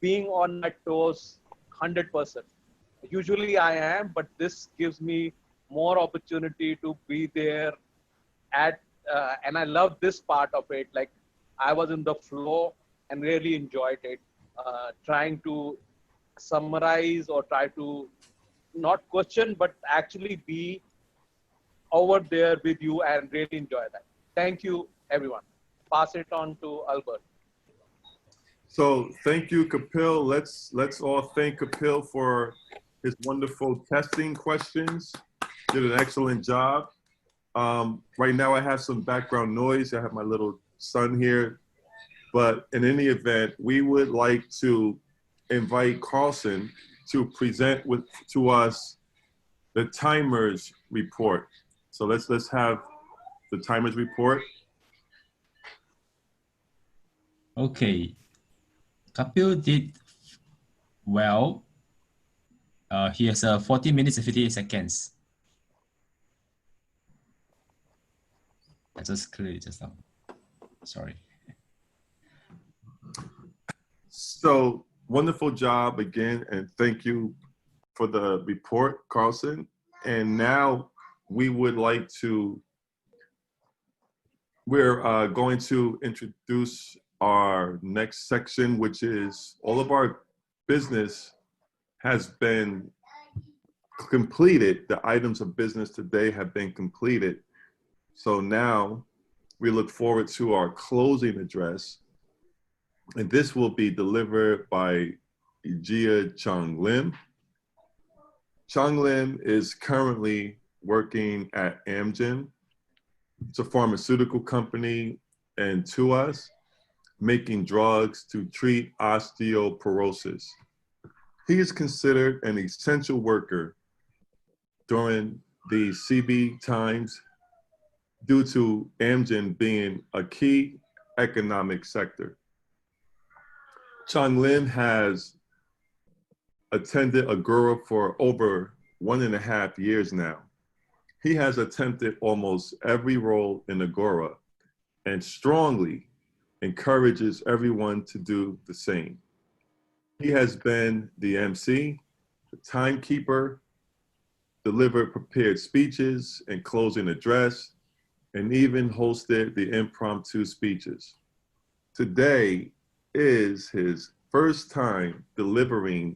being on my toes 100%. Usually I am, but this gives me more opportunity to be there and I love this part of it. Like I was in the flow and really enjoyed it, trying to summarize or try to not question, but actually be over there with you and really enjoy that. Thank you, everyone. Pass it on to Albert. So thank you, Kapil. Let's all thank Kapil for his wonderful testing questions. Did an excellent job. Right now I have some background noise. I have my little son here. But in any event, we would like to invite Carlson to present to us the timers report. So let's have the timers report. Okay. Kapil did well. He has 40 minutes and 58 seconds. I just cleared it just now. Sorry. So wonderful job again, and thank you for the report, Carlson. And now we would like to, we're going to introduce our next section, which is all of our business has been completed. The items of business today have been completed. So now we look forward to our closing address. And this will be delivered by Jia Chung Lim. Chung Lim is currently working at Amgen. It's a pharmaceutical company in Tuas, making drugs to treat osteoporosis. He is considered an essential worker during the CB times due to Amgen being a key economic sector. Chung Lim has attended Agora for over 1.5 years now. He has attempted almost every role in Agora and strongly encourages everyone to do the same. He has been the MC, the timekeeper, delivered prepared speeches and closing address, and even hosted the impromptu speeches. Today is his first time delivering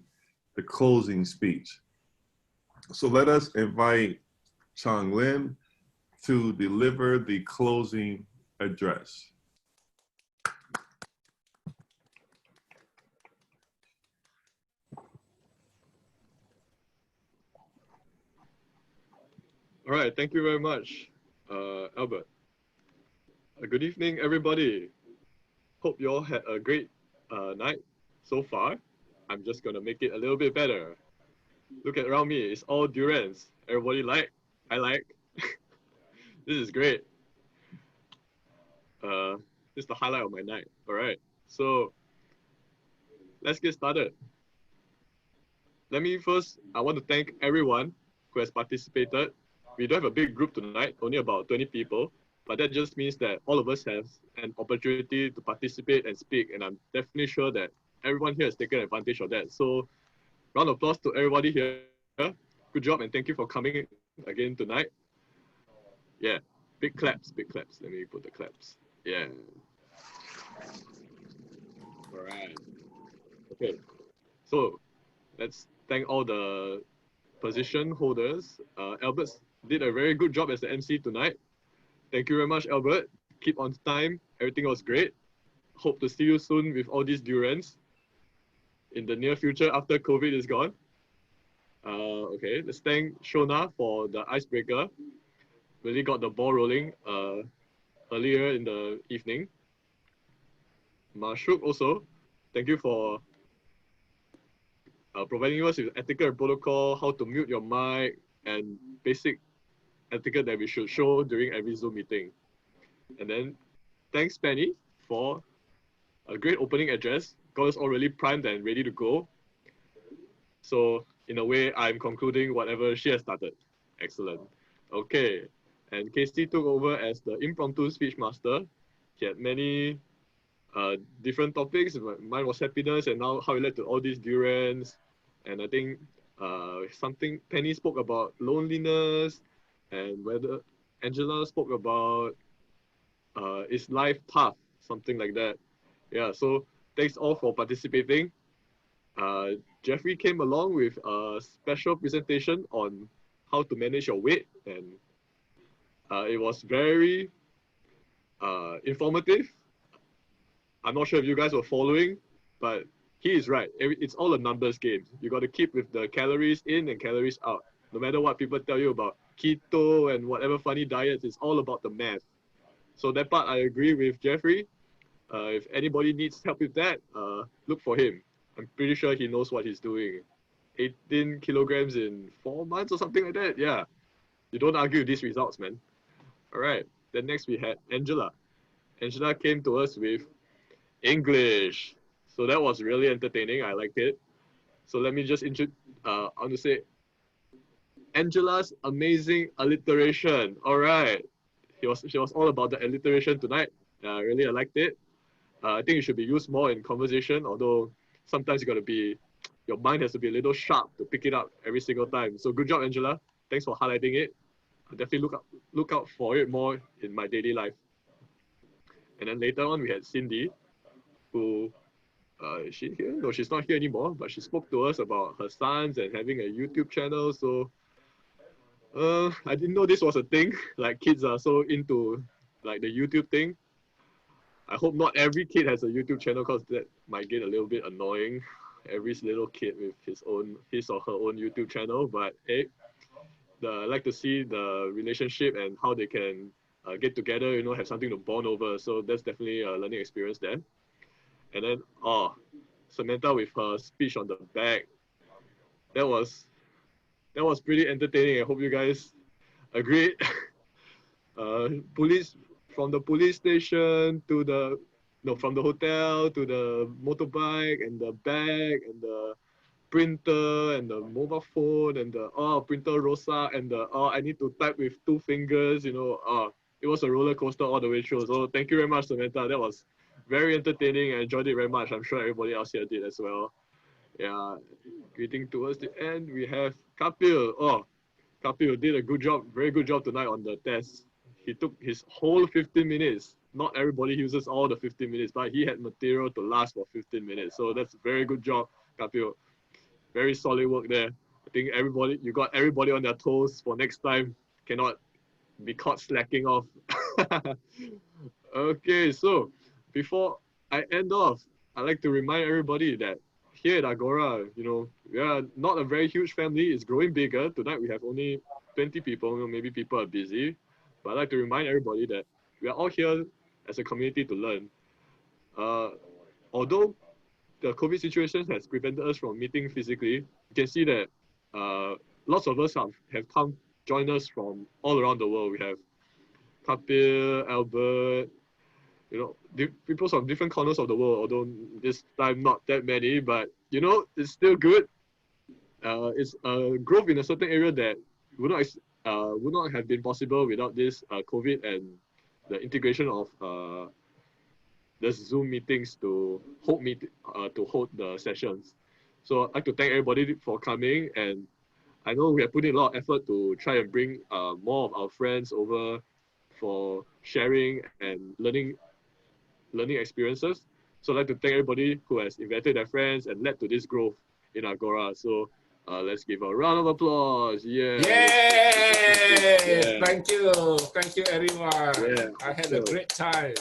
the closing speech. So let us invite Chung Lim to deliver the closing address. All right, thank you very much, Albert. Good evening, everybody. Hope you all had a great night so far. I'm just gonna make it a little bit better. Look at around me, it's all durians. Everybody like? I like. This is great. This is the highlight of my night. All right, so let's get started. I want to thank everyone who has participated. We don't have a big group tonight, only about 20 people, but that just means that all of us have an opportunity to participate and speak, and I'm definitely sure that everyone here has taken advantage of that. So round of applause to everybody here. Good job, and thank you for coming again tonight. Yeah, big claps, big claps. Let me put the claps. Yeah. All right. Okay, so let's thank all the position holders. Albert did a very good job as the MC tonight. Thank you very much, Albert. Keep on time. Everything was great. Hope to see you soon with all these durians in the near future after COVID is gone. Okay, let's thank Shona for the icebreaker. Really got the ball rolling earlier in the evening. Mashuk also, thank you for providing us with etiquette and protocol, how to mute your mic, and basic etiquette that we should show during every Zoom meeting. And then thanks Penny for a great opening address, got us all really primed and ready to go. So in a way, I'm concluding whatever she has started. Excellent. Okay, and Casey took over as the impromptu speech master. He had many different topics. Mine was happiness, and now how it led to all these durians. And I think something Penny spoke about loneliness, and whether Angela spoke about is life tough, something like that. Yeah, so thanks all for participating. Jeffrey came along with a special presentation on how to manage your weight, and it was very informative. I'm not sure if you guys were following, but he is right. It's all a numbers game. You got to keep with the calories in and calories out. No matter what people tell you about keto and whatever funny diets, it's all about the math. So that part I agree with Jeffrey. If anybody needs help with that, look for him. I'm pretty sure he knows what he's doing. 18 kilograms in 4 months or something like that. Yeah, you don't argue with these results, man. All right, then next we had Angela. Angela came to us with English. So that was really entertaining. I liked it. So let me just I want to say Angela's amazing alliteration. All right. She was all about the alliteration tonight. Really, I liked it. I think it should be used more in conversation, although sometimes your mind has to be a little sharp to pick it up every single time. So good job, Angela. Thanks for highlighting it. I'll definitely look out for it more in my daily life. And then later on, we had Cindy, who is she here? No, she's not here anymore, but she spoke to us about her sons and having a YouTube channel. So I didn't know this was a thing. Like kids are so into like the YouTube thing. I hope not every kid has a YouTube channel because that might get a little bit annoying. Every little kid with his or her own YouTube channel. But hey, I like to see the relationship and how they can get together, have something to bond over. So that's definitely a learning experience there. And then, Samantha with her speech on the back, that was pretty entertaining. I hope you guys agreed. From the police station to from the hotel to the motorbike and the bag and the printer and the mobile phone and the printer Rosa and the I need to type with 2 fingers, it was a roller coaster all the way through. So thank you very much, Samantha. That was very entertaining. I enjoyed it very much. I'm sure everybody else here did as well. Yeah, getting towards the end, we have Kapil. Kapil did a good job, very good job tonight on the test. He took his whole 15 minutes. Not everybody uses all the 15 minutes, but he had material to last for 15 minutes. So that's a very good job, Kapil. Very solid work there. I think you got everybody on their toes for next time. Cannot be caught slacking off. Okay, so before I end off, I'd like to remind everybody that here at Agora, we are not a very huge family. It's growing bigger. Tonight we have only 20 people. Maybe people are busy. But I'd like to remind everybody that we are all here as a community to learn. Although the COVID situation has prevented us from meeting physically, you can see that lots of us have come join us from all around the world. We have Kapil, Albert, people from different corners of the world, although this time not that many, but it's still good. It's a growth in a certain area that would not have been possible without this COVID and the integration of the Zoom meetings to hold the sessions. So I'd like to thank everybody for coming, and I know we have put in a lot of effort to try and bring more of our friends over for sharing and learning experiences. So I'd like to thank everybody who has invited their friends and led to this growth in Agora. So let's give a round of applause. Yeah. Yay! Thank you everyone. Yeah. I had a great time.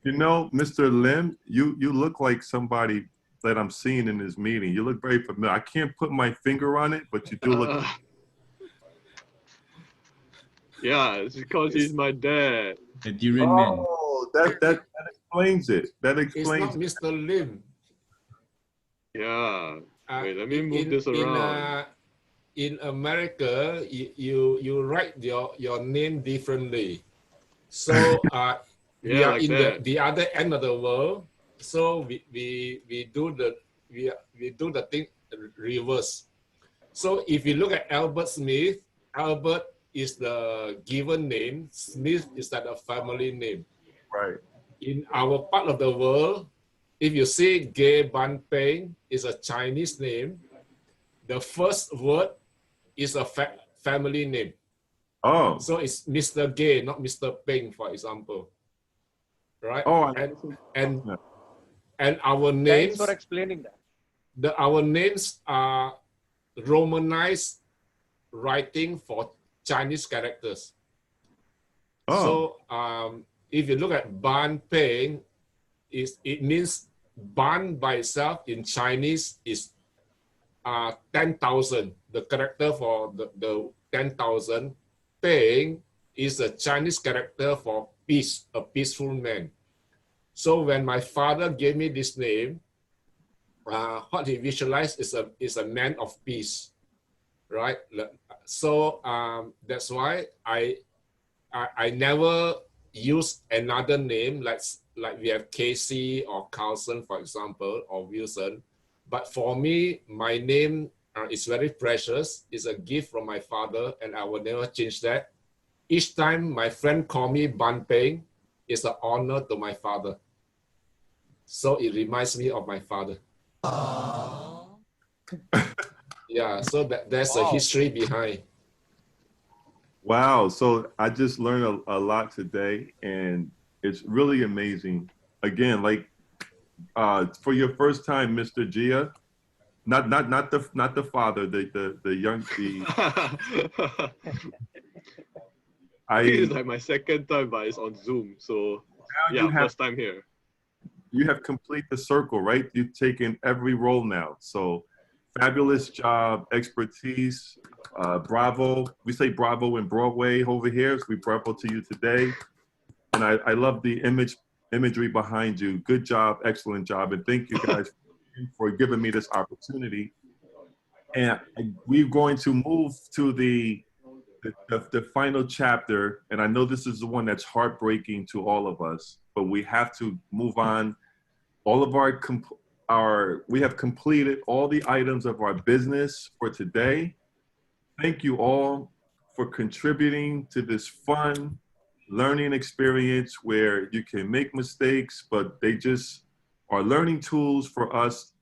Mr. Lim, you look like somebody that I'm seeing in this meeting. You look very familiar. I can't put my finger on it, but you do look. Yeah, it's because he's my dad. The durian man. Oh, that explains it. That explains. It's not Mr. Lim. Yeah. Wait, let me move this around. In America, you write your name differently. So we are like in the other end of the world. So we do the thing reverse. So if you look at Albert Smith, Albert is the given name. Smith is that a family name. Right. In our part of the world, if you say Gay Ban Peng is a Chinese name, the first word is a family name. Oh. So it's Mr. Gay, not Mr. Peng, for example. Right? Oh, and our names. Thanks for explaining that. Our names are Romanized writing for Chinese characters. Oh. So if you look at Ban Peng, it means Ban by itself in Chinese is 10,000. The character for the 10,000. Peng is a Chinese character for peace, a peaceful man. So when my father gave me this name, what he visualized is a man of peace, right? So that's why I never use another name like we have Casey or Carlson, for example, or Wilson. But for me, my name is very precious. It's a gift from my father, and I will never change that. Each time my friend call me Ban Peng, is an honor to my father. So it reminds me of my father. Yeah, so there's a history behind. Wow. So I just learned a lot today, and it's really amazing. Again, like for your first time, Mr. Gia, not the father, the young It's like my second time, but it's on Zoom. So now yeah, first time here. You have complete the circle, right? You've taken every role now. So fabulous job, expertise, bravo. We say bravo in Broadway over here. So we bravo to you today. And I love the imagery behind you. Good job, excellent job. And thank you guys for giving me this opportunity. And we're going to move to the final chapter. And I know this is the one that's heartbreaking to all of us, but we have to move on. All of we have completed all the items of our business for today. Thank you all for contributing to this fun learning experience where you can make mistakes, but they just are learning tools for us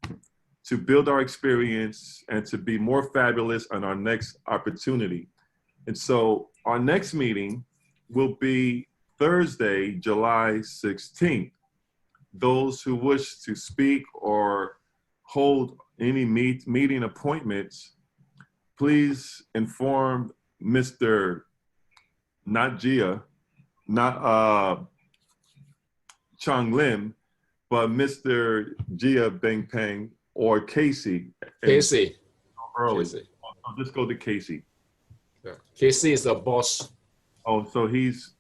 to build our experience and to be more fabulous on our next opportunity. And so our next meeting will be Thursday, July 16th. Those who wish to speak or hold any meeting appointments, please inform Mr. not Gia, not Chang Lim, but Mr. Gia Beng Peng or Casey. Casey. Early. Casey. I'll just go to Casey. Yeah. Casey is the boss. Oh, so he's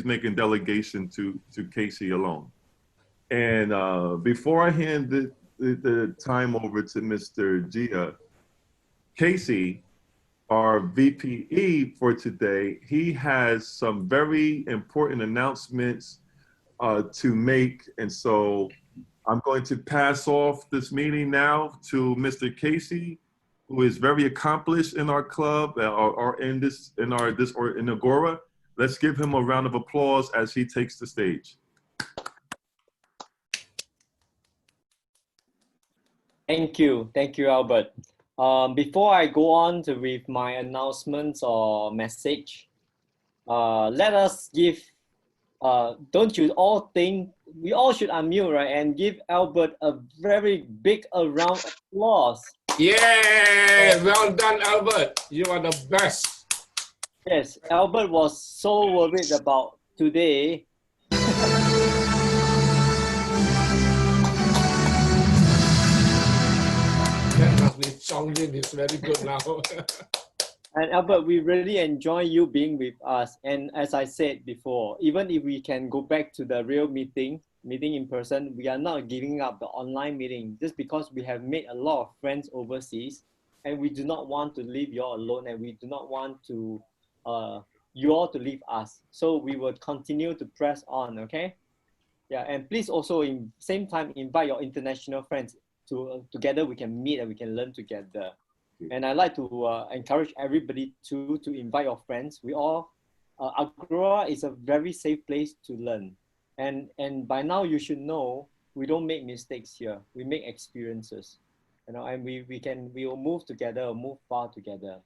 making delegation to Casey alone. And before I hand the time over to Mr. Gia, Casey, our VPE for today, he has some very important announcements to make. And so I'm going to pass off this meeting now to Mr. Casey, who is very accomplished in our club or in Agora. Let's give him a round of applause as he takes the stage. Thank you, Albert. Before I go on with my announcements or message, let us give, don't you all think, we all should unmute, right? And give Albert a very big round of applause. Yeah, well done, Albert. You are the best. Yes, Albert was so worried about today. That must be Chonglin. It's very good now. And Albert, we really enjoy you being with us. And as I said before, even if we can go back to the real meeting in person, we are not giving up the online meeting just because we have made a lot of friends overseas, and we do not want to leave you all alone, and we do not want to you all to leave us. So we will continue to press on, okay? Yeah, and please also in same time invite your international friends to together we can meet and we can learn together. And I'd like to encourage everybody to invite your friends. We all, Agora is a very safe place to learn. And by now you should know, we don't make mistakes here. We make experiences, you know, and we will move together, move far together.